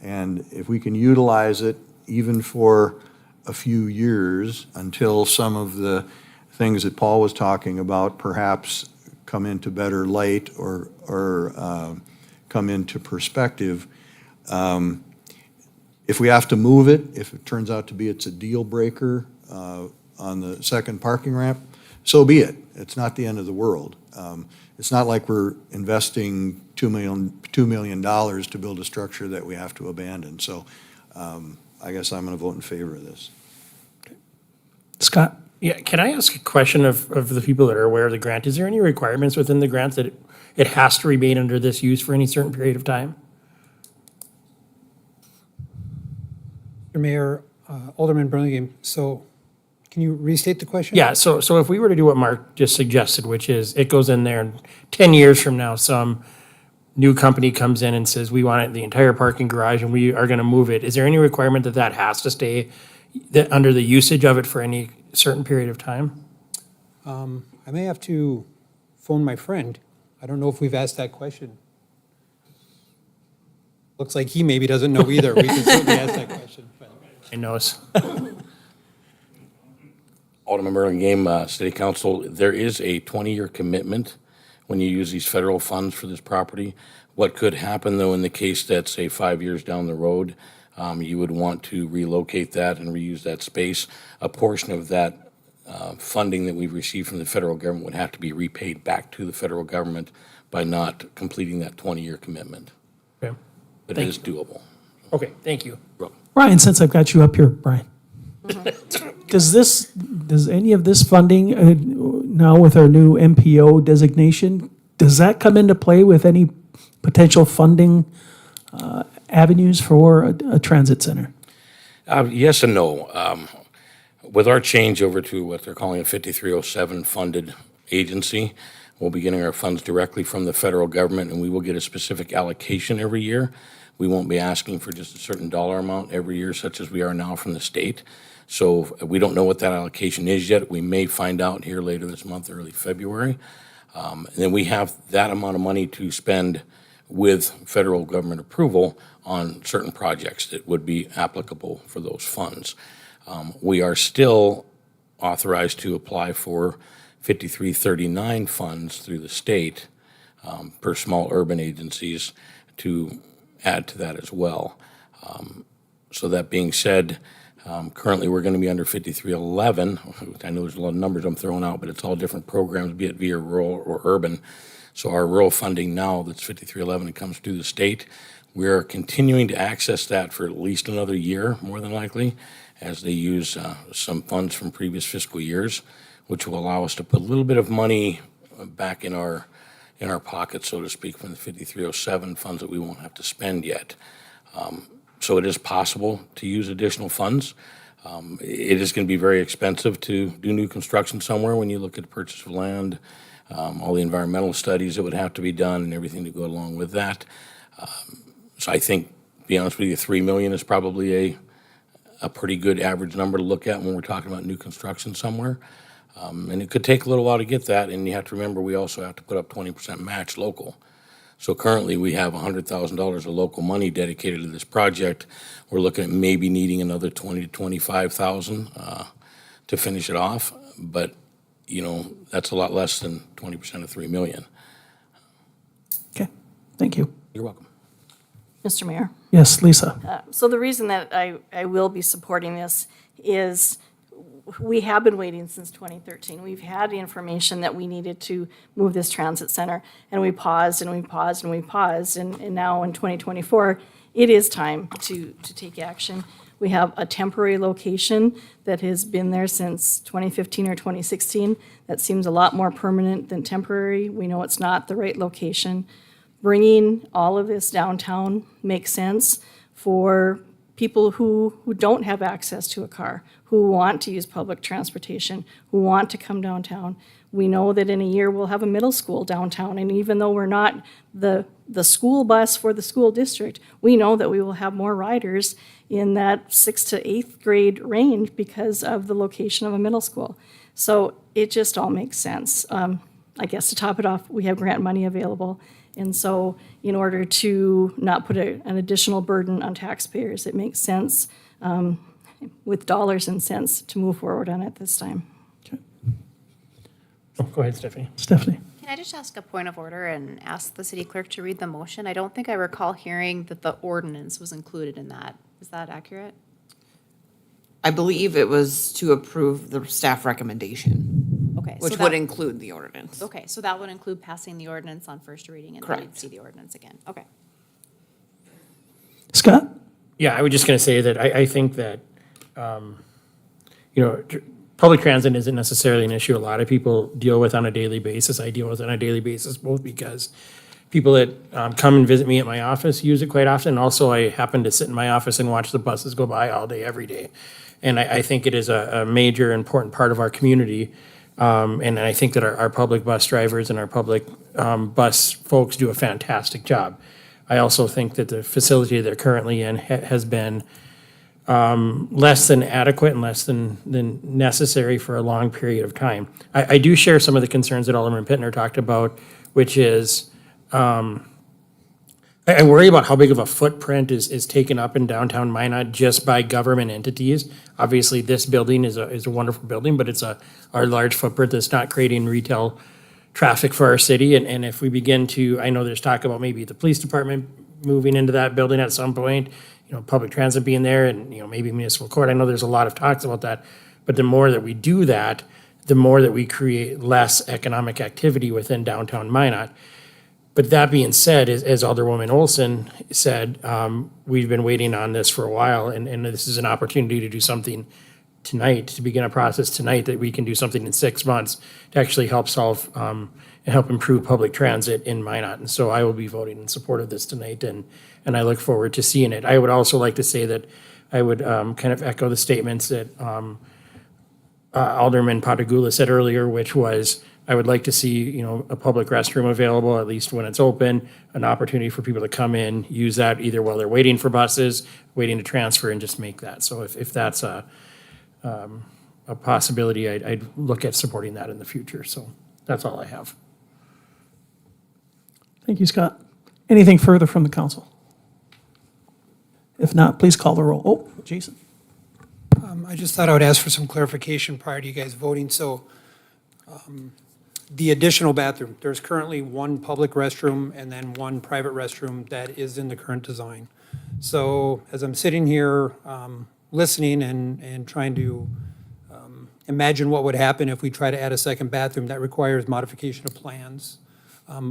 And if we can utilize it even for a few years until some of the things that Paul was talking about perhaps come into better light or come into perspective, if we have to move it, if it turns out to be it's a deal breaker on the second parking ramp, so be it. It's not the end of the world. It's not like we're investing $2 million to build a structure that we have to abandon. So I guess I'm going to vote in favor of this.
Scott?
Yeah, can I ask a question of the people that are aware of the grant? Is there any requirements within the grant that it has to remain under this use for any certain period of time?
Mr. Mayor, Alderman Burlingame, so can you restate the question?
Yeah, so if we were to do what Mark just suggested, which is it goes in there and 10 years from now, some new company comes in and says, we want it the entire parking garage and we are going to move it. Is there any requirement that has to stay under the usage of it for any certain period of time?
I may have to phone my friend. I don't know if we've asked that question. Looks like he maybe doesn't know either. We can certainly ask that question.
I know it's.
Alderman Burlingame, City Council, there is a 20-year commitment when you use these federal funds for this property. What could happen, though, in the case that, say, 5 years down the road, you would want to relocate that and reuse that space, a portion of that funding that we've received from the federal government would have to be repaid back to the federal government by not completing that 20-year commitment.
Okay.
But it is doable.
Okay, thank you.
Brian, since I've got you up here, Brian, does any of this funding, now with our new MPO designation, does that come into play with any potential funding avenues for a transit center?
Yes and no. With our change over to what they're calling a 5307 funded agency, we'll be getting our funds directly from the federal government, and we will get a specific allocation every year. We won't be asking for just a certain dollar amount every year, such as we are now from the state. So we don't know what that allocation is yet. We may find out here later this month, early February. And then we have that amount of money to spend with federal government approval on certain projects that would be applicable for those funds. We are still authorized to apply for 5339 funds through the state per small urban agencies to add to that as well. So that being said, currently we're going to be under 5311. I know there's a lot of numbers I'm throwing out, but it's all different programs, be it via rural or urban. So our rural funding now, that's 5311, it comes through the state. We're continuing to access that for at least another year, more than likely, as they use some funds from previous fiscal years, which will allow us to put a little bit of money back in our pocket, so to speak, from the 5307 funds that we won't have to spend yet. So it is possible to use additional funds. It is going to be very expensive to do new construction somewhere when you look at the purchase of land, all the environmental studies that would have to be done and everything to go along with that. So I think, to be honest with you, 3 million is probably a pretty good average number to look at when we're talking about new construction somewhere. And it could take a little while to get that, and you have to remember, we also have to put up 20% match local. So currently, we have $100,000 of local money dedicated to this project. We're looking at maybe needing another 20 to 25,000 to finish it off, but, you know, that's a lot less than 20% of 3 million.
Okay, thank you.
You're welcome.
Mr. Mayor?
Yes, Lisa?
So the reason that I will be supporting this is we have been waiting since 2013. We've had the information that we needed to move this transit center, and we paused and we paused and we paused, and now in 2024, it is time to take action. We have a temporary location that has been there since 2015 or 2016. That seems a lot more permanent than temporary. We know it's not the right location. Bringing all of this downtown makes sense for people who don't have access to a car, who want to use public transportation, who want to come downtown. We know that in a year we'll have a middle school downtown, and even though we're not the school bus for the school district, we know that we will have more riders in that 6th to 8th grade range because of the location of a middle school. So it just all makes sense. I guess to top it off, we have grant money available. And so in order to not put an additional burden on taxpayers, it makes sense with dollars and cents to move forward on it this time.
Oh, go ahead, Stephanie.
Stephanie?
Can I just ask a point of order and ask the city clerk to read the motion? I don't think I recall hearing that the ordinance was included in that. Is that accurate?
I believe it was to approve the staff recommendation,
Okay. so
which
that-
would include the ordinance.
Okay, so that would include passing the ordinance on first reading and then
Correct.
you'd see the ordinance again. Okay.
Scott?
Yeah, I was just going to say that I think that, public transit isn't necessarily an issue a lot of people deal with on a daily basis. I deal with it on a daily basis, both because people that come and visit me at my office use it quite often. And also, I happen to sit in my office and watch the buses go by all day, every day. And I think it is a major, important part of our community. And I think that our public bus drivers and our public bus folks do a fantastic job. I also think that the facility they're currently in has been less than adequate and less than necessary for a long period of time. I do share some of the concerns that Alderman Pittner talked about, which is I worry about how big of a footprint is taken up in downtown Minot just by government entities. Obviously, this building is a wonderful building, but it's our large footprint that's not creating retail traffic for our city. And if we begin to, I know there's talk about maybe the police department moving into that building at some point, public transit being there, and, maybe municipal court. I know there's a lot of talks about that. But the more that we do that, the more that we create less economic activity within downtown Minot. But that being said, as Alderwoman Olson said, we've been waiting on this for a while, and this is an opportunity to do something tonight, to begin a process tonight that we can do something in 6 months to actually help solve and help improve public transit in Minot. And so I will be voting in support of this tonight, and I look forward to seeing it. I would also like to say that I would kind of echo the statements that Alderman Patagula said earlier, which was, I would like to see, a public restroom available, at least when it's open, an opportunity for people to come in, use that either while they're waiting for buses, waiting to transfer, and just make that. So if that's a possibility, I'd look at supporting that in the future. So that's all I have.
Thank you, Scott. Anything further from the council? If not, please call the roll. Oh, Jason.
I just thought I would ask for some clarification prior to you guys voting. So the additional bathroom, there's currently one public restroom and then one private restroom that is in the current design. So as I'm sitting here listening and trying to imagine what would happen if we try to add a second bathroom, that requires modification of plans.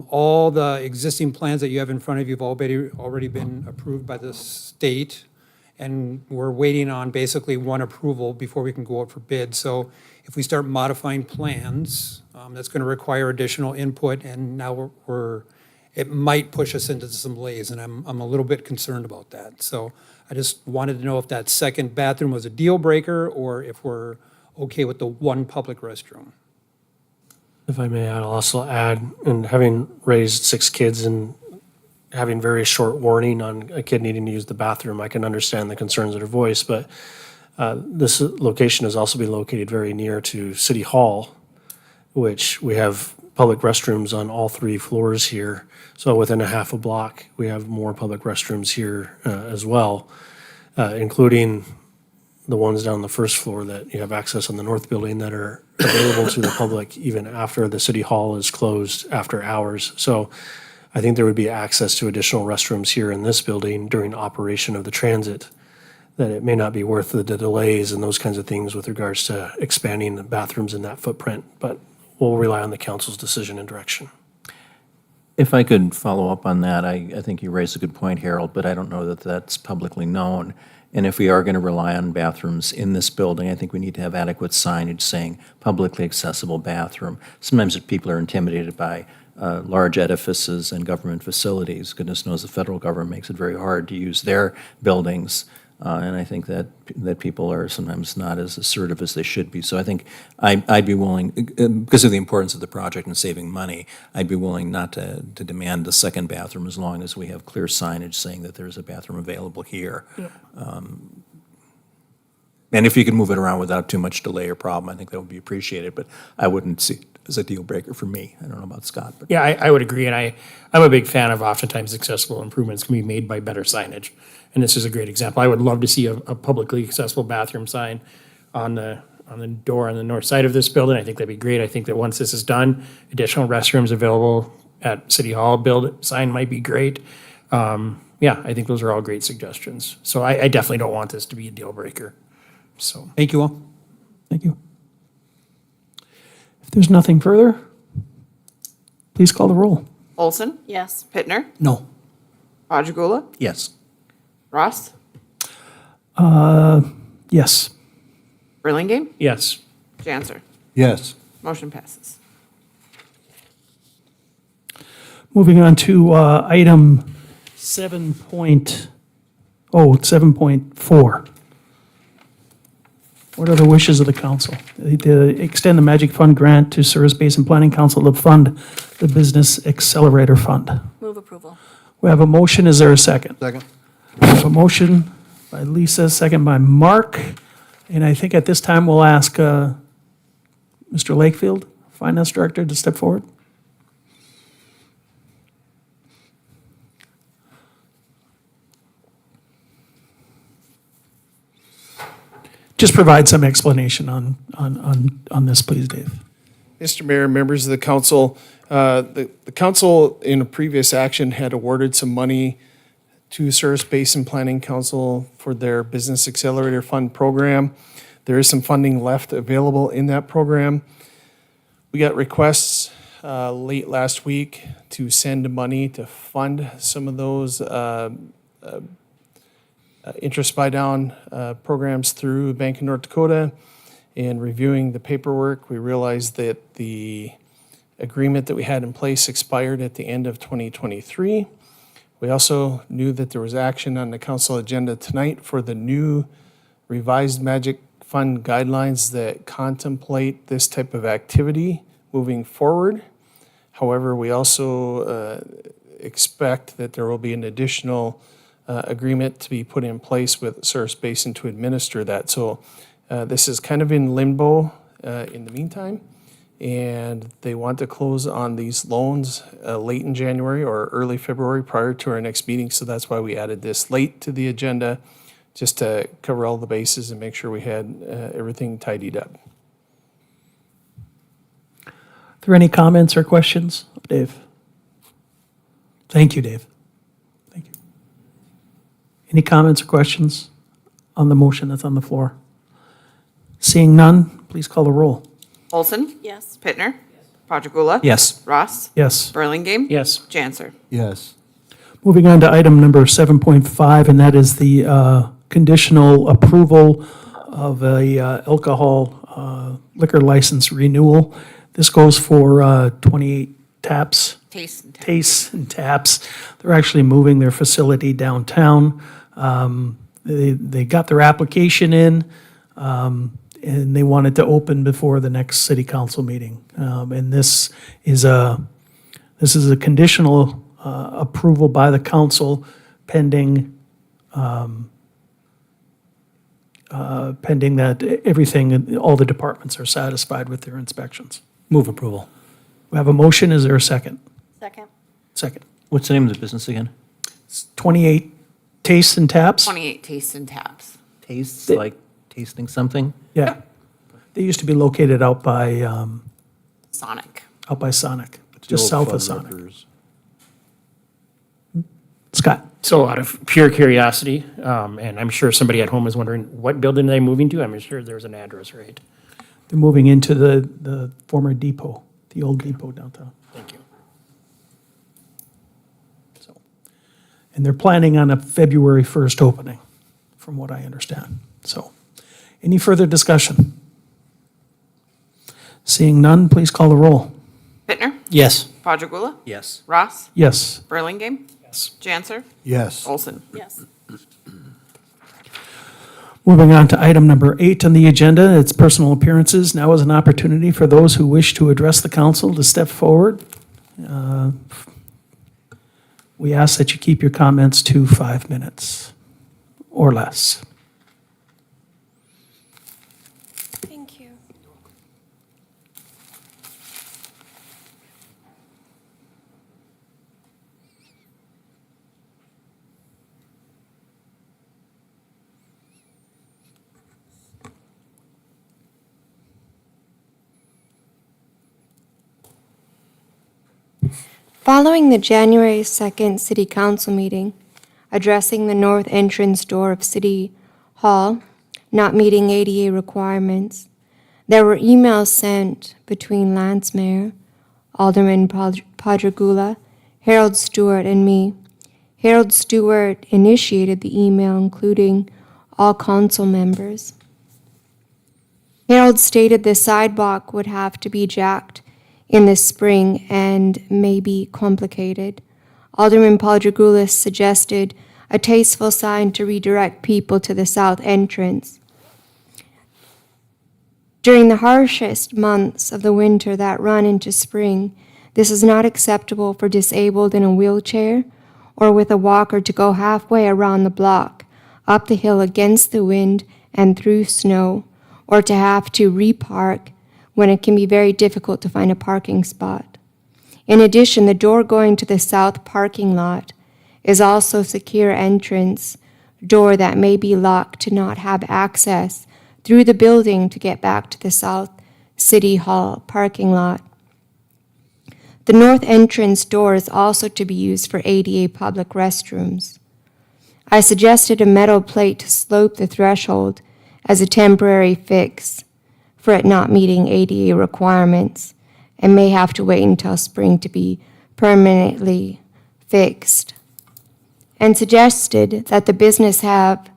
All the existing plans that you have in front of you have already been approved by the state, and we're waiting on basically one approval before we can go out for bid. So if we start modifying plans, that's going to require additional input, and now it might push us into some delays, and I'm a little bit concerned about that. So I just wanted to know if that second bathroom was a deal breaker, or if we're okay with the one public restroom.
If I may, I'll also add, and having raised 6 kids and having very short warning on a kid needing to use the bathroom, I can understand the concerns that are voiced, but this location is also be located very near to City Hall, which we have public restrooms on all 3 floors here. So within a half a block, we have more public restrooms here as well, including the ones down the first floor that you have access on the north building that are available to the public even after the City Hall is closed after hours. So I think there would be access to additional restrooms here in this building during operation of the transit, that it may not be worth the delays and those kinds of things with regards to expanding the bathrooms in that footprint, but we'll rely on the council's decision and direction.
If I could follow up on that, I think you raised a good point, Harold, but I don't know that that's publicly known. And if we are going to rely on bathrooms in this building, I think we need to have adequate signage saying publicly accessible bathroom. Sometimes people are intimidated by large edifices and government facilities. Goodness knows the federal government makes it very hard to use their buildings. And I think that people are sometimes not as assertive as they should be. So I think I'd be willing, because of the importance of the project and saving money, I'd be willing not to demand the second bathroom as long as we have clear signage saying that there's a bathroom available here. And if you can move it around without too much delay or problem, I think that would be appreciated. But I wouldn't see it as a deal breaker for me. I don't know about Scott. But.
Yeah, I would agree, and I'm a big fan of oftentimes accessible improvements can be made by better signage. And this is a great example. I would love to see a publicly accessible bathroom sign on the door on the north side of this building. I think that'd be great. I think that once this is done, additional restrooms available at City Hall sign might be great. Yeah, I think those are all great suggestions. So I definitely don't want this to be a deal breaker. So
Thank you all.
Thank you. If there's nothing further, please call the roll.
Olson?
Yes.
Pittner?
No.
Rajagula?
Yes.
Ross?
Yes.
Burlingame?
yes.
Janser?
Yes.
Motion passes.
Moving on to item 7.4. What are the wishes of the council? To extend the Magic Fund grant to Service Basin Planning Council to fund the Business Accelerator Fund.
Move approval.
We have a motion. Is there a second?
Second.
We have a motion by Lisa, second by Mark. And I think at this time we'll ask Mr. Lakefield, Finance Director, to step forward. Just provide some explanation on this, please, Dave.
Mr. Mayor, members of the council, the council in a previous action had awarded some money to Service Basin Planning Council for their Business Accelerator Fund program. There is some funding left available in that program. We got requests late last week to send money to fund some of those interest buy-down programs through Bank of North Dakota. In reviewing the paperwork, we realized that the agreement that we had in place expired at the end of 2023. We also knew that there was action on the council agenda tonight for the new revised Magic Fund guidelines that contemplate this type of activity moving forward. However, we also expect that there will be an additional agreement to be put in place with Service Basin to administer that. So this is kind of in limbo in the meantime, and they want to close on these loans late in January or early February prior to our next meeting. So that's why we added this late to the agenda just to cover all the bases and make sure we had everything tidied up.
Are there any comments or questions? Dave? Thank you, Dave. Thank you. Any comments or questions on the motion that's on the floor? Seeing none, please call the roll.
Olson?
Yes.
Pittner? Padragula?
Yes.
Ross?
Yes.
Burlingame?
Yes.
Janser?
Yes.
Moving on to item number 7.5, and that is the conditional approval of a alcohol liquor license renewal. This goes for 28 taps. Tastes and taps. They're actually moving their facility downtown. They got their application in, and they wanted to open before the next city council meeting. And this is a conditional approval by the council pending that everything, all the departments are satisfied with their inspections.
Move approval.
We have a motion. Is there a second?
Second.
Second.
What's the name of the business again?
28 tastes and taps?
28 tastes and taps.
Tastes like tasting something?
Yeah. They used to be located out by
Sonic.
Sonic,
The
just
old
south of
Fun
Sonic.
Wreckers.
Scott?
So out of pure curiosity, and I'm sure somebody at home is wondering, what building are they moving to? I'm sure there's an address, right?
They're moving into the former depot, the old depot downtown.
Thank you.
So, and they're planning on a February 1st opening, from what I understand. So, any further discussion? Seeing none, please call the roll.
Pittner?
Yes.
Padragula?
Yes.
Ross?
Yes.
Burlingame?
Yes.
Janser?
Yes.
Olson?
Yes.
Moving on to item number 8 on the agenda, it's personal appearances. Now is an opportunity for those who wish to address the council to step forward. We ask that you keep your comments to 5 minutes or less.
Thank you. Following the January 2nd City Council meeting, addressing the north entrance door of City Hall not meeting ADA requirements, there were emails sent between Lance Mayor, Alderman Padragula, Harold Stewart, and me. Harold Stewart initiated the email, including all council members. Harold stated the sidewalk would have to be jacked in the spring and may be complicated. Alderman Padragula suggested a tasteful sign to redirect people to the south entrance. During the harshest months of the winter that run into spring, this is not acceptable for disabled in a wheelchair or with a walker to go halfway around the block, up the hill against the wind and through snow, or to have to repark when it can be very difficult to find a parking spot. In addition, the door going to the south parking lot is also a secure entrance door that may be locked to not have access through the building to get back to the South City Hall parking lot. The north entrance door is also to be used for ADA public restrooms. I suggested a metal plate to slope the threshold as a temporary fix for it not meeting ADA requirements, and may have to wait until spring to be permanently fixed. And suggested that the business that's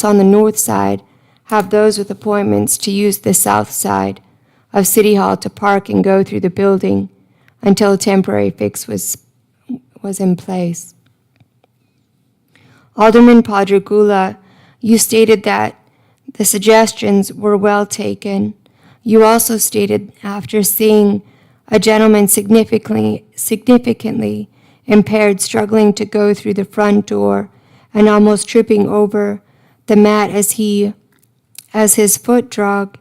on the north side have those with appointments to use the south side of City Hall to park and go through the building until a temporary fix was in place. Alderman Padragula, you stated that the suggestions were well taken. You also stated after seeing a gentleman significantly impaired struggling to go through the front door and almost tripping over the mat as his foot dragged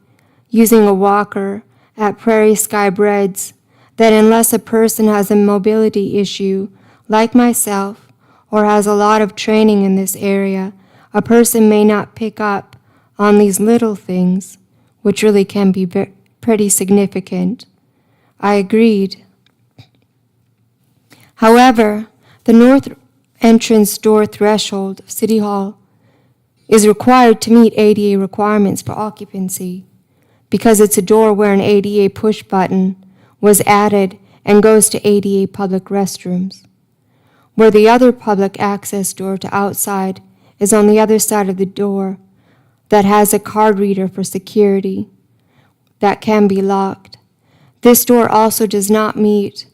using a walker at Prairie Sky Breads, that unless a person has a mobility issue like myself
or has a lot of training in this area, a person may not pick up on these little things, which really can be pretty significant. I agreed. However, the north entrance door threshold of City Hall is required to meet ADA requirements for occupancy because it's a door where an ADA push button was added and goes to ADA public restrooms, where the other public access door to outside is on the other side of the door that has a card reader for security that can be locked. This door also does not meet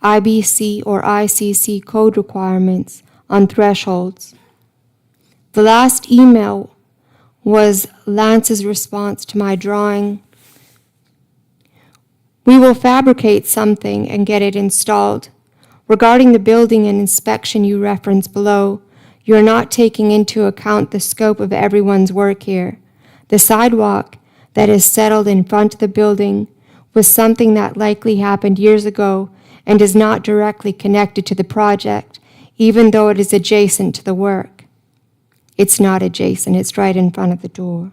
IBC or ICC code requirements on thresholds. The last email was Lance's response to my drawing. We will fabricate something and get it installed. Regarding the building and inspection you reference below, you are not taking into account the scope of everyone's work here. The sidewalk that is settled in front of the building was something that likely happened years ago and is not directly connected to the project, even though it is adjacent to the work. It's not adjacent, it's right in front of the door.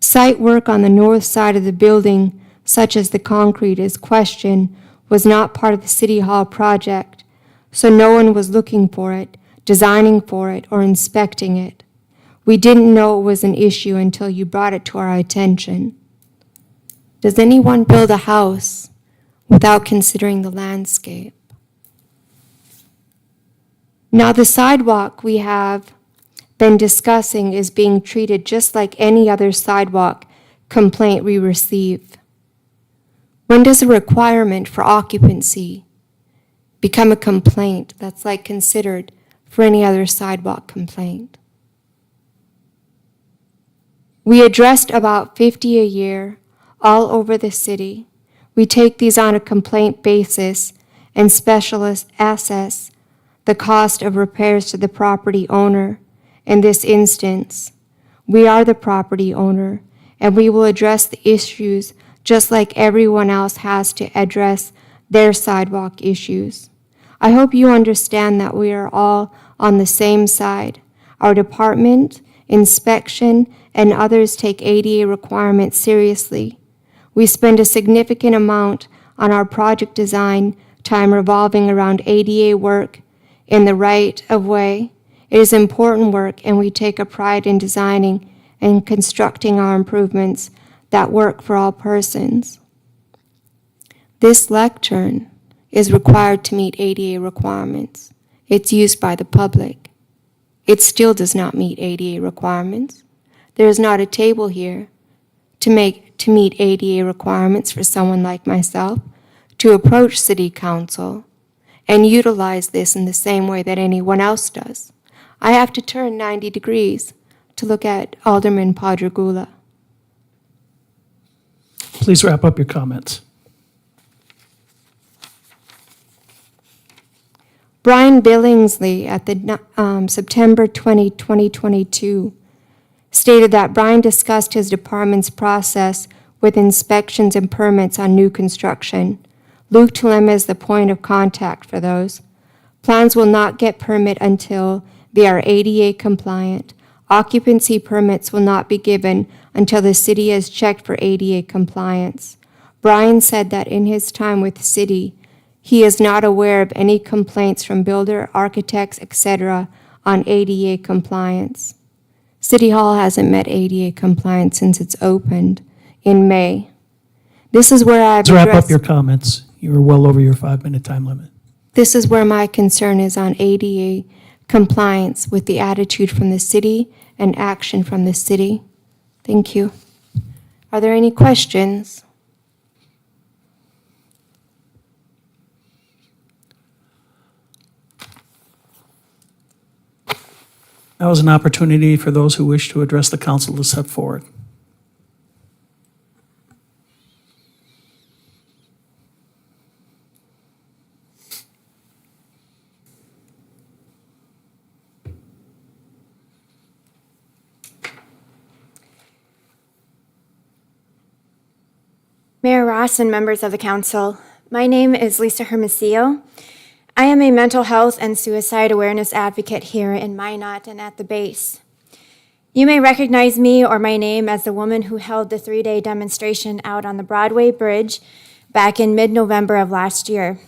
Site work on the north side of the building, such as the concrete is questioned, was not part of the City Hall project, so no one was looking for it, designing for it, or inspecting it. We didn't know it was an issue until you brought it to our attention. Does anyone build a house without considering the landscape? Now, the sidewalk we have been discussing is being treated just like any other sidewalk complaint we receive. When does a requirement for occupancy become a complaint that's like considered for any other sidewalk complaint? We addressed about 50 a year all over the city. We take these on a complaint basis and specialists assess the cost of repairs to the property owner. In this instance, we are the property owner, and we will address the issues just like everyone else has to address their sidewalk issues. I hope you understand that we are all on the same side. Our department, inspection, and others take ADA requirements seriously. We spend a significant amount on our project design time revolving around ADA work in the right of way. It is important work, and we take a pride in designing and constructing our improvements that work for all persons. This lectern is required to meet ADA requirements. It's used by the public. It still does not meet ADA requirements. There is not a table here to meet ADA requirements for someone like myself to approach City Council and utilize this in the same way that anyone else does. I have to turn 90 degrees to look at Alderman Padragula.
Please wrap up your comments.
Brian Billingsley at the September 20, 2022 stated that Brian discussed his department's process with inspections and permits on new construction. Luke Telema is the point of contact for those. Plans will not get permit until they are ADA compliant. Occupancy permits will not be given until the city has checked for ADA compliance. Brian said that in his time with the city, he is not aware of any complaints from builder, architects, etc. on ADA compliance. City Hall hasn't met ADA compliance since it's opened in May. This is where I've
Let's wrap up
addressed-
your comments. You were well over your 5-minute time limit.
This is where my concern is on ADA compliance with the attitude from the city and action from the city. Thank you. Are there any questions?
Now is an opportunity for those who wish to address the council to step forward.
Mayor Ross and members of the council, my name is Lisa Hermosillo. I am a mental health and suicide awareness advocate here in Minot and at the base. You may recognize me or my name as the woman who held the 3-day demonstration out on the Broadway Bridge back in mid-November of last year.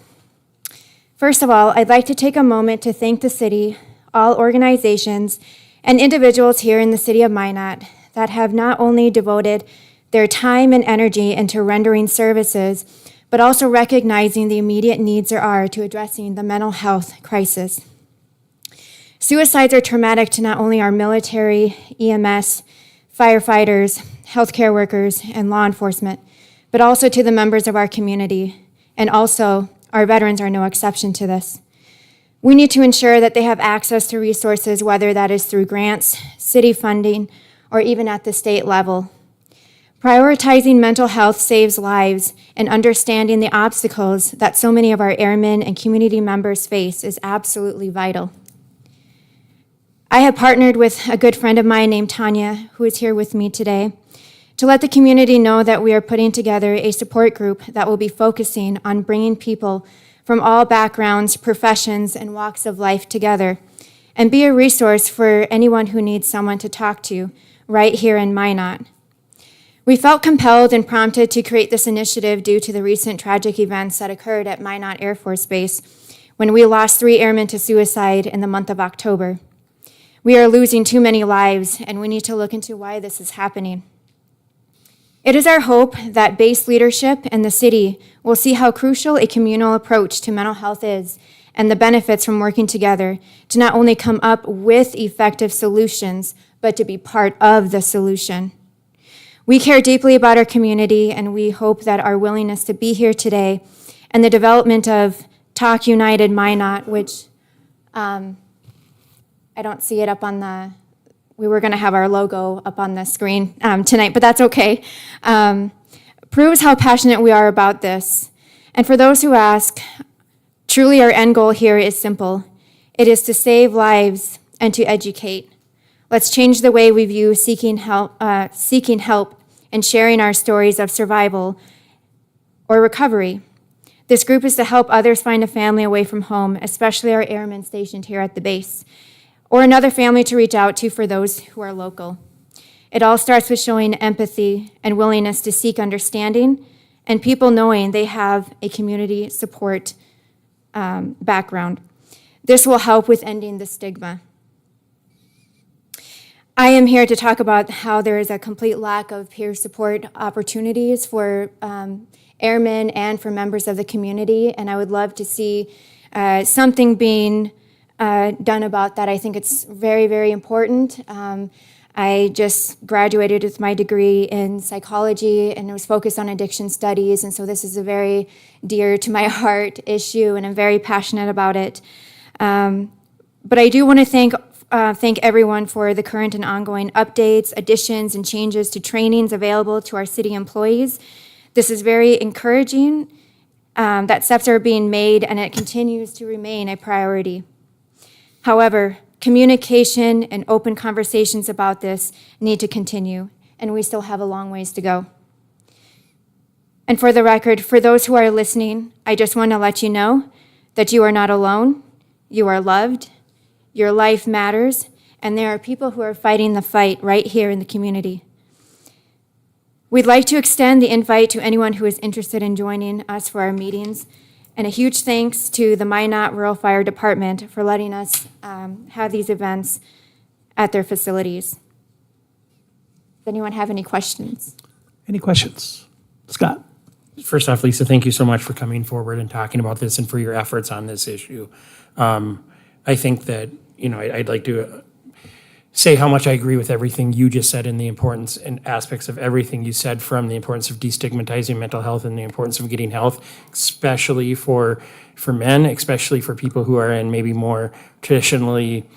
First of all, I'd like to take a moment to thank the city, all organizations, and individuals here in the city of Minot that have not only devoted their time and energy into rendering services, but also recognizing the immediate needs there are to addressing the mental health crisis. Suicides are traumatic to not only our military, EMS, firefighters, healthcare workers, and law enforcement, but also to the members of our community. And also, our veterans are no exception to this. We need to ensure that they have access to resources, whether that is through grants, city funding, or even at the state level. Prioritizing mental health saves lives, and understanding the obstacles that so many of our airmen and community members face is absolutely vital. I have partnered with a good friend of mine named Tanya, who is here with me today, to let the community know that we are putting together a support group that will be focusing on bringing people from all backgrounds, professions, and walks of life together, and be a resource for anyone who needs someone to talk to right here in Minot. We felt compelled and prompted to create this initiative due to the recent tragic events that occurred at Minot Air Force Base when we lost 3 airmen to suicide in the month of October. We are losing too many lives, and we need to look into why this is happening. It is our hope that base leadership and the city will see how crucial a communal approach to mental health is and the benefits from working together to not only come up with effective solutions, but to be part of the solution. We care deeply about our community, and we hope that our willingness to be here today and the development of Talk United Minot, which I don't see it up on we were going to have our logo up on the screen tonight, but that's okay, proves how passionate we are about this. And for those who ask, truly our end goal here is simple. It is to save lives and to educate. Let's change the way we view seeking help and sharing our stories of survival or recovery. This group is to help others find a family away from home, especially our airmen stationed here at the base, or another family to reach out to for those who are local. It all starts with showing empathy and willingness to seek understanding, and people knowing they have a community support background. This will help with ending the stigma. I am here to talk about how there is a complete lack of peer support opportunities for airmen and for members of the community, and I would love to see something being done about that. I think it's very, very important. I just graduated with my degree in psychology, and it was focused on addiction studies, and so this is a very dear to my heart issue, and I'm very passionate about it. But I do want to thank everyone for the current and ongoing updates, additions, and changes to trainings available to our city employees. This is very encouraging that steps are being made, and it continues to remain a priority. However, communication and open conversations about this need to continue, and we still have a long ways to go. And for the record, for those who are listening, I just want to let you know that you are not alone, you are loved, your life matters, and there are people who are fighting the fight right here in the community. We'd like to extend the invite to anyone who is interested in joining us for our meetings, and a huge thanks to the Minot Rural Fire Department for letting us have these events at their facilities. Does anyone have any questions?
Any questions? Scott?
First off, Lisa, thank you so much for coming forward and talking about this and for your efforts on this issue. I think that, I'd like to say how much I agree with everything you just said and the importance and aspects of everything you said, from the importance of destigmatizing mental health and the importance of getting health, especially for men, especially for people who are in maybe more traditionally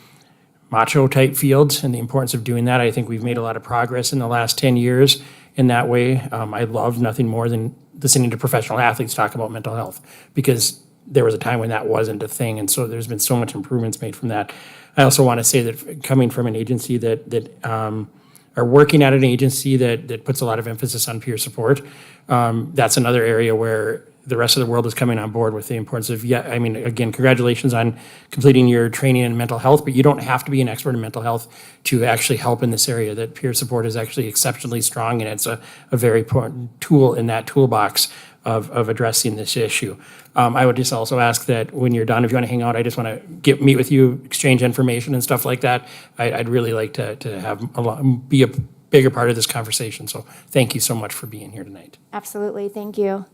macho type fields, and the importance of doing that. I think we've made a lot of progress in the last 10 years in that way. I love nothing more than listening to professional athletes talk about mental health, because there was a time when that wasn't a thing, and so there's been so much improvements made from that. I also want to say that coming from an agency that are working at an agency that puts a lot of emphasis on peer support, that's another area where the rest of the world is coming on board with the importance of, yeah, I mean, again, congratulations on completing your training in mental health, but you don't have to be an expert in mental health to actually help in this area. That peer support is actually exceptionally strong, and it's a very important tool in that toolbox of addressing this issue. I would just also ask that when you're done, if you want to hang out, I just want to meet with you, exchange information and stuff like that. I'd really like to have be a bigger part of this conversation. So thank you so much for being here tonight.
Absolutely, thank you.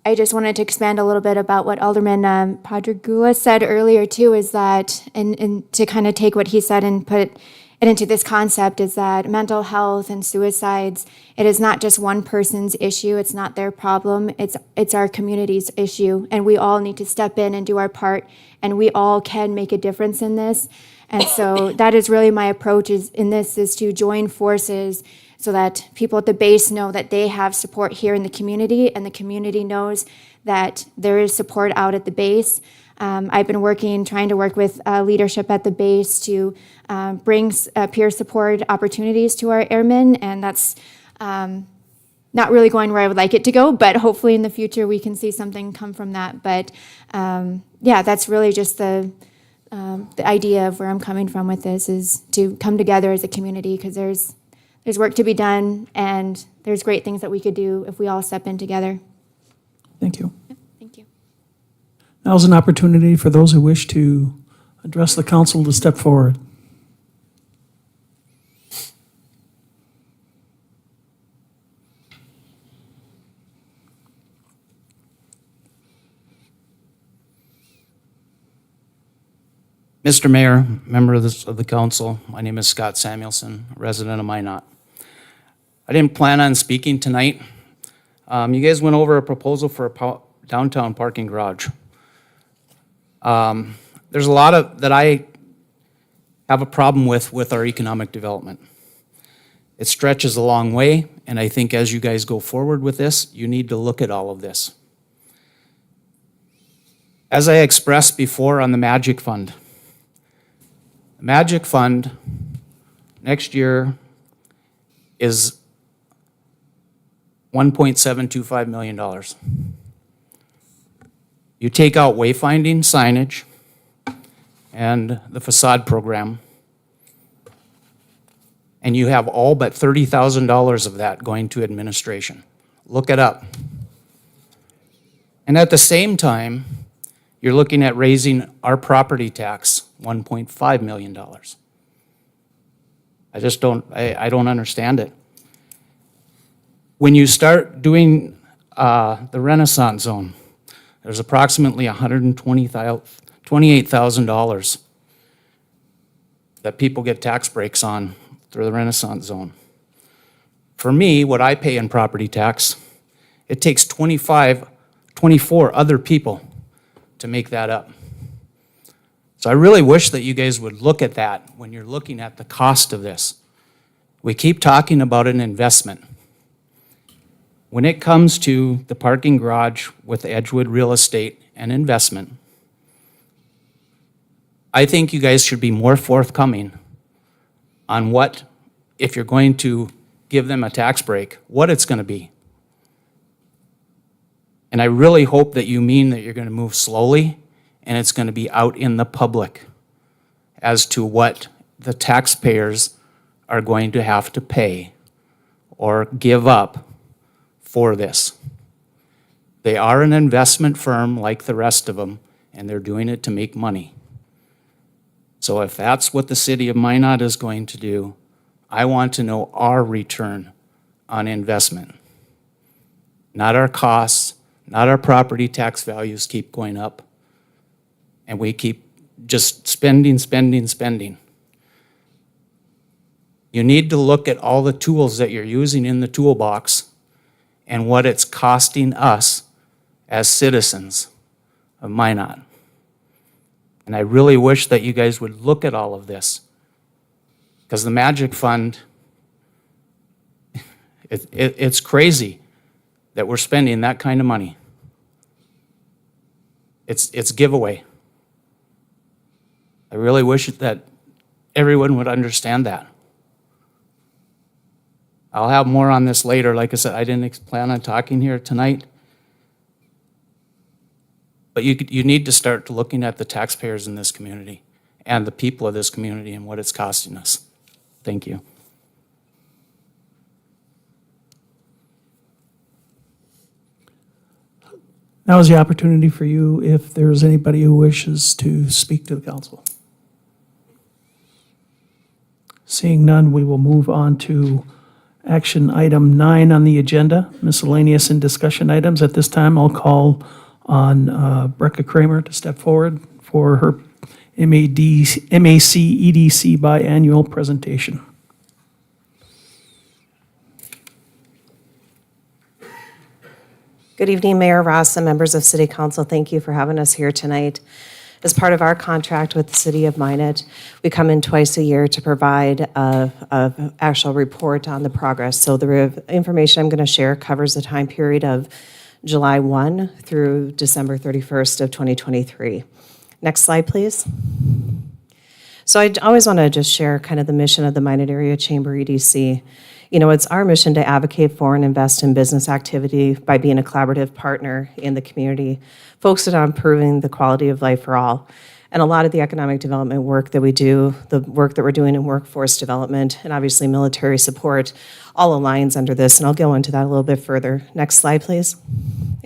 I just wanted to expand a little bit about what Alderman Padragula said earlier too, is that, and to kind of take what he said and put it into this concept, is that mental health and suicides, it is not just one person's issue, it's not their problem, it's our community's issue, and we all need to step in and do our part, and we all can make a difference in this. And so that is really my approach is to join forces so that people at the base know that they have support here in the community, and the community knows that there is support out at the base. I've been trying to work with leadership at the base to bring peer support opportunities to our airmen, and that's not really going where I would like it to go, but hopefully in the future we can see something come from that. But yeah, that's really just the idea of where I'm coming from with this, is to come together as a community, because there's work to be done, and there's great things that we could do if we all step in together.
Thank you.
Thank you.
Now's an opportunity for those who wish to address the council to step forward.
Mr. Mayor, member of the council, my name is Scott Samuelson, resident of Minot. I didn't plan on speaking tonight. You guys went over a proposal for a downtown parking garage. There's a lot that I have a problem with our economic development. It stretches a long way, and I think as you guys go forward with this, you need to look at all of this. As I expressed before on the Magic Fund, the Magic Fund next year is $1.725 million. You take out wayfinding, signage, and the facade program, and you have all but $30,000 of that going to administration. Look it up. And at the same time, you're looking at raising our property tax $1.5 million. I just don't understand it. When you start doing the Renaissance Zone, there's approximately $128,000 that people get tax breaks on through the Renaissance Zone. For me, what I pay in property tax, it takes 24 other people to make that up. So I really wish that you guys would look at that when you're looking at the cost of this. We keep talking about an investment. When it comes to the parking garage with Edgewood Real Estate and investment, I think you guys should be more forthcoming on what, if you're going to give them a tax break, what it's going to be. And I really hope that you mean that you're going to move slowly and it's going to be out in the public as to what the taxpayers are going to have to pay or give up for this. They are an investment firm like the rest of them, and they're doing it to make money. So if that's what the city of Minot is going to do, I want to know our return on investment. Not our costs, not our property tax values keep going up, and we keep just spending. You need to look at all the tools that you're using in the toolbox and what it's costing us as citizens of Minot. And I really wish that you guys would look at all of this, because the Magic Fund, it's crazy that we're spending that kind of money. It's giveaway. I really wish that everyone would understand that. I'll have more on this later. Like I said, I didn't plan on talking here tonight, But you need to start looking at the taxpayers in this community and the people of this community and what it's costing us. Thank you.
Now is the opportunity for you if there's anybody who wishes to speak to the council. Seeing none, we will move on to action item 9 on the agenda, miscellaneous and discussion items. At this time, I'll call on Brecca Kramer to step forward for her MAC EDC biannual presentation.
Good evening, Mayor Ross and members of City Council. Thank you for having us here tonight. As part of our contract with the City of Minot, we come in twice a year to provide a actual report on the progress. So the information I'm going to share covers the time period of July 1 through December 31st of 2023. Next slide, please. So I always want to just share kind of the mission of the Minot Area Chamber EDC. You know, it's our mission to advocate for and invest in business activity by being a collaborative partner in the community, focused on improving the quality of life for all. And a lot of the economic development work that we do, the work that we're doing in workforce development, and obviously military support, all aligns under this, and I'll go into that a little bit further. Next slide, please.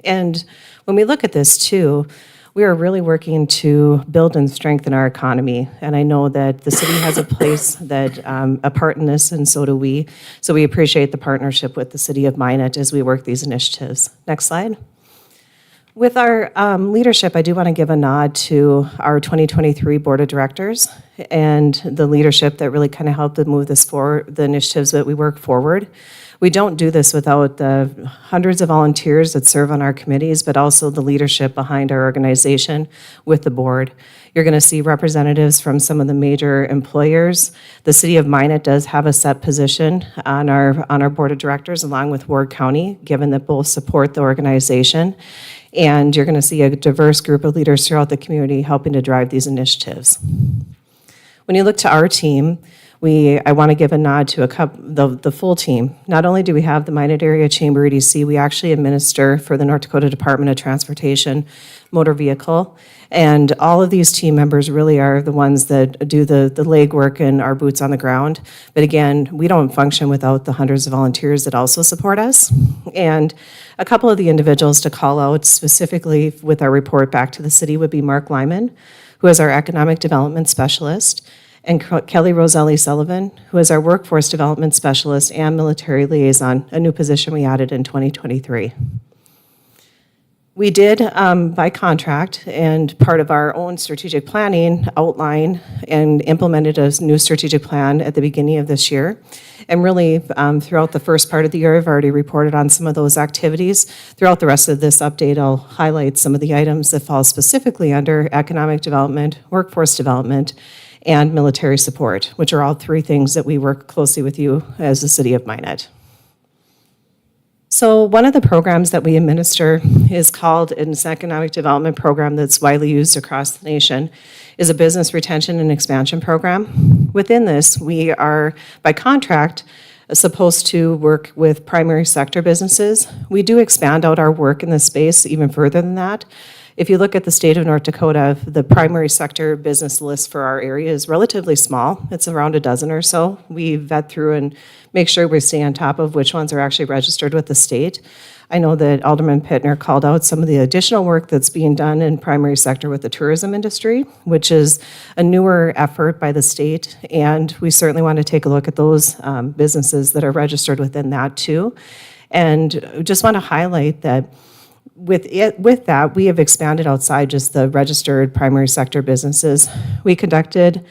And when we look at this too, we are really working to build and strengthen our economy. And I know that the city has a place that, a part in this, and so do we. So we appreciate the partnership with the City of Minot as we work these initiatives. Next slide. With our leadership, I do want to give a nod to our 2023 Board of Directors and the leadership that really kind of helped to move this forward, the initiatives that we work forward. We don't do this without the hundreds of volunteers that serve on our committees, but also the leadership behind our organization with the board. You're going to see representatives from some of the major employers. The City of Minot does have a set position on our Board of Directors, along with Ward County, given that both support the organization. And you're going to see a diverse group of leaders throughout the community helping to drive these initiatives. When you look to our team, I want to give a nod to the full team. Not only do we have the Minot Area Chamber EDC, we actually administer for the North Dakota Department of Transportation motor vehicle. And all of these team members really are the ones that do the legwork and our boots on the ground. But again, we don't function without the hundreds of volunteers that also support us. And a couple of the individuals to call out specifically with our report back to the city would be Mark Lyman, who is our Economic Development Specialist, and Kelly Roselli Sullivan, who is our Workforce Development Specialist and Military Liaison, a new position we added in 2023. We did, by contract and part of our own strategic planning, outline and implemented a new strategic plan at the beginning of this year. And really, throughout the first part of the year, I've already reported on some of those activities. Throughout the rest of this update, I'll highlight some of the items that fall specifically under economic development, workforce development, and military support, which are all three things that we work closely with you as the City of Minot. So one of the programs that we administer is called an economic development program that's widely used across the nation, is a business retention and expansion program. Within this, we are, by contract, supposed to work with primary sector businesses. We do expand out our work in this space even further than that. If you look at the state of North Dakota, the primary sector business list for our area is relatively small. It's around a dozen or so. We vet through and make sure we stay on top of which ones are actually registered with the state. I know that Alderman Pittner called out some of the additional work that's being done in primary sector with the tourism industry, which is a newer effort by the state, and we certainly want to take a look at those businesses that are registered within that too. And just want to highlight that with that, we have expanded outside just the registered primary sector businesses. We conducted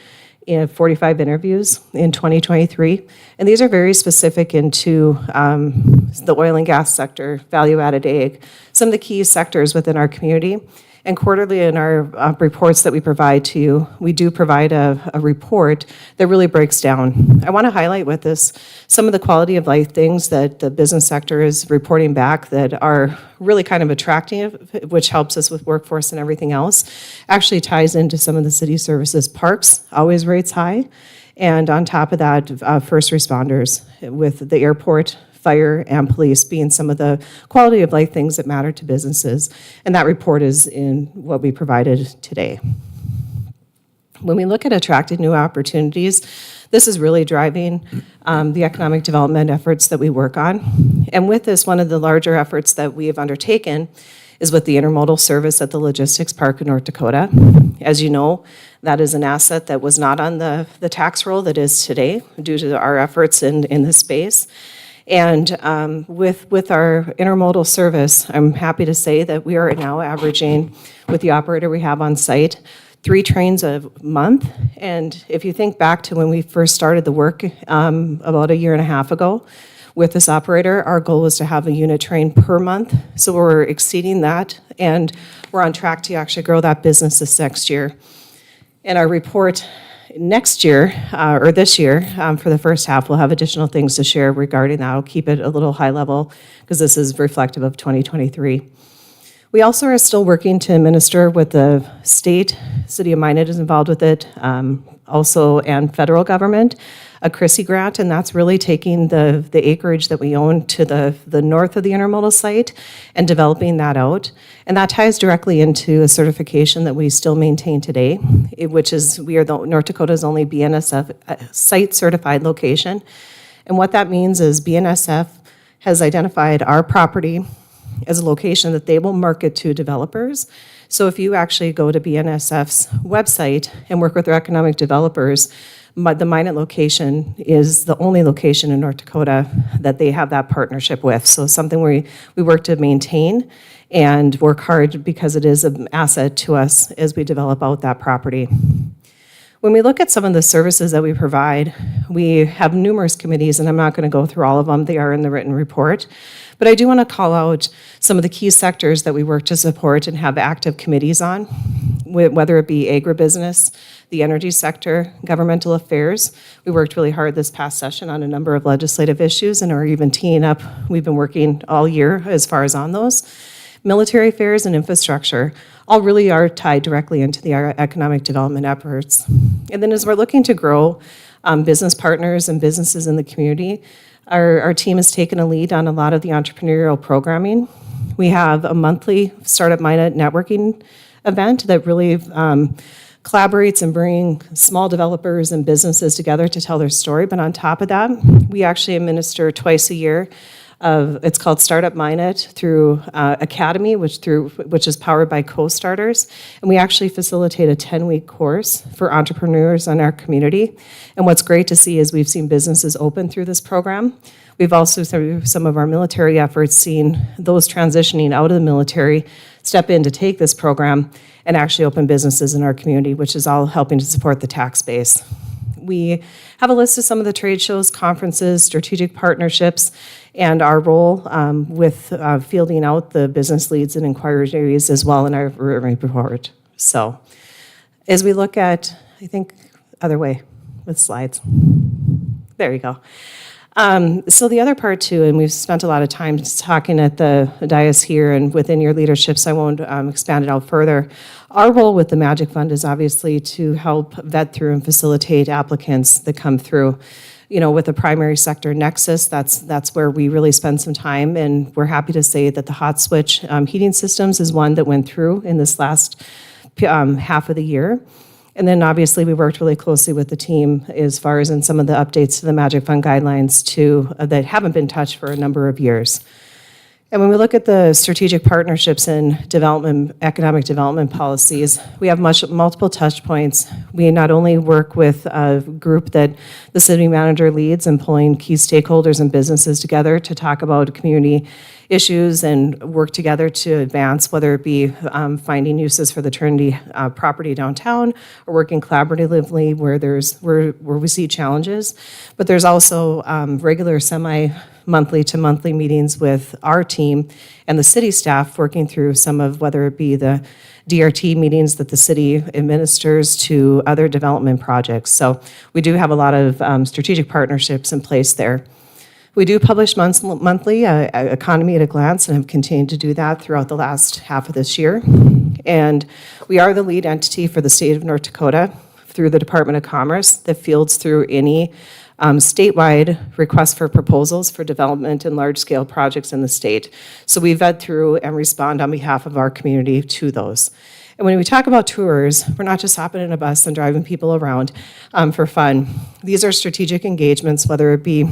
45 interviews in 2023, and these are very specific into the oil and gas sector, value-added ag, some of the key sectors within our community. And quarterly in our reports that we provide to you, we do provide a report that really breaks down. I want to highlight with this some of the quality of life things that the business sector is reporting back that are really kind of attractive, which helps us with workforce and everything else. Actually ties into some of the city services. Parks always rates high. And on top of that, first responders with the airport, fire, and police being some of the quality of life things that matter to businesses. And that report is in what we provided today. When we look at attracting new opportunities, this is really driving the economic development efforts that we work on. And with this, one of the larger efforts that we have undertaken is with the intermodal service at the logistics park in North Dakota. As you know, that is an asset that was not on the tax roll that is today due to our efforts in this space. And with our intermodal service, I'm happy to say that we are now averaging, with the operator we have on site, 3 trains a month. And if you think back to when we first started the work about a year and a half ago with this operator, our goal was to have a unit train per month. So we're exceeding that, and we're on track to actually grow that business this next year. And our report next year, or this year, for the first half, we'll have additional things to share regarding that. I'll keep it a little high level because this is reflective of 2023. We also are still working to administer with the state, City of Minot is involved with it, also, and federal government, a CRISI grant, and that's really taking the acreage that we own to the north of the intermodal site and developing that out. And that ties directly into a certification that we still maintain today, which is we are North Dakota's only BNSF site certified location. And what that means is BNSF has identified our property as a location that they will market to developers. So if you actually go to BNSF's website and work with their economic developers, the Minot location is the only location in North Dakota that they have that partnership with. So something we work to maintain and work hard because it is an asset to us as we develop out that property. When we look at some of the services that we provide, we have numerous committees, and I'm not going to go through all of them. They are in the written report. But I do want to call out some of the key sectors that we work to support and have active committees on, whether it be agribusiness, the energy sector, governmental affairs. We worked really hard this past session on a number of legislative issues and are even teeing up. We've been working all year as far as on those. Military affairs and infrastructure all really are tied directly into the economic development efforts. And then as we're looking to grow business partners and businesses in the community, our team has taken a lead on a lot of the entrepreneurial programming. We have a monthly Startup Minot networking event that really collaborates and bring small developers and businesses together to tell their story. But on top of that, we actually administer twice a year it's called Startup Minot through Academy, which is powered by Co-Starters. And we actually facilitate a 10-week course for entrepreneurs in our community. And what's great to see is we've seen businesses open through this program. We've also, through some of our military efforts, seen those transitioning out of the military step in to take this program and actually open businesses in our community, which is all helping to support the tax base. We have a list of some of the trade shows, conferences, strategic partnerships, and our role with fielding out the business leads and inquiries as well in our report. So as we look at, I think, other way with slides. There you go. So the other part too, and we've spent a lot of time talking at the dais here and within your leadership, so I won't expand it out further. Our role with the Magic Fund is obviously to help vet through and facilitate applicants that come through. You know, with the primary sector nexus, that's where we really spend some time, and we're happy to say that the hot switch heating systems is one that went through in this last half of the year. And then obviously we worked really closely with the team as far as in some of the updates to the Magic Fund guidelines too that haven't been touched for a number of years. And when we look at the strategic partnerships and development, economic development policies, we have multiple touch points. We not only work with a group that the city manager leads and pulling key stakeholders and businesses together to talk about community issues and work together to advance, whether it be finding uses for the Trinity property downtown or working collaboratively where we see challenges. But there's also regular monthly to monthly meetings with our team and the city staff working through some of whether it be the DRT meetings that the city administers to other development projects. So we do have a lot of strategic partnerships in place there. We do publish monthly Economy at a Glance and have continued to do that throughout the last half of this year. And we are the lead entity for the state of North Dakota through the Department of Commerce that fields through any statewide requests for proposals for development and large-scale projects in the state. So we vet through and respond on behalf of our community to those. And when we talk about tours, we're not just hopping in a bus and driving people around for fun. These are strategic engagements, whether it be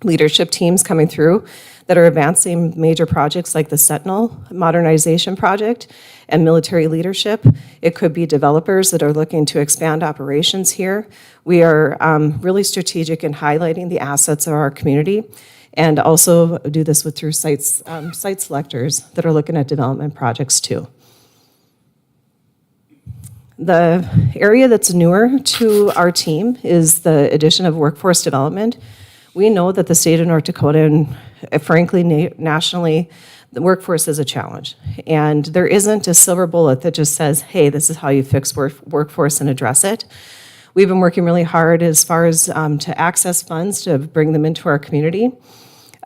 leadership teams coming through that are advancing major projects like the Sentinel Modernization Project and military leadership. It could be developers that are looking to expand operations here. We are really strategic in highlighting the assets of our community, and also do this through site selectors that are looking at development projects too. The area that's newer to our team is the addition of workforce development. We know that the state of North Dakota, and frankly, nationally, the workforce is a challenge. And there isn't a silver bullet that just says, hey, this is how you fix workforce and address it. We've been working really hard as far as to access funds to bring them into our community.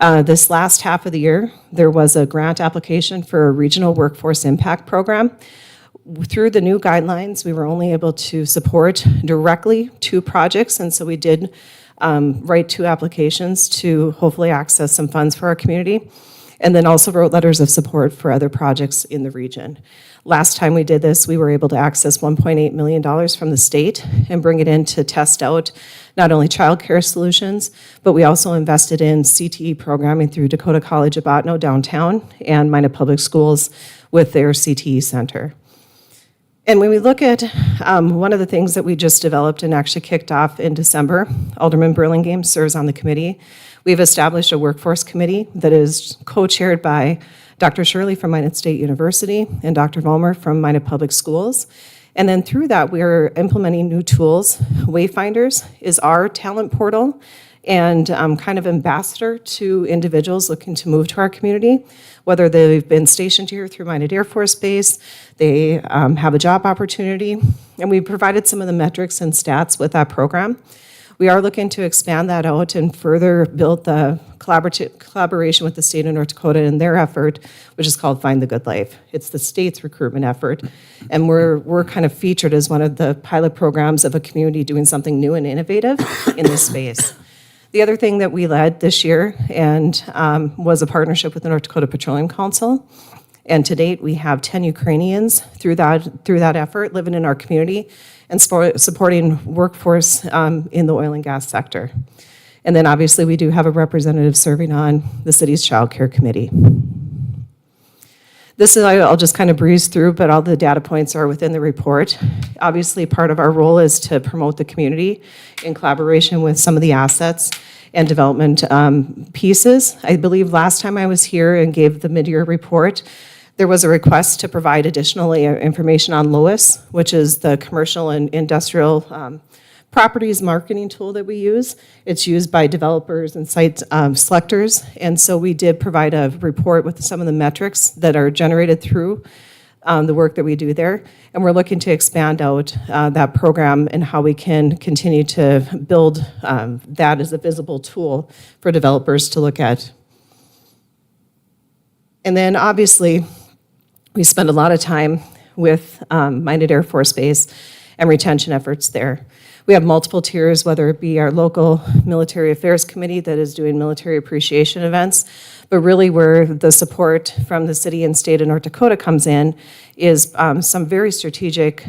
This last half of the year, there was a grant application for a regional workforce impact program. Through the new guidelines, we were only able to support directly 2 projects, and so we did write 2 applications to hopefully access some funds for our community, and then also wrote letters of support for other projects in the region. Last time we did this, we were able to access $1.8 million from the state and bring it in to test out not only childcare solutions, but we also invested in CTE programming through Dakota College of Botno downtown and Minot Public Schools with their CTE center. And when we look at one of the things that we just developed and actually kicked off in December, Alderman Burlingame serves on the committee. We've established a workforce committee that is co-chaired by Dr. Shirley from Minot State University and Dr. Vollmer from Minot Public Schools. And then through that, we are implementing new tools. Wayfinders is our talent portal and kind of ambassador to individuals looking to move to our community, whether they've been stationed here through Minot Air Force Base, they have a job opportunity, and we provided some of the metrics and stats with that program. We are looking to expand that out and further build the collaboration with the state of North Dakota in their effort, which is called Find the Good Life. It's the state's recruitment effort, and we're kind of featured as one of the pilot programs of a community doing something new and innovative in this space. The other thing that we led this year and was a partnership with the North Dakota Petroleum Council. And to date, we have 10 Ukrainians through that effort living in our community and supporting workforce in the oil and gas sector. And then obviously we do have a representative serving on the city's child care committee. This is, I'll just kind of breeze through, but all the data points are within the report. Obviously, part of our role is to promote the community in collaboration with some of the assets and development pieces. I believe last time I was here and gave the mid-year report, there was a request to provide additional information on LOIS, which is the commercial and industrial properties marketing tool that we use. It's used by developers and site selectors, and so we did provide a report with some of the metrics that are generated through the work that we do there, and we're looking to expand out that program and how we can continue to build that as a visible tool for developers to look at. And then obviously, we spend a lot of time with Minot Air Force Base and retention efforts there. We have multiple tiers, whether it be our local military affairs committee that is doing military appreciation events, but really where the support from the city and state of North Dakota comes in is some very strategic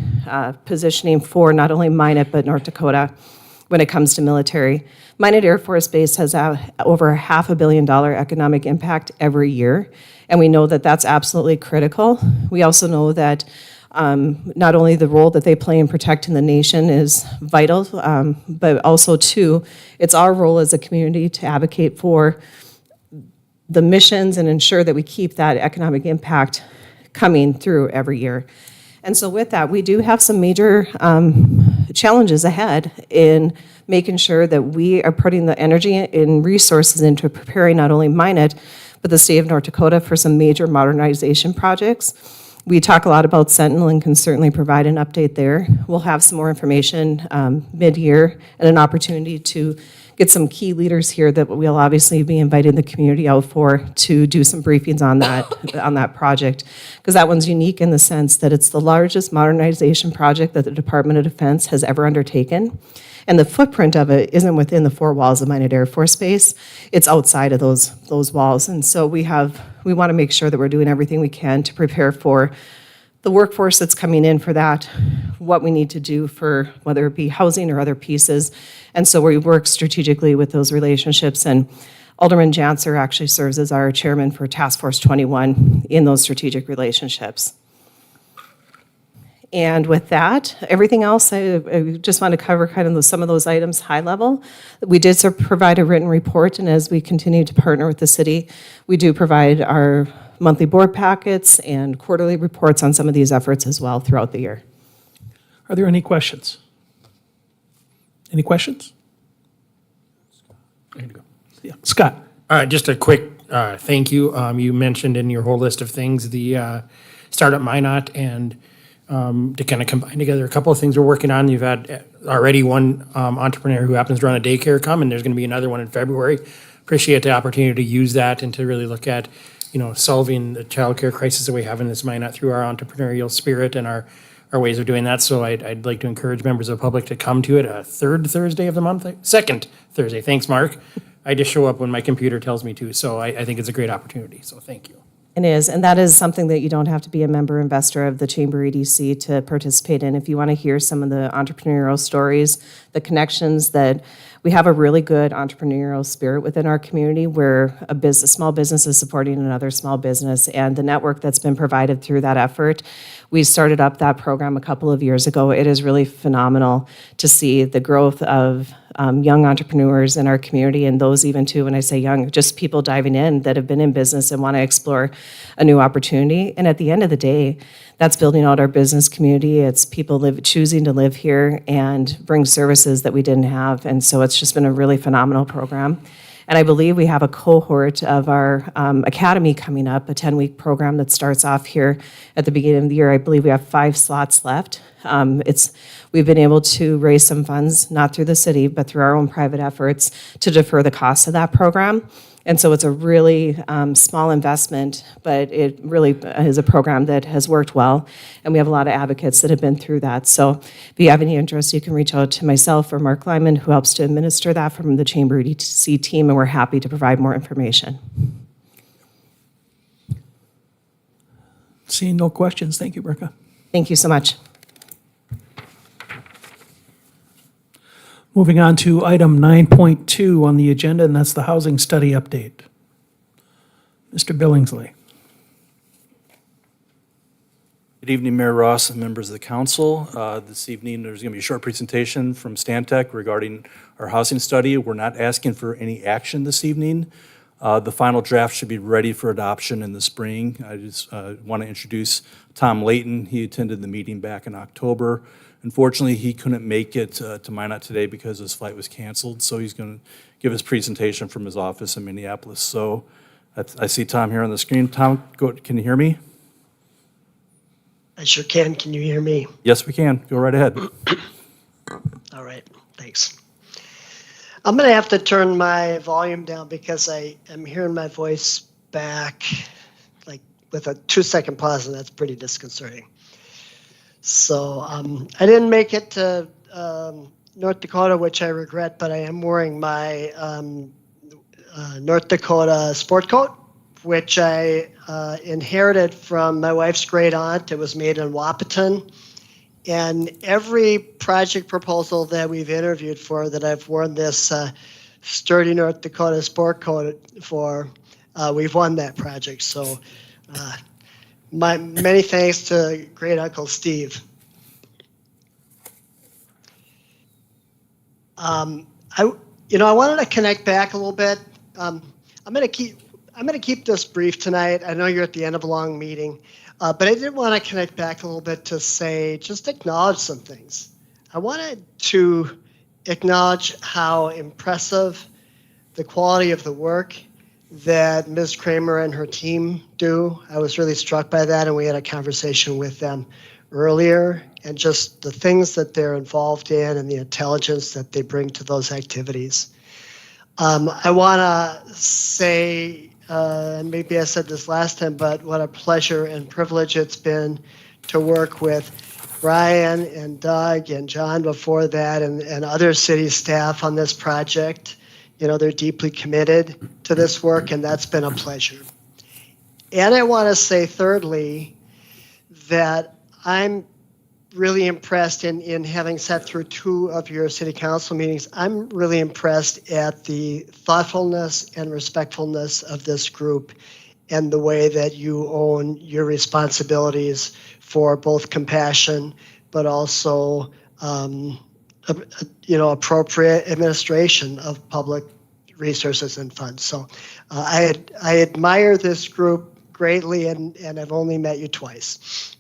positioning for not only Minot, but North Dakota when it comes to military. Minot Air Force Base has over $500 million economic impact every year, and we know that that's absolutely critical. We also know that not only the role that they play in protecting the nation is vital, but also, too, it's our role as a community to advocate for the missions and ensure that we keep that economic impact coming through every year. And so with that, we do have some major challenges ahead in making sure that we are putting the energy and resources into preparing not only Minot, but the state of North Dakota for some major modernization projects. We talk a lot about Sentinel and can certainly provide an update there. We'll have some more information mid-year and an opportunity to get some key leaders here that we'll obviously be inviting the community out for to do some briefings on that project. Because that one's unique in the sense that it's the largest modernization project that the Department of Defense has ever undertaken. And the footprint of it isn't within the four walls of Minot Air Force Base. It's outside of those walls. And so we want to make sure that we're doing everything we can to prepare for the workforce that's coming in for that, what we need to do for whether it be housing or other pieces. And so we work strategically with those relationships. And Alderman Janser actually serves as our chairman for Task Force 21 in those strategic relationships. And with that, everything else, I just want to cover kind of some of those items high level. We did provide a written report, and as we continue to partner with the city, we do provide our monthly board packets and quarterly reports on some of these efforts as well throughout the year.
Are there any questions? Any questions? Yeah, Scott.
Just a quick thank you. You mentioned in your whole list of things the Startup Minot and to kind of combine together a couple of things we're working on. You've had already one entrepreneur who happens to run a daycare come, and there's going to be another one in February. Appreciate the opportunity to use that and to really look at, solving the childcare crisis that we have in this Minot through our entrepreneurial spirit and our ways of doing that. So I'd like to encourage members of the public to come to it third Thursday of the month, second Thursday. Thanks, Mark. I just show up when my computer tells me to, so I think it's a great opportunity, so thank you.
It is, and that is something that you don't have to be a member investor of the Chamber EDC to participate in. If you want to hear some of the entrepreneurial stories, the connections that we have a really good entrepreneurial spirit within our community where a small business is supporting another small business, and the network that's been provided through that effort. We started up that program a couple of years ago. It is really phenomenal to see the growth of young entrepreneurs in our community, and those even too, when I say young, just people diving in that have been in business and want to explore a new opportunity. And at the end of the day, that's building out our business community. It's people choosing to live here and bring services that we didn't have. And so it's just been a really phenomenal program. And I believe we have a cohort of our academy coming up, a 10-week program that starts off here at the beginning of the year. I believe we have 5 slots left. We've been able to raise some funds, not through the city, but through our own private efforts to defer the cost of that program. And so it's a really small investment, but it really is a program that has worked well. And we have a lot of advocates that have been through that. So if you have any interest, you can reach out to myself or Mark Lyman, who helps to administer that from the Chamber EDC team, and we're happy to provide more information.
Seeing no questions, thank you, Berka.
Thank you so much.
Moving on to item 9.2 on the agenda, and that's the housing study update. Mr. Billingsley.
Good evening, Mayor Ross and members of the council. This evening, there's going to be a short presentation from Stantec regarding our housing study. We're not asking for any action this evening. The final draft should be ready for adoption in the spring. I just want to introduce Tom Layton. He attended the meeting back in October. Unfortunately, he couldn't make it to Minot today because his flight was canceled, so he's going to give his presentation from his office in Minneapolis. So I see Tom here on the screen. Tom, can you hear me?
I sure can. Can you hear me?
Yes, we can. Go right ahead.
All right. Thanks. I'm going to have to turn my volume down because I am hearing my voice back like with a 2-second pause, and that's pretty disconcerting. So I didn't make it to North Dakota, which I regret, but I am wearing my North Dakota sport coat, which I inherited from my wife's great aunt. It was made in Wahpeton. And every project proposal that we've interviewed for that I've worn this sturdy North Dakota sport coat for, we've won that project. So my many thanks to great Uncle Steve. I wanted to connect back a little bit. I'm going to keep this brief tonight. I know you're at the end of a long meeting, but I did want to connect back a little bit to say, just acknowledge some things. I wanted to acknowledge how impressive the quality of the work that Ms. Kramer and her team do. I was really struck by that, and we had a conversation with them earlier, and just the things that they're involved in and the intelligence that they bring to those activities. I want to say, and maybe I said this last time, but what a pleasure and privilege it's been to work with Brian and Doug and John before that and other city staff on this project. You know, they're deeply committed to this work, and that's been a pleasure. And I want to say, thirdly, that I'm really impressed in having sat through 2 of your city council meetings. I'm really impressed at the thoughtfulness and respectfulness of this group and the way that you own your responsibilities for both compassion, but also, appropriate administration of public resources and funds. So I admire this group greatly, and I've only met you twice.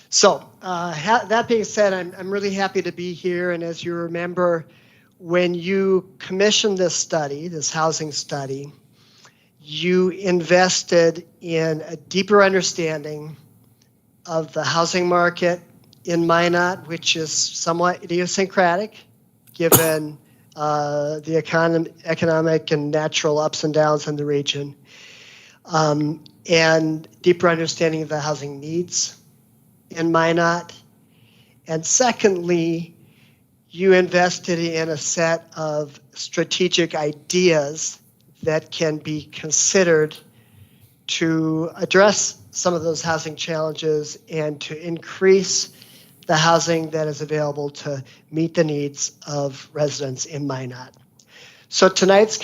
So that being said, I'm really happy to be here. And as you remember, when you commissioned this study, this housing study, you invested in a deeper understanding of the housing market in Minot, which is somewhat idiosyncratic, given the economic and natural ups and downs in the region, and deeper understanding of the housing needs in Minot. And secondly, you invested in a set of strategic ideas that can be considered to address some of those housing challenges and to increase the housing that is available to meet the needs of residents in Minot. So tonight's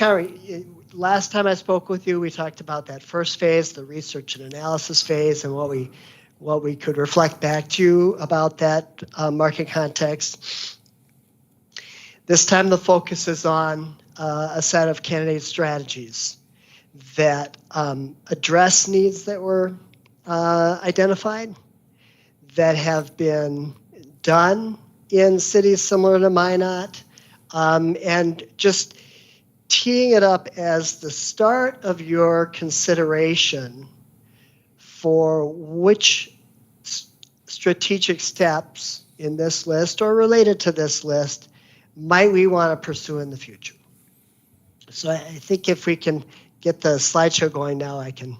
last time I spoke with you, we talked about that first phase, the research and analysis phase, and what we could reflect back to you about that market context. This time the focus is on a set of candidate strategies that address needs that were identified, that have been done in cities similar to Minot, and just teeing it up as the start of your consideration for which strategic steps in this list or related to this list might we want to pursue in the future. So I think if we can get the slideshow going now, I can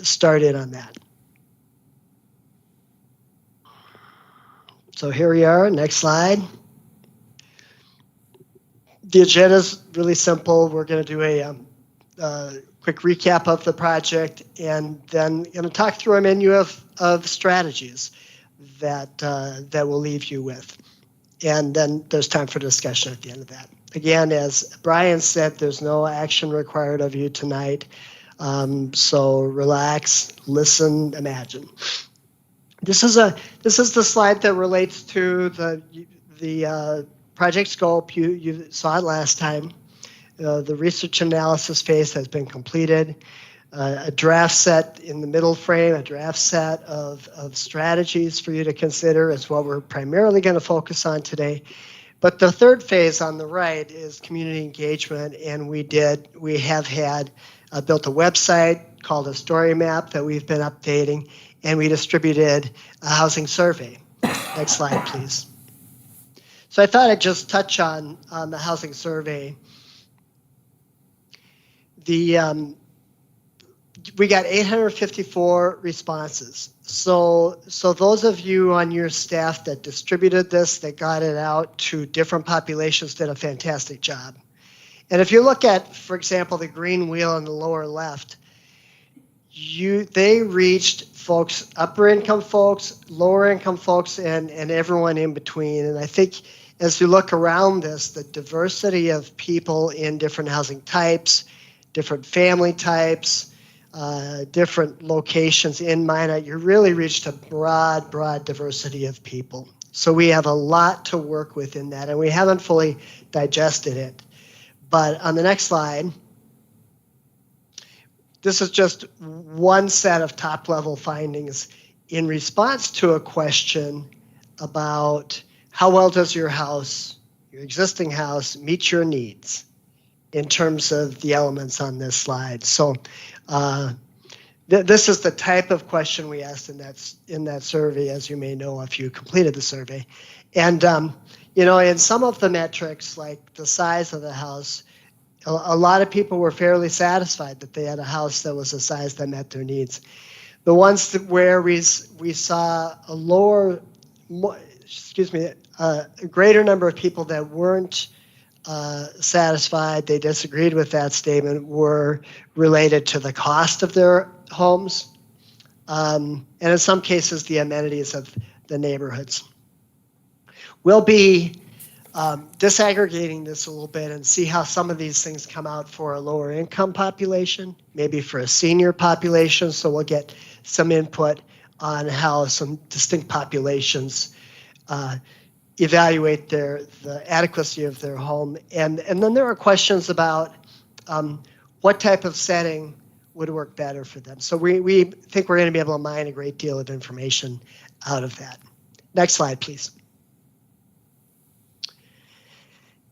start in on that. So here we are, next slide. The agenda is really simple. We're going to do a quick recap of the project, and then going to talk through a menu of strategies that we'll leave you with. And then there's time for discussion at the end of that. Again, as Brian said, there's no action required of you tonight. So relax, listen, imagine. This is the slide that relates to the project scope. You saw it last time. The research analysis phase has been completed. A draft set in the middle frame, a draft set of strategies for you to consider is what we're primarily going to focus on today. But the third phase on the right is community engagement, and we have built a website called a story map that we've been updating, and we distributed a housing survey. Next slide, please. So I thought I'd just touch on the housing survey. We got 854 responses. So those of you on your staff that distributed this, that got it out to different populations, did a fantastic job. And if you look at, for example, the green wheel in the lower left, they reached folks, upper income folks, lower income folks, and everyone in between. And I think as you look around this, the diversity of people in different housing types, different family types, different locations in Minot, you really reached a broad diversity of people. So we have a lot to work with in that, and we haven't fully digested it. But on the next slide, this is just one set of top-level findings in response to a question about how well does your house, your existing house, meet your needs in terms of the elements on this slide. So This is the type of question we asked in that survey, as you may know if you completed the survey. And, in some of the metrics, like the size of the house, a lot of people were fairly satisfied that they had a house that was a size that met their needs. The ones where we saw a greater number of people that weren't satisfied, they disagreed with that statement, were related to the cost of their homes, and in some cases, the amenities of the neighborhoods. We'll be disaggregating this a little bit and see how some of these things come out for a lower income population, maybe for a senior population, so we'll get some input on how some distinct populations evaluate the adequacy of their home. And then there are questions about what type of setting would work better for them. So we think we're going to be able to mine a great deal of information out of that. Next slide, please.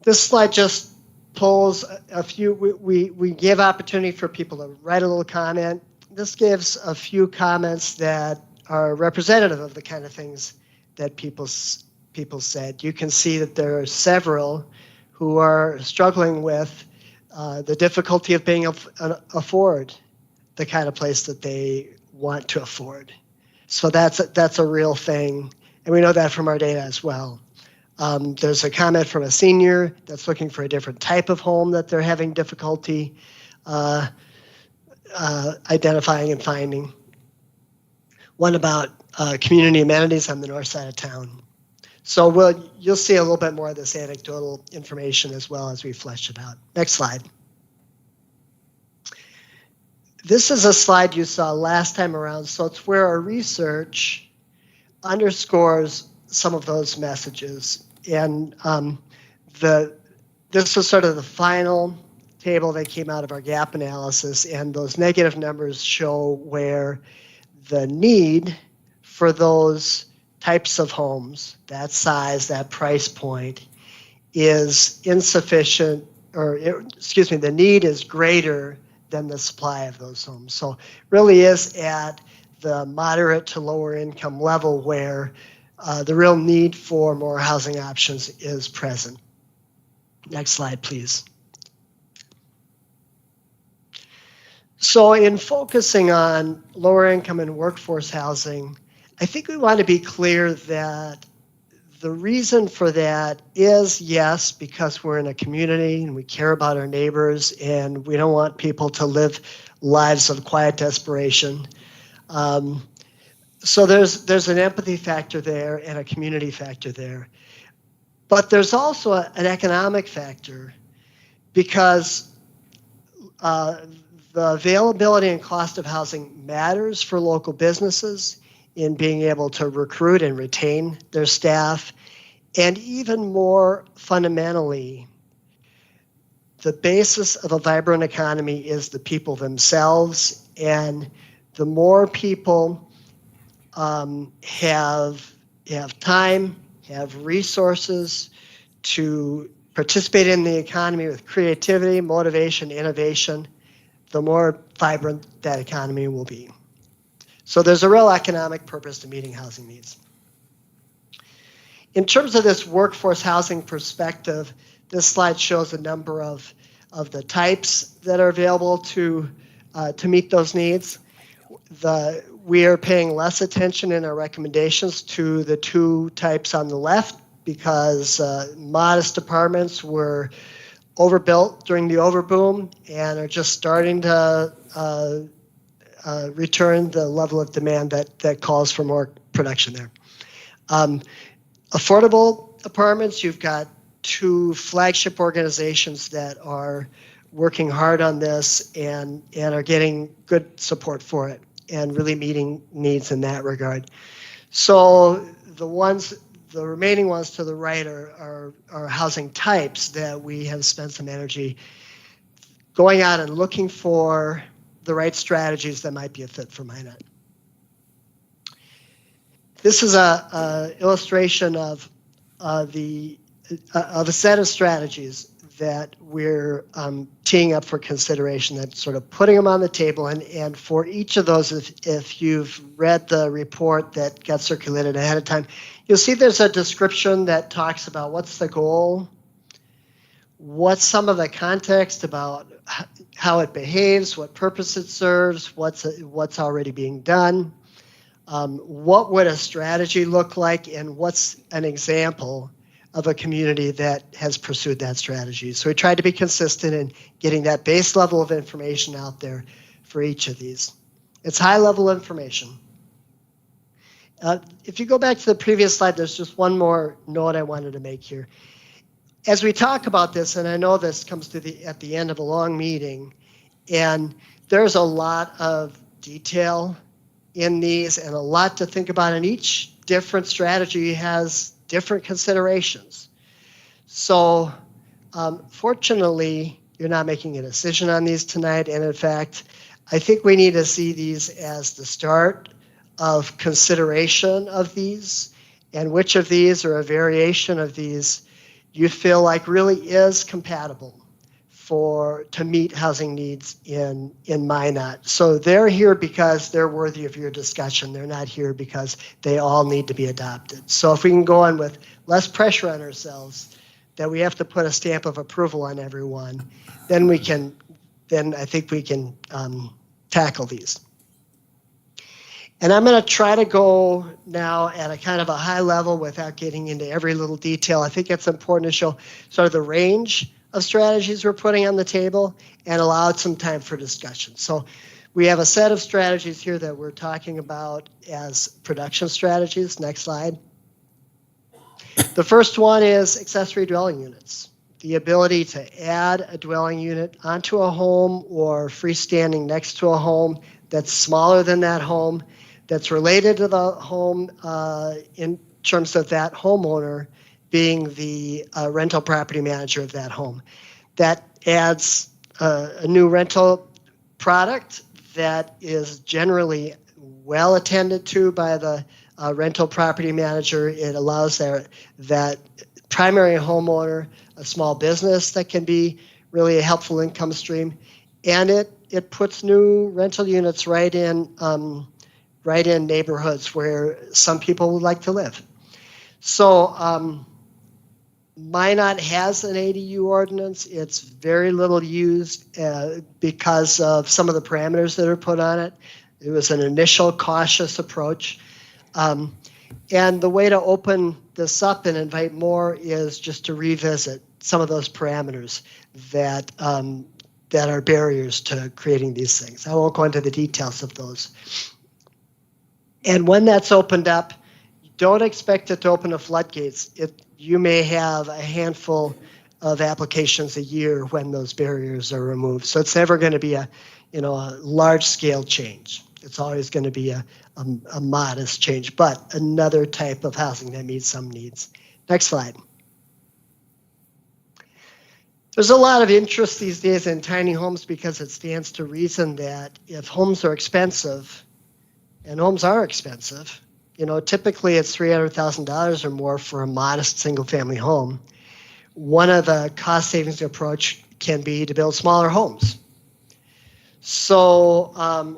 This slide just pulls a few, we give opportunity for people to write a little comment. This gives a few comments that are representative of the kind of things that people said. You can see that there are several who are struggling with the difficulty of being afford the kind of place that they want to afford. So that's a real thing, and we know that from our data as well. There's a comment from a senior that's looking for a different type of home that they're having difficulty identifying and finding. One about community amenities on the north side of town. So you'll see a little bit more of this anecdotal information as well as we flesh it out. Next slide. This is a slide you saw last time around, so it's where our research underscores some of those messages. And this was sort of the final table that came out of our gap analysis, and those negative numbers show where the need for those types of homes, that size, that price point, is insufficient, the need is greater than the supply of those homes. So it really is at the moderate to lower income level where the real need for more housing options is present. Next slide, please. So in focusing on lower income and workforce housing, I think we want to be clear that the reason for that is, yes, because we're in a community and we care about our neighbors and we don't want people to live lives of quiet desperation. So there's an empathy factor there and a community factor there. But there's also an economic factor because the availability and cost of housing matters for local businesses in being able to recruit and retain their staff. And even more fundamentally, the basis of a vibrant economy is the people themselves. And the more people have time, have resources to participate in the economy with creativity, motivation, innovation, the more vibrant that economy will be. So there's a real economic purpose to meeting housing needs. In terms of this workforce housing perspective, this slide shows a number of the types that are available to meet those needs. We are paying less attention in our recommendations to the two types on the left because modest apartments were overbuilt during the overboom and are just starting to return the level of demand that calls for more production there. Affordable apartments, you've got two flagship organizations that are working hard on this and are getting good support for it and really meeting needs in that regard. So the remaining ones to the right are housing types that we have spent some energy going out and looking for the right strategies that might be a fit for Minot. This is a illustration of a set of strategies that we're teeing up for consideration, that sort of putting them on the table. And for each of those, if you've read the report that got circulated ahead of time, you'll see there's a description that talks about what's the goal, what's some of the context about how it behaves, what purpose it serves, what's already being done, what would a strategy look like, and what's an example of a community that has pursued that strategy. So we tried to be consistent in getting that base level of information out there for each of these. It's high level information. If you go back to the previous slide, there's just one more note I wanted to make here. As we talk about this, and I know this comes to at the end of a long meeting, and there's a lot of detail in these and a lot to think about, and each different strategy has different considerations. So fortunately, you're not making a decision on these tonight, and in fact, I think we need to see these as the start of consideration of these, and which of these or a variation of these you feel like really is compatible to meet housing needs in Minot. So they're here because they're worthy of your discussion. They're not here because they all need to be adopted. So if we can go on with less pressure on ourselves that we have to put a stamp of approval on everyone, then I think we can tackle these. And I'm going to try to go now at a kind of a high level without getting into every little detail. I think it's important to show sort of the range of strategies we're putting on the table and allow some time for discussion. So we have a set of strategies here that we're talking about as production strategies. Next slide. The first one is accessory dwelling units. The ability to add a dwelling unit onto a home or freestanding next to a home that's smaller than that home, that's related to the home in terms of that homeowner being the rental property manager of that home. That adds a new rental product that is generally well attended to by the rental property manager. It allows that primary homeowner a small business that can be really a helpful income stream. And it puts new rental units right in neighborhoods where some people would like to live. So Minot has an ADU ordinance. It's very little used because of some of the parameters that are put on it. It was an initial cautious approach. And the way to open this up and invite more is just to revisit some of those parameters that are barriers to creating these things. I won't go into the details of those. And when that's opened up, don't expect it to open the floodgates. You may have a handful of applications a year when those barriers are removed. So it's never going to be a large-scale change. It's always going to be a modest change, but another type of housing that meets some needs. Next slide. There's a lot of interest these days in tiny homes because it stands to reason that if homes are expensive, and homes are expensive, typically it's $300,000 or more for a modest single-family home. One of the cost savings approach can be to build smaller homes. So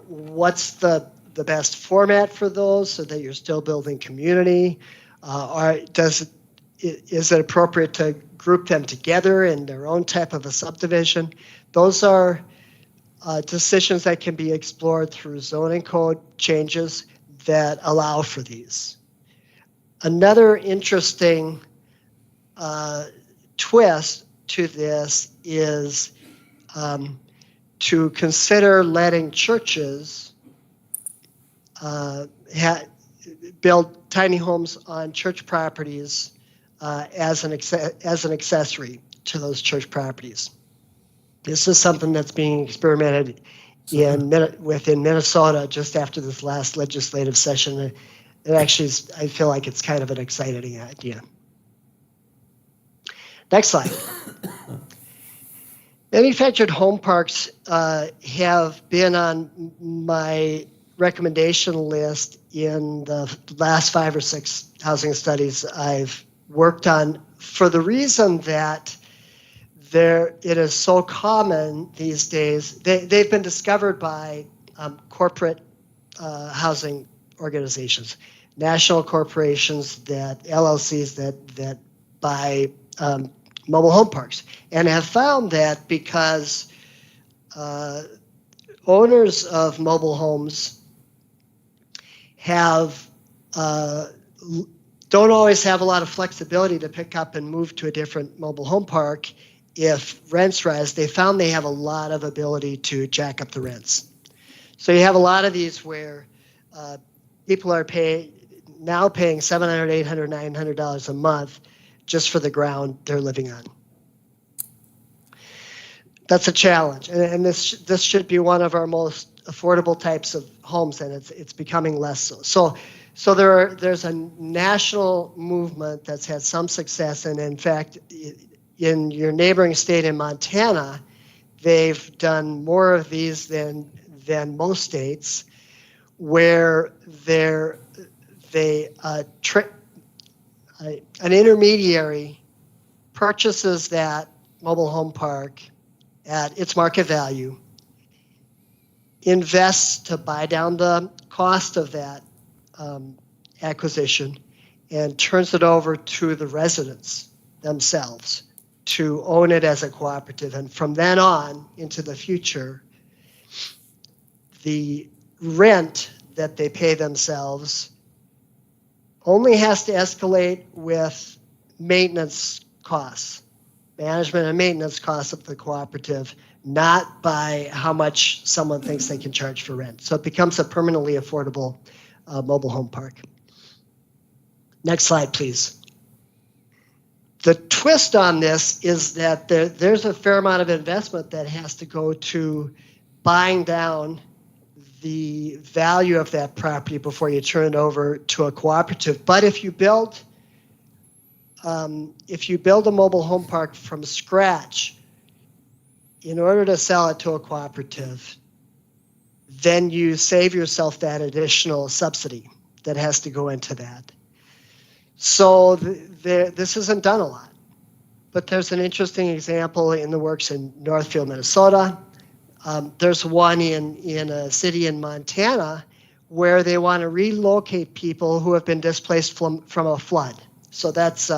what's the best format for those so that you're still building community? Is it appropriate to group them together in their own type of a subdivision? Those are decisions that can be explored through zoning code changes that allow for these. Another interesting twist to this is to consider letting churches build tiny homes on church properties as an accessory to those church properties. This is something that's being experimented within Minnesota just after this last legislative session. It actually is, I feel like it's kind of an exciting idea. Next slide. Manufactured home parks have been on my recommendation list in the last 5 or 6 housing studies I've worked on for the reason that it is so common these days. They've been discovered by corporate housing organizations, national corporations, that LLCs that buy mobile home parks, and have found that because owners of mobile homes have don't always have a lot of flexibility to pick up and move to a different mobile home park. If rents rise, they found they have a lot of ability to jack up the rents. So you have a lot of these where people are paying $700, $800, $900 a month just for the ground they're living on. That's a challenge, and this should be one of our most affordable types of homes, and it's becoming less so. So there's a national movement that's had some success, and in fact, in your neighboring state in Montana, they've done more of these than most states, where an intermediary purchases that mobile home park at its market value, invests to buy down the cost of that acquisition, and turns it over to the residents themselves to own it as a cooperative. And from then on into the future, the rent that they pay themselves only has to escalate with maintenance costs, management and maintenance costs of the cooperative, not by how much someone thinks they can charge for rent. So it becomes a permanently affordable mobile home park. Next slide, please. The twist on this is that there's a fair amount of investment that has to go to buying down the value of that property before you turn it over to a cooperative. But if you build a mobile home park from scratch, in order to sell it to a cooperative, then you save yourself that additional subsidy that has to go into that. So this isn't done a lot, but there's an interesting example in the works in Northfield, Minnesota. There's one in a city in Montana where they want to relocate people who have been displaced from a flood. So that's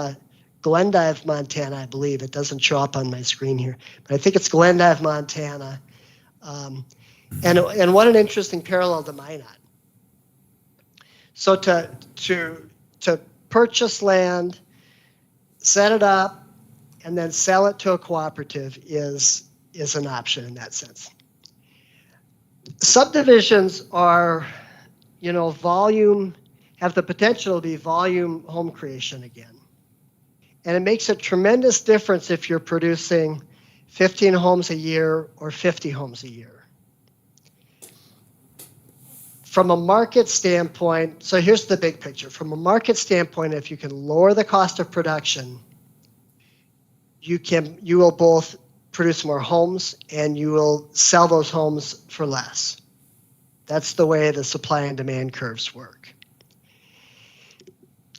Glendive, Montana, I believe. It doesn't show up on my screen here, but I think it's Glendive, Montana. And what an interesting parallel to Minot. So to purchase land, set it up, and then sell it to a cooperative is an option in that sense. Subdivisions are, volume, have the potential to be volume home creation again. And it makes a tremendous difference if you're producing 15 homes a year or 50 homes a year. From a market standpoint, so here's the big picture. From a market standpoint, if you can lower the cost of production, you will both produce more homes and you will sell those homes for less. That's the way the supply and demand curves work.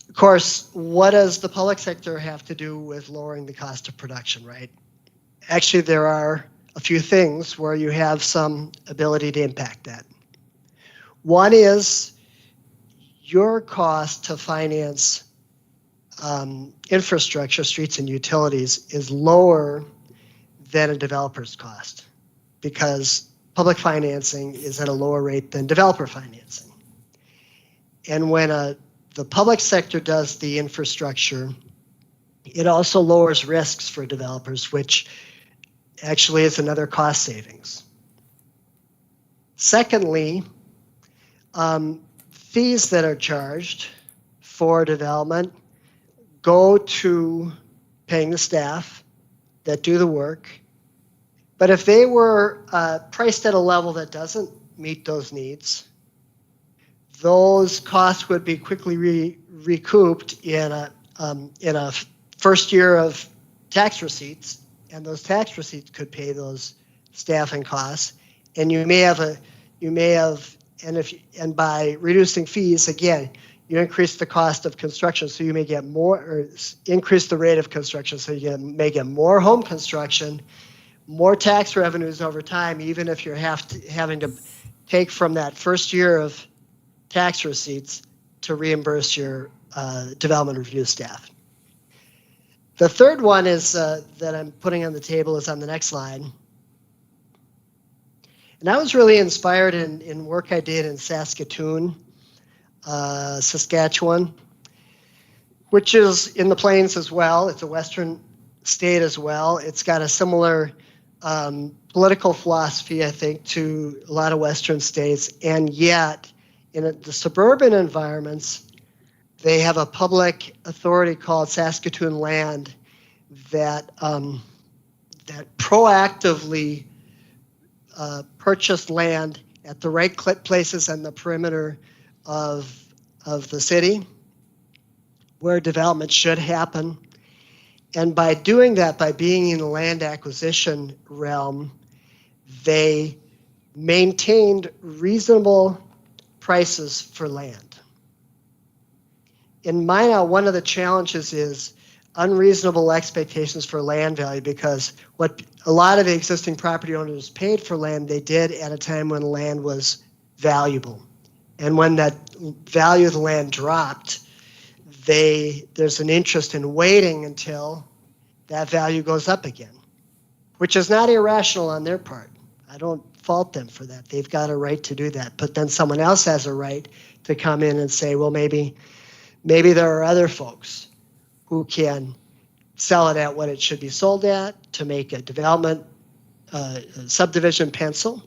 Of course, what does the public sector have to do with lowering the cost of production, right? Actually, there are a few things where you have some ability to impact that. One is your cost to finance infrastructure, streets and utilities, is lower than a developer's cost because public financing is at a lower rate than developer financing. And when the public sector does the infrastructure, it also lowers risks for developers, which actually is another cost savings. Secondly, fees that are charged for development go to paying the staff that do the work. But if they were priced at a level that doesn't meet those needs, those costs would be quickly recouped in a first year of tax receipts, and those tax receipts could pay those staffing costs. And you may have and by reducing fees, again, you increase the cost of construction, so you may get more, or increase the rate of construction, so may get more home construction, more tax revenues over time, even if you're having to take from that first year of tax receipts to reimburse your development review staff. The third one is that I'm putting on the table is on the next slide. And I was really inspired in work I did in Saskatoon, Saskatchewan, which is in the plains as well. It's a western state as well. It's got a similar political philosophy, I think, to a lot of western states. And yet, in the suburban environments, they have a public authority called Saskatoon Land that that proactively purchased land at the right places on the perimeter of the city where development should happen. And by doing that, by being in the land acquisition realm, they maintained reasonable prices for land. In Minot, one of the challenges is unreasonable expectations for land value, because what a lot of the existing property owners paid for land, they did at a time when land was valuable. And when that value of the land dropped, there's an interest in waiting until that value goes up again, which is not irrational on their part. I don't fault them for that. They've got a right to do that. But then someone else has a right to come in and say, well, maybe there are other folks who can sell it at what it should be sold at to make a development subdivision pencil.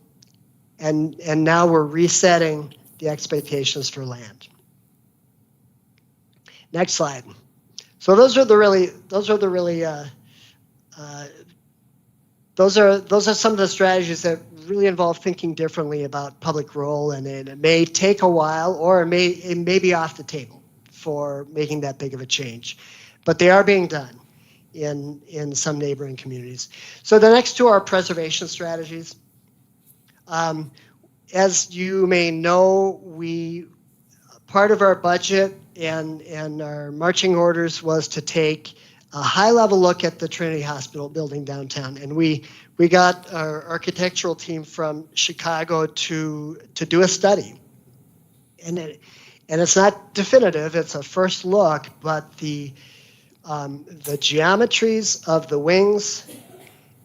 And now we're resetting the expectations for land. Next slide. So those are some of the strategies that really involve thinking differently about public role, and it may take a while, or it may be off the table for making that big of a change, but they are being done in some neighboring communities. So the next two are preservation strategies. As you may know, part of our budget and our marching orders was to take a high-level look at the Trinity Hospital building downtown, and we got our architectural team from Chicago to do a study, and it's not definitive; it's a first look, but the geometries of the wings,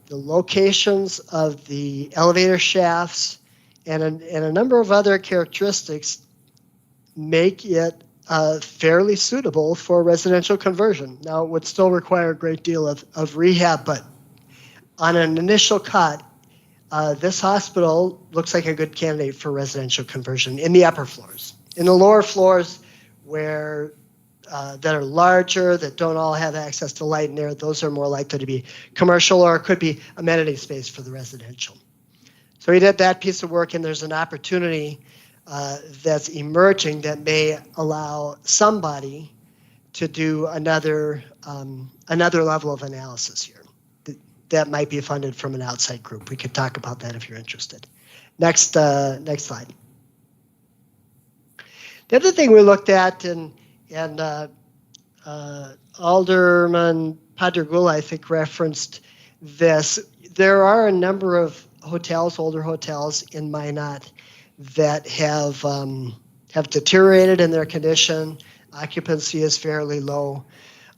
the locations of the elevator shafts, and a number of other characteristics make it fairly suitable for residential conversion. Now, it would still require a great deal of rehab, but on an initial cut, this hospital looks like a good candidate for residential conversion in the upper floors. In the lower floors, where that are larger, that don't all have access to light and air, those are more likely to be commercial, or it could be amenity space for the residential. So we did that piece of work, and there's an opportunity that's emerging that may allow somebody to do another level of analysis here. That might be funded from an outside group. We could talk about that if you're interested. Next slide. The other thing we looked at, and Alderman Padergula, I think, referenced this. There are a number of hotels, older hotels in Minot, that have deteriorated in their condition. Occupancy is fairly low.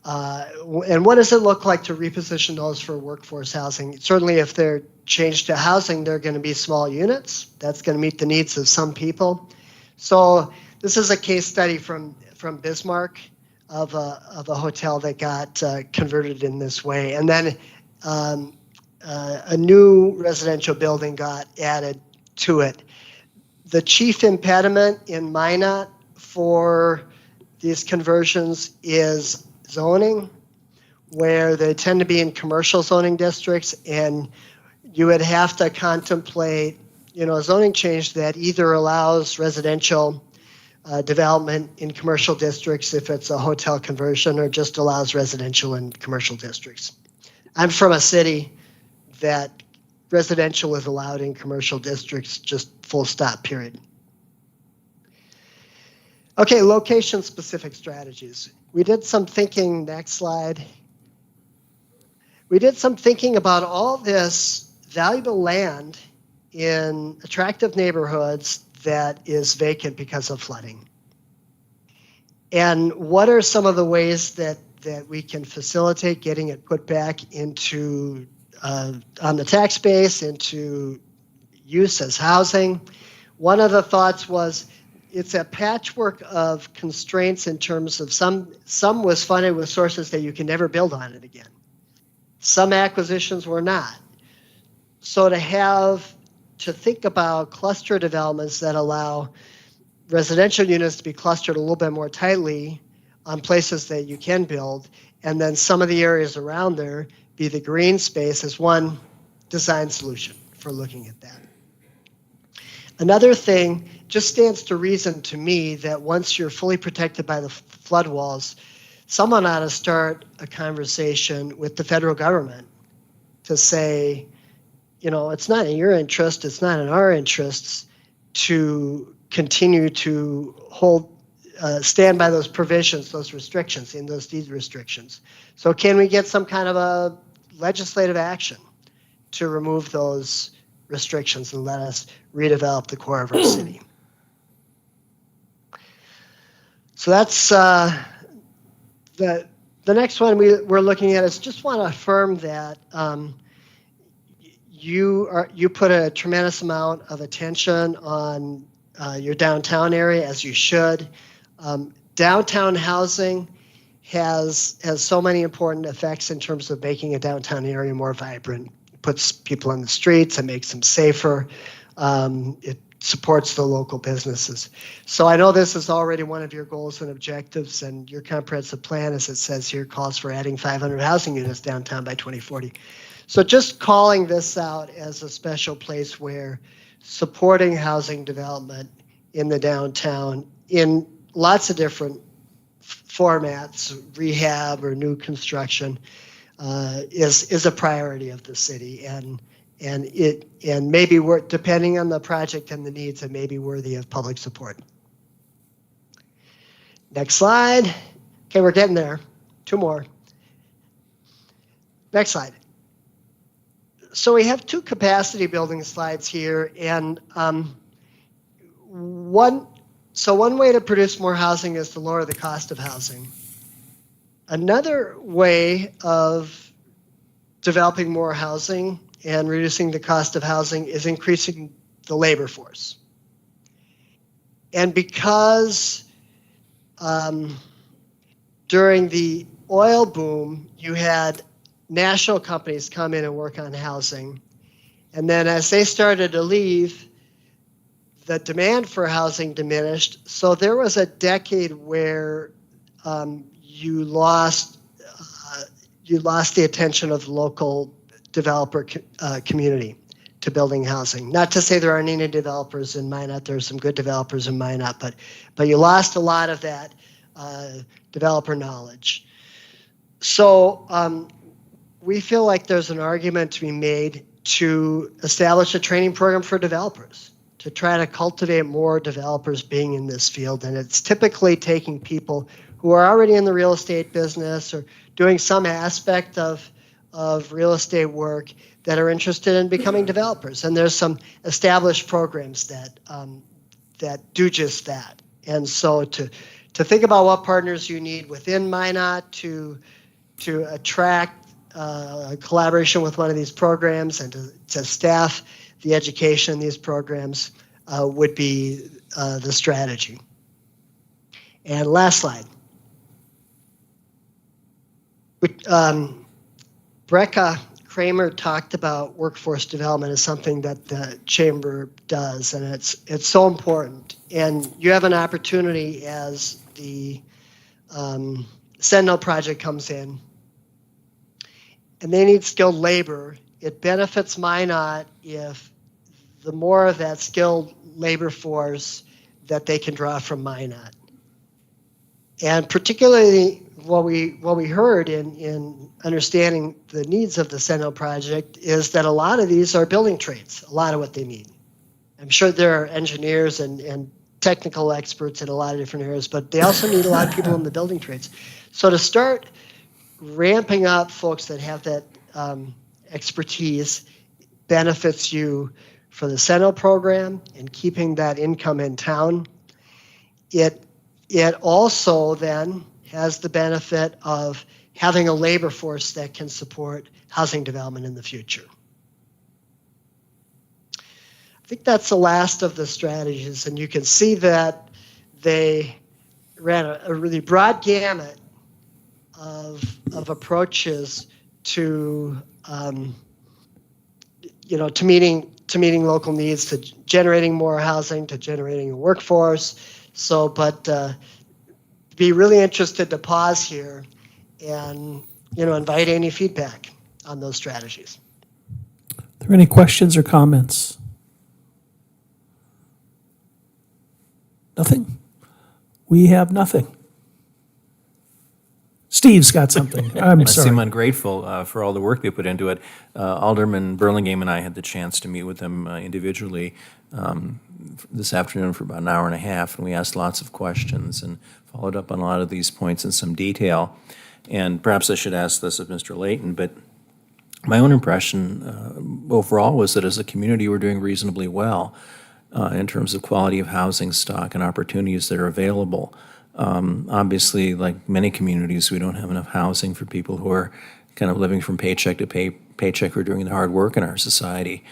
And what does it look like to reposition those for workforce housing? Certainly, if they're changed to housing, they're going to be small units. That's going to meet the needs of some people. So this is a case study from Bismarck of a hotel that got converted in this way. And then a new residential building got added to it. The chief impediment in Minot for these conversions is zoning, where they tend to be in commercial zoning districts, and you would have to contemplate, a zoning change that either allows residential development in commercial districts if it's a hotel conversion, or just allows residential in commercial districts. I'm from a city that residential is allowed in commercial districts, just full stop, period. Okay, location-specific strategies. We did some thinking, next slide. We did some thinking about all this valuable land in attractive neighborhoods that is vacant because of flooding. And what are some of the ways that we can facilitate getting it put back into, on the tax base, into use as housing? One of the thoughts was it's a patchwork of constraints in terms of some was funded with sources that you can never build on it again. Some acquisitions were not. So to think about cluster developments that allow residential units to be clustered a little bit more tightly on places that you can build, and then some of the areas around there be the green space as one design solution for looking at that. Another thing, just stands to reason to me that once you're fully protected by the flood walls, someone ought to start a conversation with the federal government to say, you know, it's not in your interest, it's not in our interests to continue to stand by those provisions, those restrictions, in those deed restrictions. So can we get some kind of a legislative action to remove those restrictions and let us redevelop the core of our city? So that's the next one we're looking at is just want to affirm that you put a tremendous amount of attention on your downtown area, as you should. Downtown housing has so many important effects in terms of making a downtown area more vibrant. It puts people on the streets, it makes them safer, it supports the local businesses. So I know this is already one of your goals and objectives, and your comprehensive plan, as it says here, calls for adding 500 housing units downtown by 2040. So just calling this out as a special place where supporting housing development in the downtown in lots of different formats, rehab or new construction, is a priority of the city, and maybe depending on the project and the needs, it may be worthy of public support. Next slide. Okay, we're getting there. Two more. Next slide. So we have two capacity building slides here, and one way to produce more housing is to lower the cost of housing. Another way of developing more housing and reducing the cost of housing is increasing the labor force. And because during the oil boom, you had national companies come in and work on housing, and then as they started to leave, the demand for housing diminished. So there was a decade where you lost the attention of the local developer community to building housing. Not to say there aren't any developers in Minot. There's some good developers in Minot, but you lost a lot of that developer knowledge. So we feel like there's an argument to be made to establish a training program for developers, to try to cultivate more developers being in this field. And it's typically taking people who are already in the real estate business or doing some aspect of real estate work that are interested in becoming developers. And there's some established programs that do just that. And so to think about what partners you need within Minot to attract collaboration with one of these programs and to staff the education in these programs would be the strategy. And last slide. Brecca Kramer talked about workforce development as something that the chamber does, and it's so important. And you have an opportunity as the Sentinel project comes in, and they need skilled labor. It benefits Minot if the more of that skilled labor force that they can draw from Minot. And particularly what we heard in understanding the needs of the Sentinel project is that a lot of these are building trades, a lot of what they need. I'm sure there are engineers and technical experts in a lot of different areas, but they also need a lot of people in the building trades. So to start ramping up folks that have that expertise benefits you for the Sentinel program and keeping that income in town. It also then has the benefit of having a labor force that can support housing development in the future. I think that's the last of the strategies, and you can see that they ran a really broad gamut of approaches to to meeting local needs, to generating more housing, to generating a workforce. So, but be really interested to pause here and invite any feedback on those strategies.
Are there any questions or comments? Nothing? We have nothing. Steve's got something. I'm
I
sorry.
seem ungrateful for all the work they put into it. Alderman Burlingame and I had the chance to meet with them individually this afternoon for about an hour and a half, and we asked lots of questions and followed up on a lot of these points in some detail. And perhaps I should ask this of Mr. Layton, but my own impression overall was that as a community we're doing reasonably well in terms of quality of housing stock and opportunities that are available. Obviously, like many communities, we don't have enough housing for people who are kind of living from paycheck to paycheck who are doing the hard work in our society.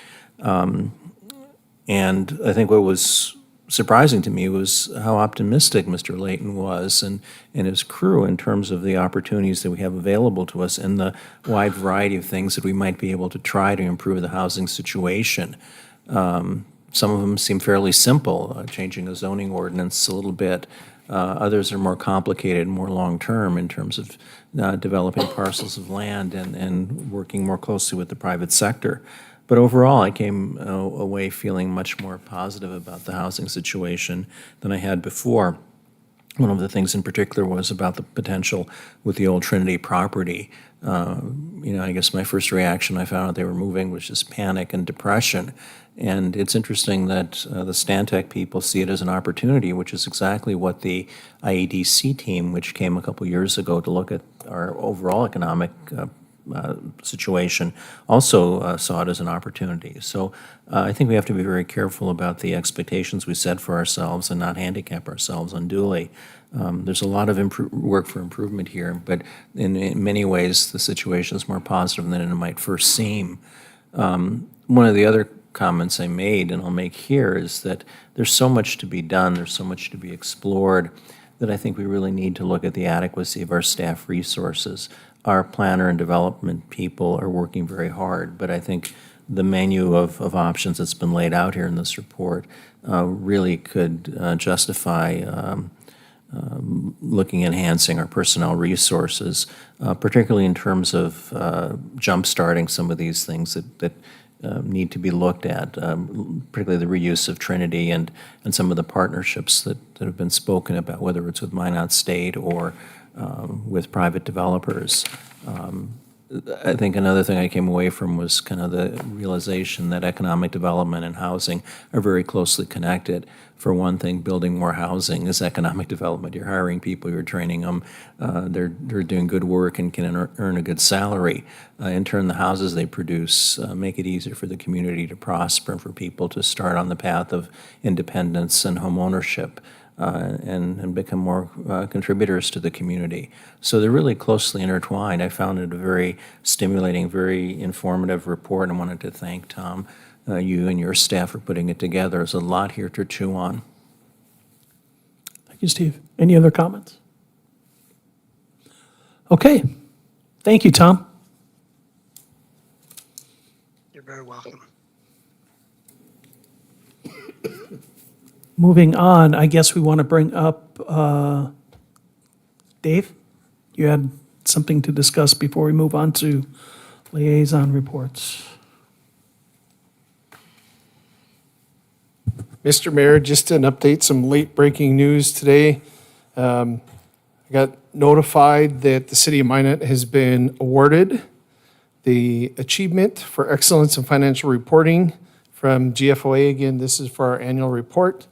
And I think what was surprising to me was how optimistic Mr. Layton was and his crew in terms of the opportunities that we have available to us and the wide variety of things that we might be able to try to improve the housing situation. Some of them seem fairly simple, changing a zoning ordinance a little bit. Others are more complicated, more long-term in terms of developing parcels of land and working more closely with the private sector. But overall, I came away feeling much more positive about the housing situation than I had before. One of the things in particular was about the potential with the old Trinity property. I guess my first reaction when I found out they were moving was just panic and depression. And it's interesting that the Stantec people see it as an opportunity, which is exactly what the IEDC team, which came a couple years ago to look at our overall economic situation, also saw it as an opportunity. So I think we have to be very careful about the expectations we set for ourselves and not handicap ourselves unduly. There's a lot of work for improvement here, but in many ways the situation is more positive than it might first seem. One of the other comments I made, and I'll make here, is that there's so much to be done, there's so much to be explored, that I think we really need to look at the adequacy of our staff resources. Our planner and development people are working very hard, but I think the menu of options that's been laid out here in this report really could justify looking at enhancing our personnel resources, particularly in terms of jump-starting some of these things that need to be looked at, particularly the reuse of Trinity and some of the partnerships that have been spoken about, whether it's with Minot State or with private developers. I think another thing I came away from was kind of the realization that economic development and housing are very closely connected. For one thing, building more housing is economic development. You're hiring people, you're training them, they're doing good work and can earn a good salary. In turn, the houses they produce make it easier for the community to prosper and for people to start on the path of independence and home ownership. And become more contributors to the community. So they're really closely intertwined. I found it a very stimulating, very informative report, and wanted to thank Tom, you and your staff for putting it together. There's a lot here to chew on.
Thank you, Steve. Any other comments? Okay. Thank you, Tom.
You're very welcome.
Moving on, I guess we want to bring up, Dave, you had something to discuss before we move on to liaison reports.
Mr. Mayor, just an update, some late breaking news today. I got notified that the city of Minot has been awarded the Achievement for Excellence in Financial Reporting from GFOA. Again, this is for our annual report.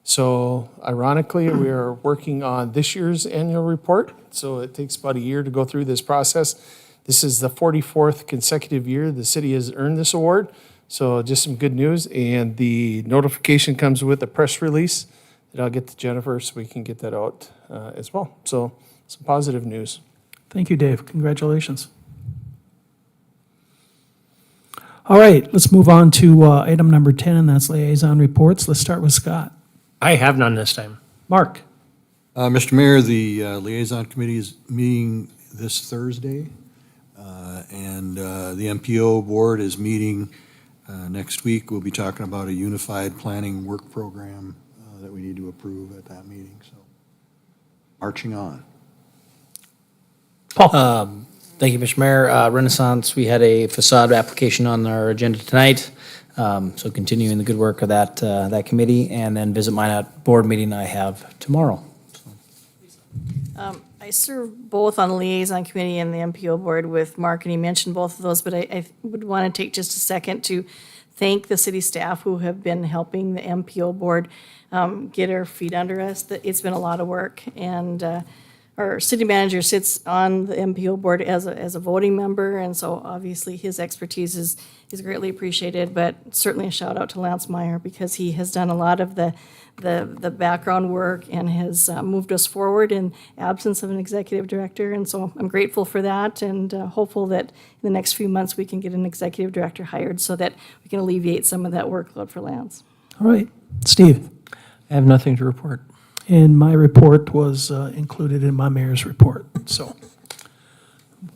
So ironically, we are working on this year's annual report, so it takes about a year to go through this process. This is the 44th consecutive year the city has earned this award, so just some good news. And the notification comes with a press release that I'll get to Jennifer so we can get that out as well. So some positive news.
Thank you, Dave. Congratulations. All right, let's move on to item number 10, and that's liaison reports. Let's start with Scott.
I have none this time.
Mark?
Mr. Mayor, the liaison committee is meeting this Thursday, and the MPO board is meeting next week. We'll be talking about a unified planning work program that we need to approve at that meeting, so marching on.
Paul?
Thank you, Mr. Mayor. Renaissance, we had a facade application on our agenda tonight. So continuing the good work of that committee, and then Visit Minot board meeting I have tomorrow.
I serve both on the liaison committee and the MPO board with Mark, and he mentioned both of those, but I would want to take just a second to thank the city staff who have been helping the MPO board get our feet under us. It's been a lot of work, and our city manager sits on the MPO board as a voting member, and so obviously his expertise is greatly appreciated, but certainly a shout out to Lance Meyer because he has done a lot of the background work and has moved us forward in absence of an executive director, and so I'm grateful for that and hopeful that in the next few months we can get an executive director hired so that we can alleviate some of that workload for Lance.
All right. Steve?
I have nothing to report.
And my report was included in my mayor's report. So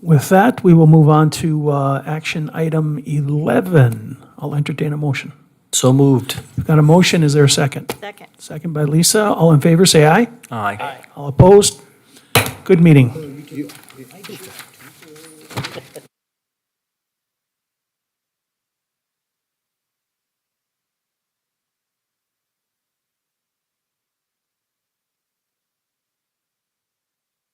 with that, we will move on to action item 11. I'll entertain a motion.
So moved.
We've got a motion. Is there a second?
Second.
Second by Lisa. All in favor, say aye.
Aye.
All opposed? Good meeting.